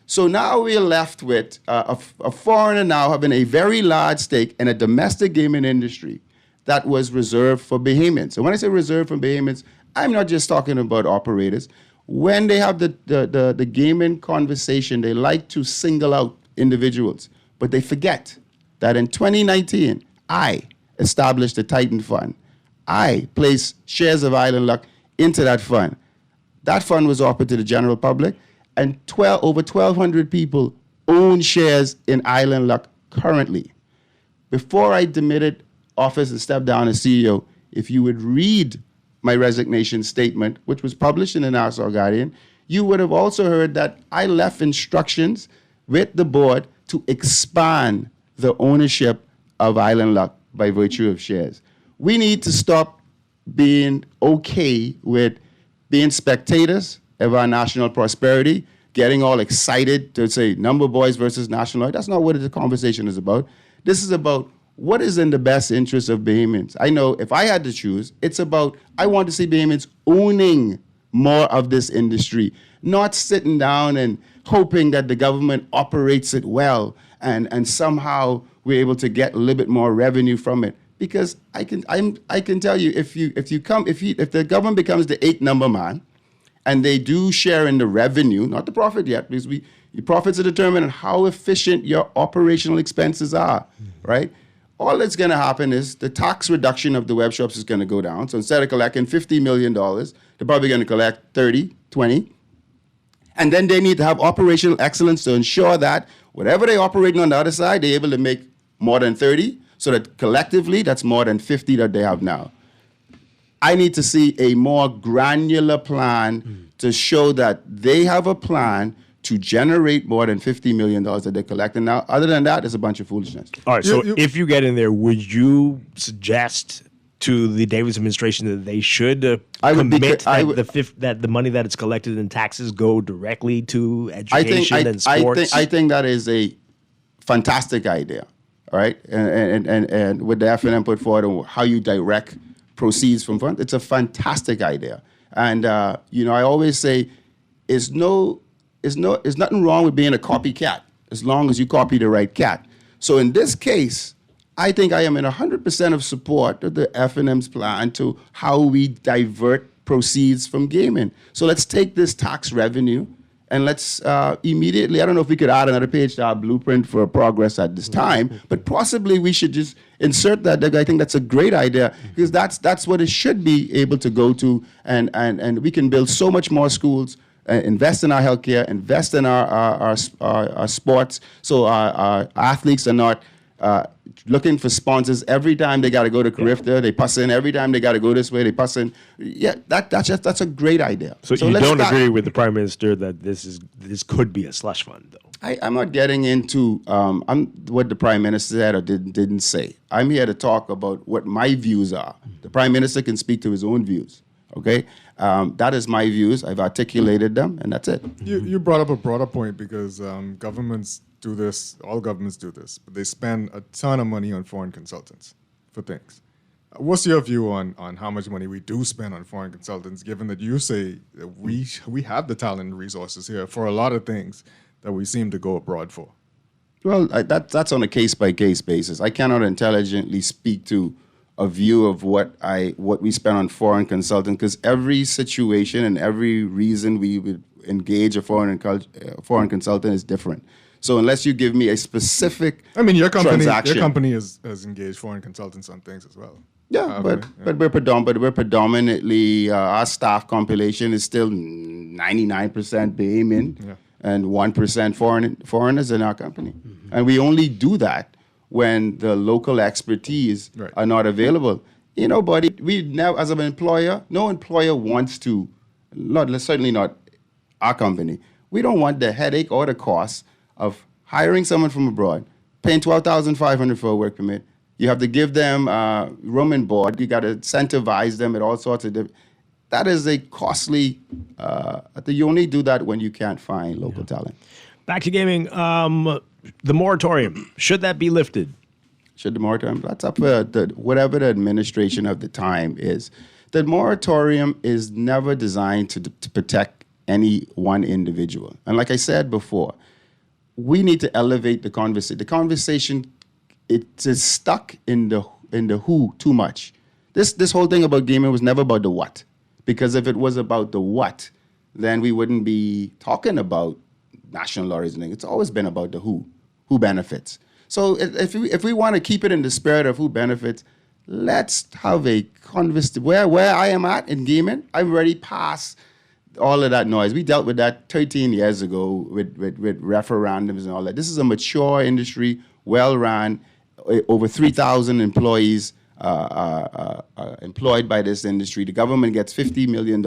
So now we're left with a foreigner now having a very large stake in a domestic gaming industry that was reserved for Bahamians. So when I say reserved for Bahamians, I'm not just talking about operators. When they have the gaming conversation, they like to single out individuals, but they forget that in 2019, I established the Titan Fund. I placed shares of Island Luck into that fund. That fund was offered to the general public, and over 1,200 people own shares in Island Luck currently. Before I demitted office and stepped down as CEO, if you would read my resignation statement, which was published in the Nassau Guardian, you would have also heard that I left instructions with the board to expand the ownership of Island Luck by virtue of shares. We need to stop being okay with being spectators of our national prosperity, getting all excited to say number boys versus national. That's not what the conversation is about. This is about what is in the best interest of Bahamians. I know if I had to choose, it's about I want to see Bahamians owning more of this industry, not sitting down and hoping that the government operates it well and somehow we're able to get a little bit more revenue from it. Because I can tell you, if the government becomes the 8th number man, and they do share in the revenue, not the profit yet, because your profits are determined on how efficient your operational expenses are, right? All that's going to happen is the tax reduction of the web shops is going to go down. So instead of collecting $50 million, they're probably going to collect 30, 20. And then they need to have operational excellence to ensure that whatever they're operating on the other side, they're able to make more than 30, so that collectively, that's more than 50 that they have now. I need to see a more granular plan to show that they have a plan to generate more than $50 million that they're collecting now. Other than that, it's a bunch of foolishness. All right, so if you get in there, would you suggest to the Davis administration that they should commit that the money that is collected in taxes go directly to education and sports? I think that is a fantastic idea, all right? And what the FNM put forward on how you direct proceeds from funds, it's a fantastic idea. And, I always say there's nothing wrong with being a copycat as long as you copy the right cat. So in this case, I think I am in 100% of support of the FNM's plan to how we divert proceeds from gaming. So let's take this tax revenue and let's immediately, I don't know if we could add another page to our blueprint for progress at this time, but possibly we should just insert that. I think that's a great idea because that's what it should be able to go to, and we can build so much more schools, invest in our healthcare, invest in our sports, so our athletes are not looking for sponsors every time they got to go to Carifta. They pass in every time they got to go this way. They pass in. Yeah, that's a great idea. So you don't agree with the Prime Minister that this could be a slush fund, though? I'm not getting into what the Prime Minister said or didn't say. I'm here to talk about what my views are. The Prime Minister can speak to his own views. Okay, that is my views. I've articulated them, and that's it. You brought up a broader point because governments do this. All governments do this, but they spend a ton of money on foreign consultants for things. What's your view on how much money we do spend on foreign consultants, given that you say that we have the talent and resources here for a lot of things that we seem to go abroad for? Well, that's on a case-by-case basis. I cannot intelligently speak to a view of what we spend on foreign consultants, because every situation and every reason we would engage a foreign consultant is different. So unless you give me a specific your transaction, company has engaged foreign consultants on things as well. Yeah, but we're predominantly our staff compilation is still 99% Bahamian and 1% foreigners in our company, and we only do that when the local expertise are not available. You know, buddy, we never, as an employer, no employer wants to, certainly not our company. We don't want the headache or the cost of hiring someone from abroad, paying $12,500 for a work permit. You have to give them room and board. You got to incentivize them at all sorts of different. That is a costly. You only do that when you can't find local talent. Back to gaming. The moratorium, should that be lifted? Should the moratorium? That's up for whatever the administration of the time is. The moratorium is never designed to protect any one individual. And like I said before, we need to elevate the conversation. The conversation, it is stuck in the who too much. This whole thing about gaming was never about the what. Because if it was about the what, then we wouldn't be talking about national law reasoning. It's always been about the who benefits. So if we want to keep it in the spirit of who benefits, let's have a conversation. Where I am at in gaming, I've already passed all of that noise. We dealt with that 13 years ago with referendums and all that. This is a mature industry, well-run, over 3,000 employees employed by this industry. The government gets $50 million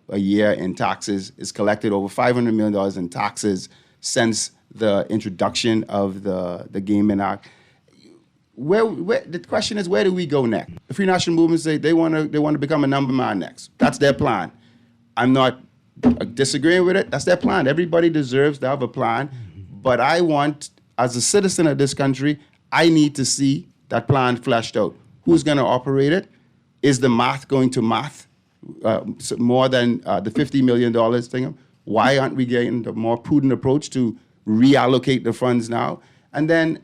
a year in taxes. It's collected over $500 million in taxes since the introduction of the Gaming Act. Where the question is, where do we go next? The Free National Movement say they want to become a number man next. That's their plan. I'm not disagreeing with it. That's their plan. Everybody deserves to have a plan. But I want, as a citizen of this country, I need to see that plan fleshed out. Who's going to operate it? Is the math going to math more than the $50 million thing? Why aren't we getting the more prudent approach to reallocate the funds now? And then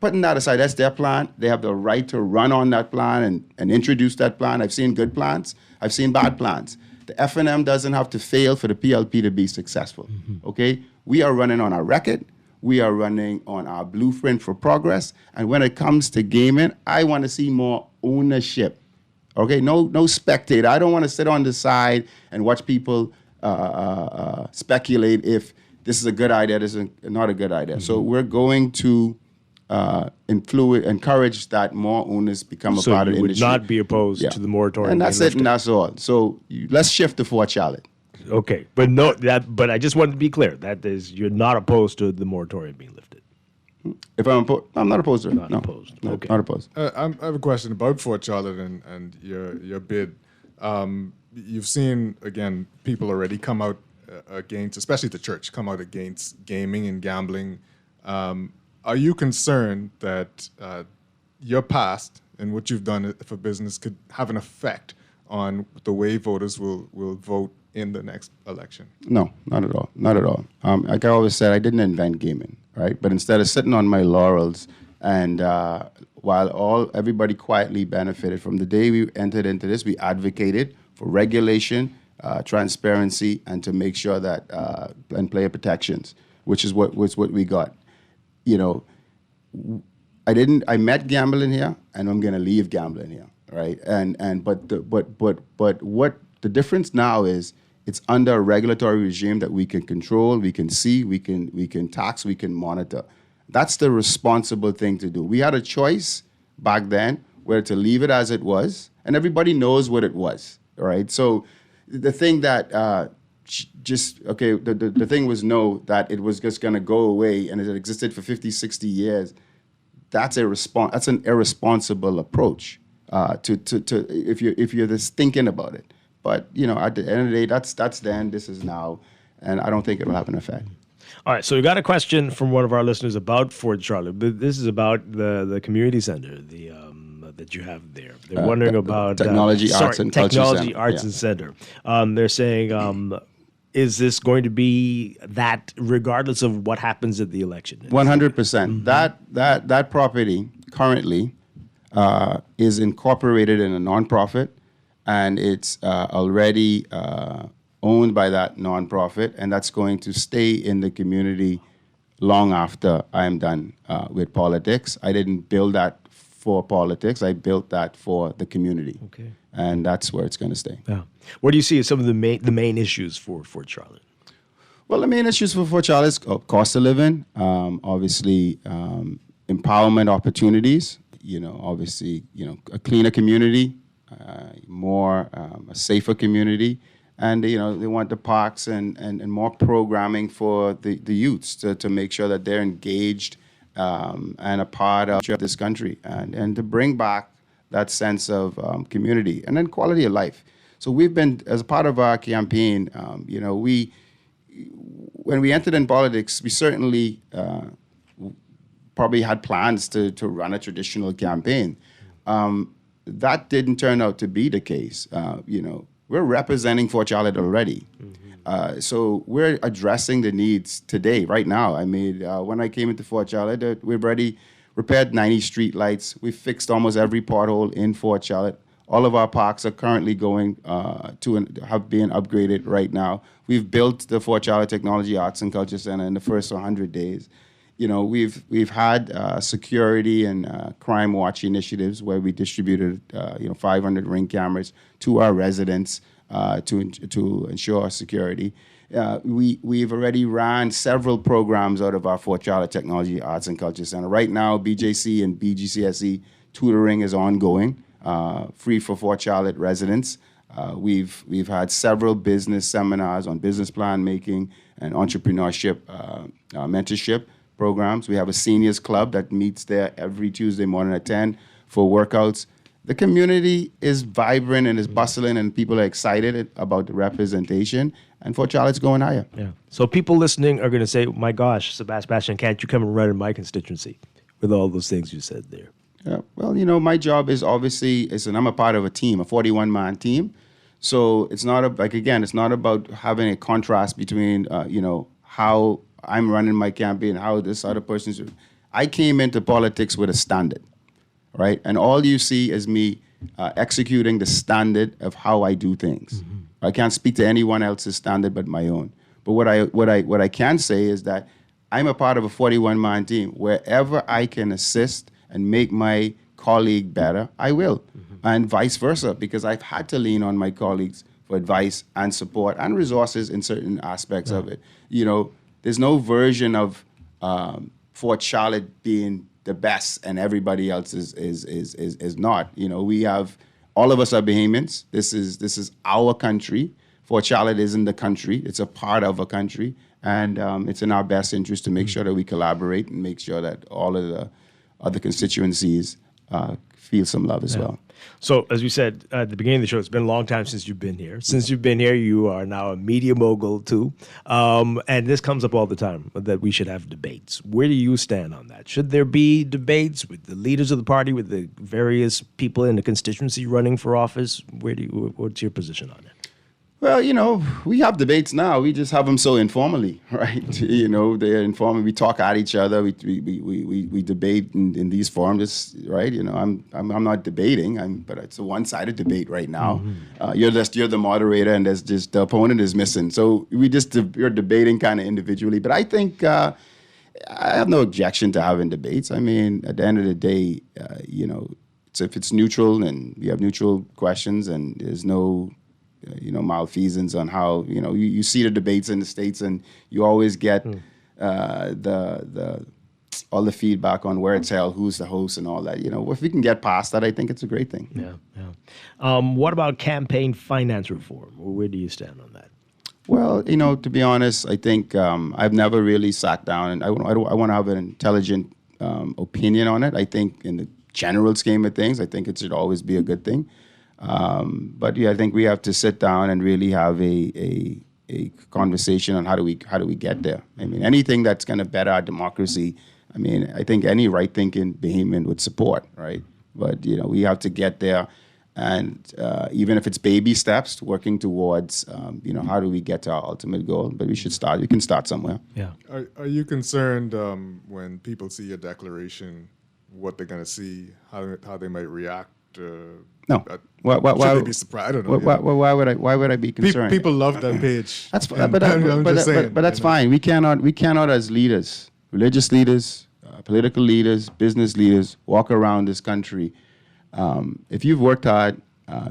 putting that aside, that's their plan. They have the right to run on that plan and introduce that plan. I've seen good plans. I've seen bad plans. The F&M doesn't have to fail for the PLP to be successful, okay? We are running on our record. We are running on our blueprint for progress. And when it comes to gaming, I want to see more ownership, okay? No spectator. I don't want to sit on the side and watch people speculate if this is a good idea, this is not a good idea. So we're going to encourage that more owners become a part of the industry. So you would not be opposed to the moratorium. And that's it, and that's all. So let's shift to Fort Charlotte. Okay, but I just wanted to be clear. That is, you're not opposed to the moratorium being lifted. If I'm not opposed to it. Not opposed. Okay. Not opposed. I have a question about Fort Charlotte and your bid. You've seen, again, people already come out against, especially the church, come out against gaming and gambling. Are you concerned that your past and what you've done for business could have an effect on the way voters will vote in the next election? No, not at all. Not at all. Like I always said, I didn't invent gaming, right? But instead of sitting on my laurels and while everybody quietly benefited from the day we entered into this, we advocated for regulation, transparency, and to make sure that and player protections, which is what we got. You know, I met gambling here, and I'm gonna leave gambling here, right? But what the difference now is, it's under a regulatory regime that we can control, we can see, we can tax, we can monitor. That's the responsible thing to do. We had a choice back then whether to leave it as it was, and everybody knows what it was, right? So the thing that the thing was that it was just going to go away and it existed for 50, 60 years. That's an irresponsible approach if you're just thinking about it. But at the end of the day, that's then, this is now, and I don't think it will have an effect. All right, so we got a question from one of our listeners about Fort Charlotte. This is about the community center, the that you have there. They're wondering about Technology, Arts, and Culture Technology, Center. Arts, and Center. They're saying, is this going to be that regardless of what happens at the election? 100%. That property currently is incorporated in a nonprofit, and it's already owned by that nonprofit, and that's going to stay in the community long after I am done with politics. I didn't build that for politics. I built that for the community. Okay. And that's where it's going to stay. Yeah. What do you see as some of the main issues for Fort Charlotte? Well, the main issues for Fort Charlotte is cost of living, obviously empowerment opportunities, obviously, a cleaner community, more a safer community. And, they want the parks and more programming for the youths to make sure that they're engaged and a part of this country and to bring back that sense of community and then quality of life. So we've been, as a part of our campaign, when we entered in politics, we certainly probably had plans to run a traditional campaign. That didn't turn out to be the case. We're representing Fort Charlotte already. So we're addressing the needs today, right now. I mean, when I came into Fort Charlotte, we've already repaired 90 street lights. We've fixed almost every pothole in Fort Charlotte. All of our parks are currently going have been upgraded right now. We've built the Fort Charlotte Technology, Arts, and Culture Center in the first 100 days. We've had security and crime watch initiatives where we distributed 500 Ring cameras to our residents to ensure security. We've already ran several programs out of our Fort Charlotte Technology, Arts, and Culture Center. Right now, BJC and BGCSE tutoring is ongoing, free for Fort Charlotte residents. We've had several business seminars on business plan making and entrepreneurship mentorship programs. We have a seniors club that meets there every Tuesday morning at 10 for workouts. The community is vibrant and is bustling, and people are excited about the representation. And Fort Charlotte's going higher. Yeah. So people listening are going to say, "My gosh, Sebastian, can't you come and run in my constituency?" With all those things you said there. Yeah. Well, my job is obviously I'm a part of a team, a 41-man team. So it's not it's not about having a contrast between how I'm running my campaign, how this other person's. I came into politics with a standard, right? And all you see is me executing the standard of how I do things. Mm-hmm. I can't speak to anyone else's standard but my own. But what I can say is that I'm a part of a 41-man team. Wherever I can assist and make my colleague better, I will. Mm-hmm. And vice versa, because I've had to lean on my colleagues for advice and support and resources in certain aspects of it. There's no version of Fort Charlotte being the best and everybody else is not. We have, all of us are Bahamians. This is our country. Fort Charlotte isn't the country. It's a part of a country. And it's in our best interest to make sure that we collaborate and make sure that all of the other constituencies feel some love as well. So, as we said at the beginning of the show, it's been a long time since you've been here. Since you've been here, you are now a media mogul, too. And this comes up all the time, that we should have debates. Where do you stand on that? Should there be debates with the leaders of the party, with the various people in the constituency running for office? What's your position on it? Well, we have debates now. We just have them so informally, right? They're informal. We talk at each other. We debate in these forums, right? I'm not debating, but it's a one-sided debate right now. Mm-hmm. You're the moderator, and there's just the opponent is missing. So you're debating kind of individually. But I think I have no objection to having debates. I mean, at the end of the day, so if it's neutral and we have neutral questions and there's no malfeasance on how, you see the debates in the States and you always get all the feedback on where it's held, who's the host and all that. If we can get past that, I think it's a great thing. Yeah. What about campaign finance reform? Where do you stand on that? Well, to be honest, I think I've never really sat down and I want to have an intelligent opinion on it. I think in the general scheme of things, I think it should always be a good thing. But I think we have to sit down and really have a conversation on how do we get there. I mean, anything that's going to better our democracy. I mean, I think any right-thinking Bahamian would support, right? But, we have to get there. And even if it's baby steps, working towards, how do we get to our ultimate goal? But we can start somewhere. Yeah. Are you concerned when people see a declaration, what they're going to see, how they might react? No. Why they be surprised? I don't know. Why would I be concerned? People love that page. That's fine. But that's fine. We cannot as leaders, religious leaders, political leaders, business leaders, walk around this country. If you've worked hard,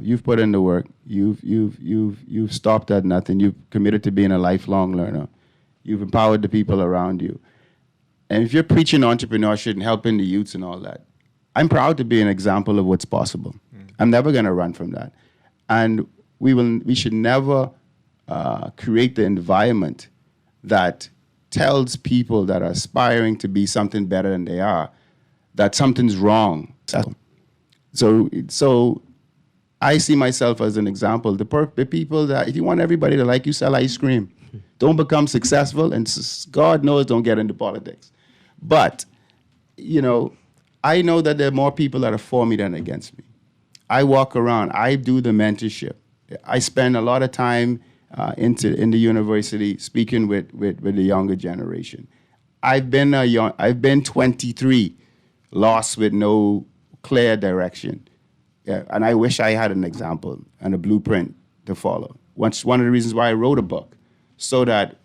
you've put in the work, you've stopped at nothing, you've committed to being a lifelong learner, you've empowered the people around you. And if you're preaching entrepreneurship and helping the youths and all that, I'm proud to be an example of what's possible. I'm never going to run from that. And we should never create the environment that tells people that are aspiring to be something better than they are that something's wrong. So I see myself as an example. The people that, if you want everybody to like you, sell ice cream. Don't become successful, and God knows, don't get into politics. But, I know that there are more people that are for me than against me. I walk around. I do the mentorship. I spend a lot of time in the university speaking with the younger generation. I've been 23, lost with no clear direction. Yeah, and I wish I had an example and a blueprint to follow. One of the reasons why I wrote a book, so that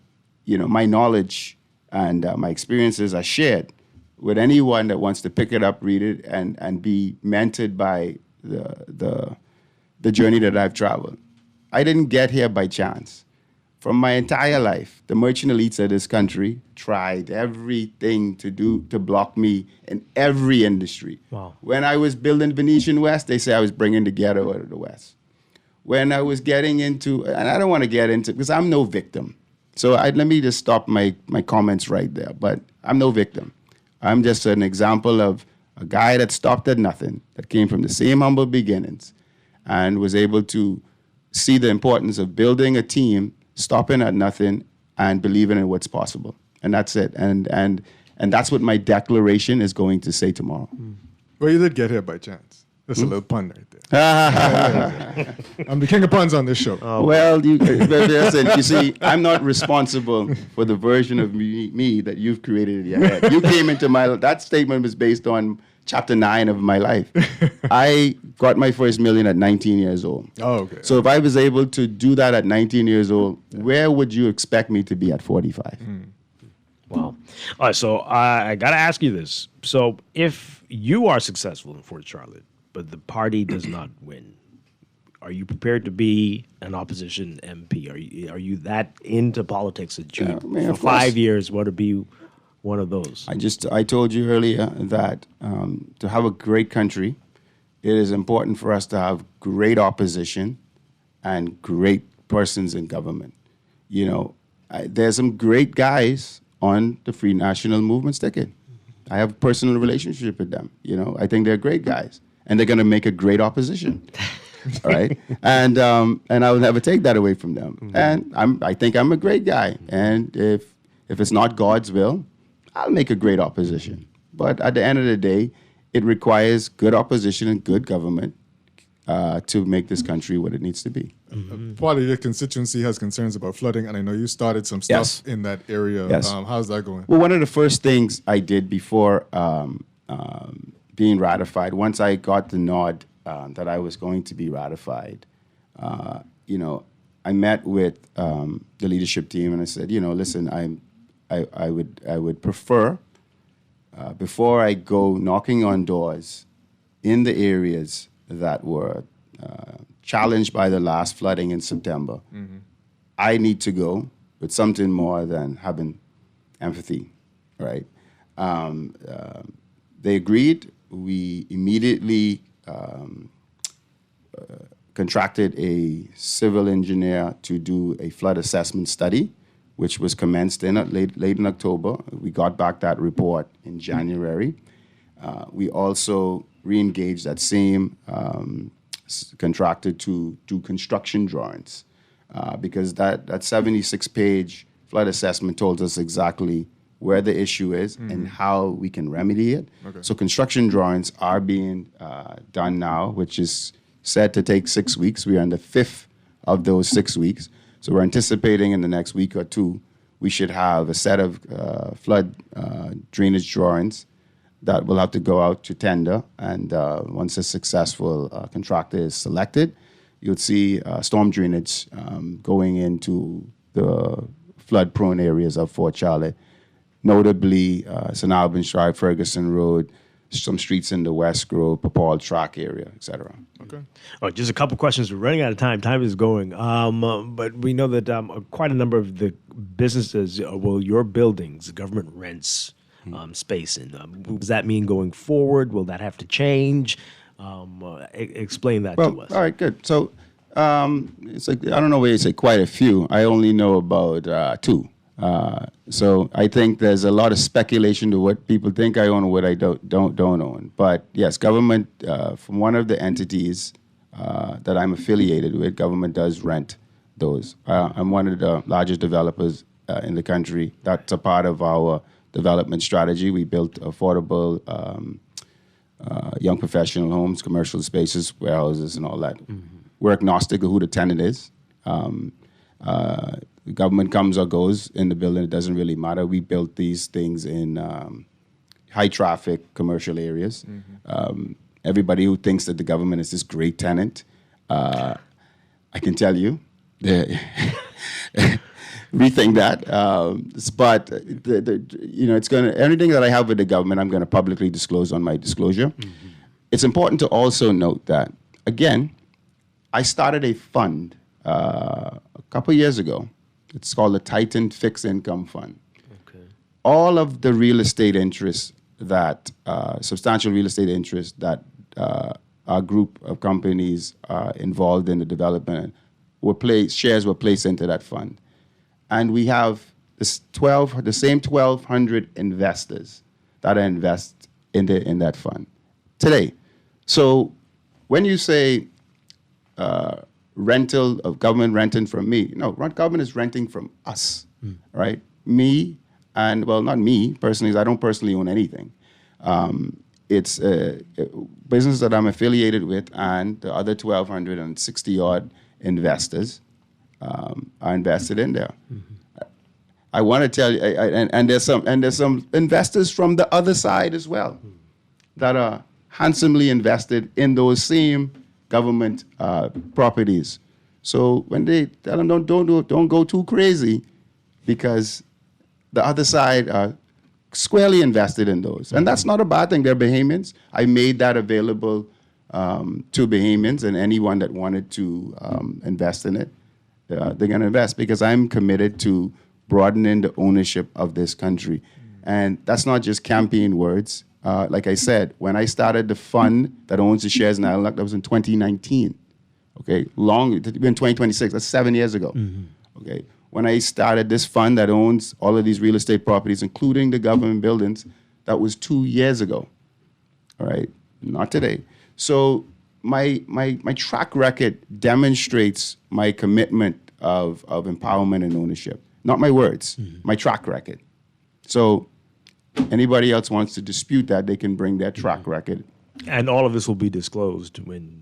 my knowledge and my experiences are shared with anyone that wants to pick it up, read it, and be mentored by the journey that I've traveled. I didn't get here by chance. From my entire life, the merchant elites of this country tried everything to block me in every industry. Wow. When I was building Venetian West, they say I was bringing the ghetto out of the West. When I was getting into, and I don't want to get into, because I'm no victim. So let me just stop my comments right there. But I'm no victim. I'm just an example of a guy that stopped at nothing, that came from the same humble beginnings, and was able to see the importance of building a team, stopping at nothing, and believing in what's possible. And that's it. And that's what my declaration is going to say tomorrow. Well, you did get here by chance. That's a little pun right there. I'm the king of puns on this show. Well, listen, you see, I'm not responsible for the version of me that you've created in your head. You came into that statement was based on chapter 9 of my life. I got my first million at 19 years old. Oh, okay. So if I was able to do that at 19 years old, where would you expect me to be at 45? Wow. All right, so I got to ask you this. So if you are successful in Fort Charlotte, but the party does not win, are you prepared to be an opposition MP? Are you that into politics that you, for 5 years, want to be one of those? I told you earlier that to have a great country, it is important for us to have great opposition and great persons in government. There's some great guys on the Free National Movement's ticket. I have a personal relationship with them. I think they're great guys, and they're going to make a great opposition. All right, and I will never take that away from them. And I think I'm a great guy, and if it's not God's will, I'll make a great opposition. But at the end of the day, it requires good opposition and good government to make this country what it needs to be. Part of your constituency has concerns about flooding, and I know you started some stuff in that area. Yes. How's that going? Well, one of the first things I did before being ratified, once I got the nod that I was going to be ratified, I met with the leadership team, and I said, listen, I would prefer, before I go knocking on doors in the areas that were challenged by the last flooding in September, I need to go with something more than having empathy, right? They agreed. We immediately contracted a civil engineer to do a flood assessment study, which was commenced late in October. We got back that report in January. We also re-engaged that same contractor to do construction drawings because that 76-page flood assessment told us exactly where the issue is and how we can remedy it. Okay. So construction drawings are being done now, which is said to take 6 weeks. We are in the 5th of those 6 weeks. So we're anticipating in the next week or two, we should have a set of flood drainage drawings that will have to go out to tender. And once a successful contractor is selected, you'll see storm drainage going into the flood-prone areas of Fort Charlotte, notably St. Albans Drive, Ferguson Road, some streets in the West Grove, Paul Track area, et cetera. Okay. All right, just a couple questions. We're running out of time. Time is going. But we know that quite a number of the businesses, your buildings, the government rents space in. Does that mean going forward? Will that have to change? Explain that to us. All right, good. So it's like, I don't know where you say quite a few. I only know about 2. So I think there's a lot of speculation to what people think I own and what I don't own. But yes, government, from one of the entities that I'm affiliated with, government does rent those. I'm one of the largest developers in the country. That's a part of our development strategy. We built affordable young professional homes, commercial spaces, warehouses, and all that. We're agnostic of who the tenant is. The government comes or goes in the building. It doesn't really matter. We built these things in high traffic commercial areas. Everybody who thinks that the government is this great tenant, I can tell you, rethink that. But it's going to, everything that I have with the government, I'm going to publicly disclose on my disclosure. It's important to also note that, again, I started a fund a couple years ago. It's called the Titan Fixed Income Fund. Okay. All of the real estate interests that, substantial real estate interests that our group of companies involved in the development shares were placed into that fund. And we have the same 1,200 investors that are invest in that fund today. So when you say rental of government renting from me, no, government is renting from us, right? Me, and well, not me personally, I don't personally own anything. It's a business that I'm affiliated with, and the other 1,260 odd investors are invested in there. I want to tell you, and there's some investors from the other side as well that are handsomely invested in those same government properties. So when they tell them don't go too crazy, because the other side are squarely invested in those, and that's not a bad thing. They're Bahamians. I made that available to Bahamians and anyone that wanted to invest in it. They're going to invest because I'm committed to broadening the ownership of this country, and that's not just campaign words. Like I said, when I started the fund that owns the shares in ILNUC, that was in 2019. Okay, in 2026, that's 7 years ago. Okay, when I started this fund that owns all of these real estate properties, including the government buildings, that was 2 years ago. All right, not today. So my track record demonstrates my commitment of empowerment and ownership. Not my words, my track record. So anybody else wants to dispute that, they can bring their track record. And all of this will be disclosed when...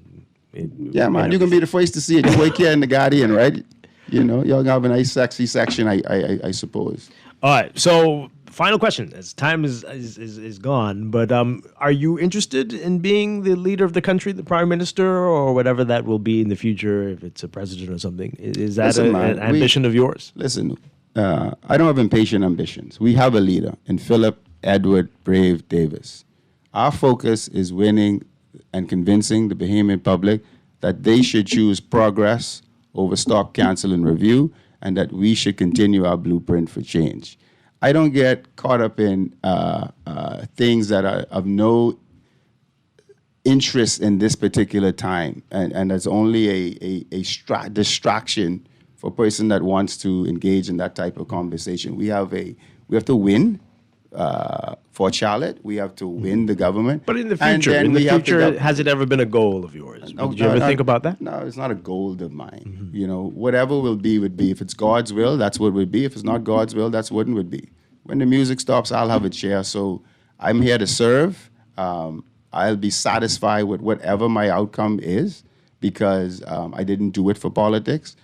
Yeah, man, you can be the first to see it. You wake here in the Guardian, right? You know, y'all have a nice, sexy section, I suppose. All right, so final question, as time is gone, but are you interested in being the leader of the country, the prime minister, or whatever that will be in the future, if it's a president or something? Is that an ambition of yours? Listen, I don't have impatient ambitions. We have a leader in Philip Edward Brave Davis. Our focus is winning and convincing the Bahamian public that they should choose progress over stop, cancel, and review, and that we should continue our blueprint for change. I don't get caught up in things that are of no interest in this particular time, and there's only a distraction for a person that wants to engage in that type of conversation. We have to win for Charlotte. We have to win the government. But in the future, has it ever been a goal of yours? Did you ever think about that? No, it's not a goal of mine. You know, whatever will be would be. If it's God's will, that's what would be. If it's not God's will, that's what it would be. when the music stops, I'll have a chair. So I'm here to serve. I'll be satisfied with whatever my outcome is because I didn't do it for politics.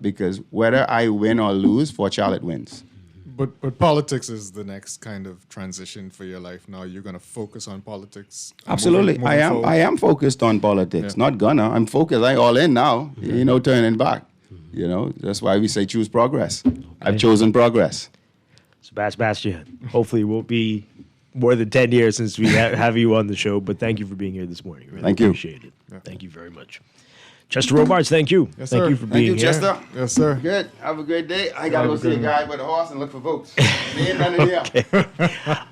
Because whether I win or lose, Fort Charlotte wins. But politics is the next kind of transition for your life now. You're going to focus on politics. Absolutely. Moving I am focused on politics. Yeah. Not gonna. I'm focused. I'm all in now. No turning back. That's why we say choose progress. Okay. I've chosen progress. Sebastian, hopefully it won't be more than 10 years since we have you on the show, but thank you for being here this morning. Really thank you. Appreciate it. Yeah. Thank you very much. Chester Robards, thank you. Yes, thank sir. you for being here. Chester. Yes, sir. Good. Have a great day. I got to go see a guy with a horse and look for votes. Okay.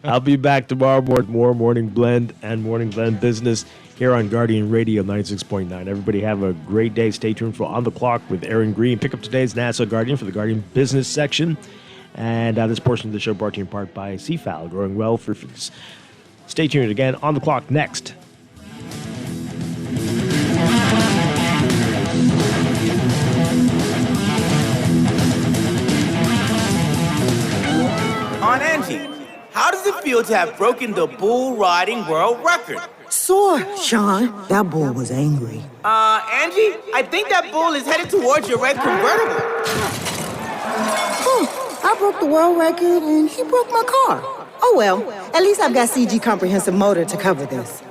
I'll be back tomorrow with more Morning Blend and Morning Blend Business here on Guardian Radio 96.9. Everybody have a great day. Stay tuned for On the Clock with Aaron Green. Pick up today's NASA Guardian for the Guardian Business section. And this portion of the show brought to you in part by CFAL, growing well for foods. Stay tuned again. On the Clock next. On Angie, how does it feel to have broken the bull riding world record? Sore, Sean. That bull was angry. Angie, I think that bull is headed towards your red convertible. I broke the world record and he broke my car. Oh well, at least I've got CG Comprehensive Motor to cover this.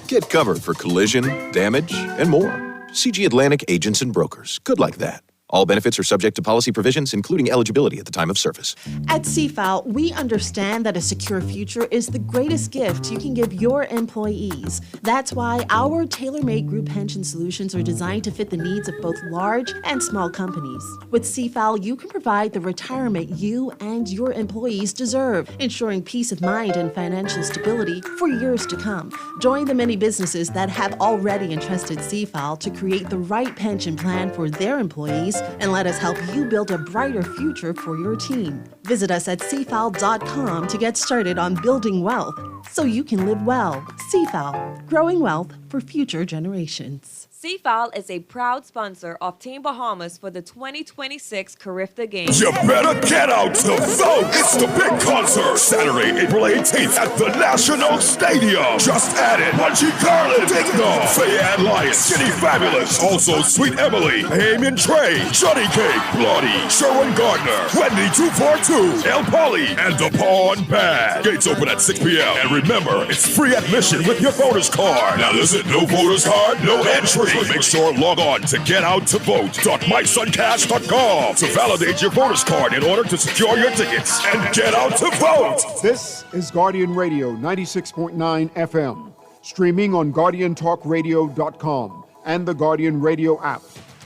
Get covered for collision, damage, and more. CG Atlantic Agents and Brokers. Good like that. All benefits are subject to policy provisions, including eligibility at the time of service. At CFAL, we understand that a secure future is the greatest gift you can give your employees. That's why our tailor-made group pension solutions are designed to fit the needs of both large and small companies. With CFAL, you can provide the retirement you and your employees deserve, ensuring peace of mind and financial stability for years to come. Join the many businesses that have already entrusted CFAL to create the right pension plan for their employees, and let us help you build a brighter future for your team. Visit us at cfal.com to get started on building wealth so you can live well. CFAL, growing wealth for future generations. CFAL is a proud sponsor of Team Bahamas for the 2026 Carifta Games. You better get out to vote! It's the big concert, Saturday, April 18th at the National Stadium. Just added Munchie Garland, Ding Dong, Faye Lyons, Skinny Fabulous, also Sweet Emily, Amy and Trey, Johnny Cake, Bloody, Sherwin Gardner, Wendy 242, El Polly, and the Pawn Band. Gates open at 6 p.m. And remember, it's free admission with your voter's card. Now listen, no voter's card, no entry. Make sure log on to getouttovote.mysuncash.com to validate your voter's card in order to secure your tickets and get out to vote. This is Guardian Radio 96.9 FM, streaming on GuardianTalkRadio.com and the Guardian Radio app,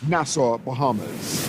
Nassau, Bahamas.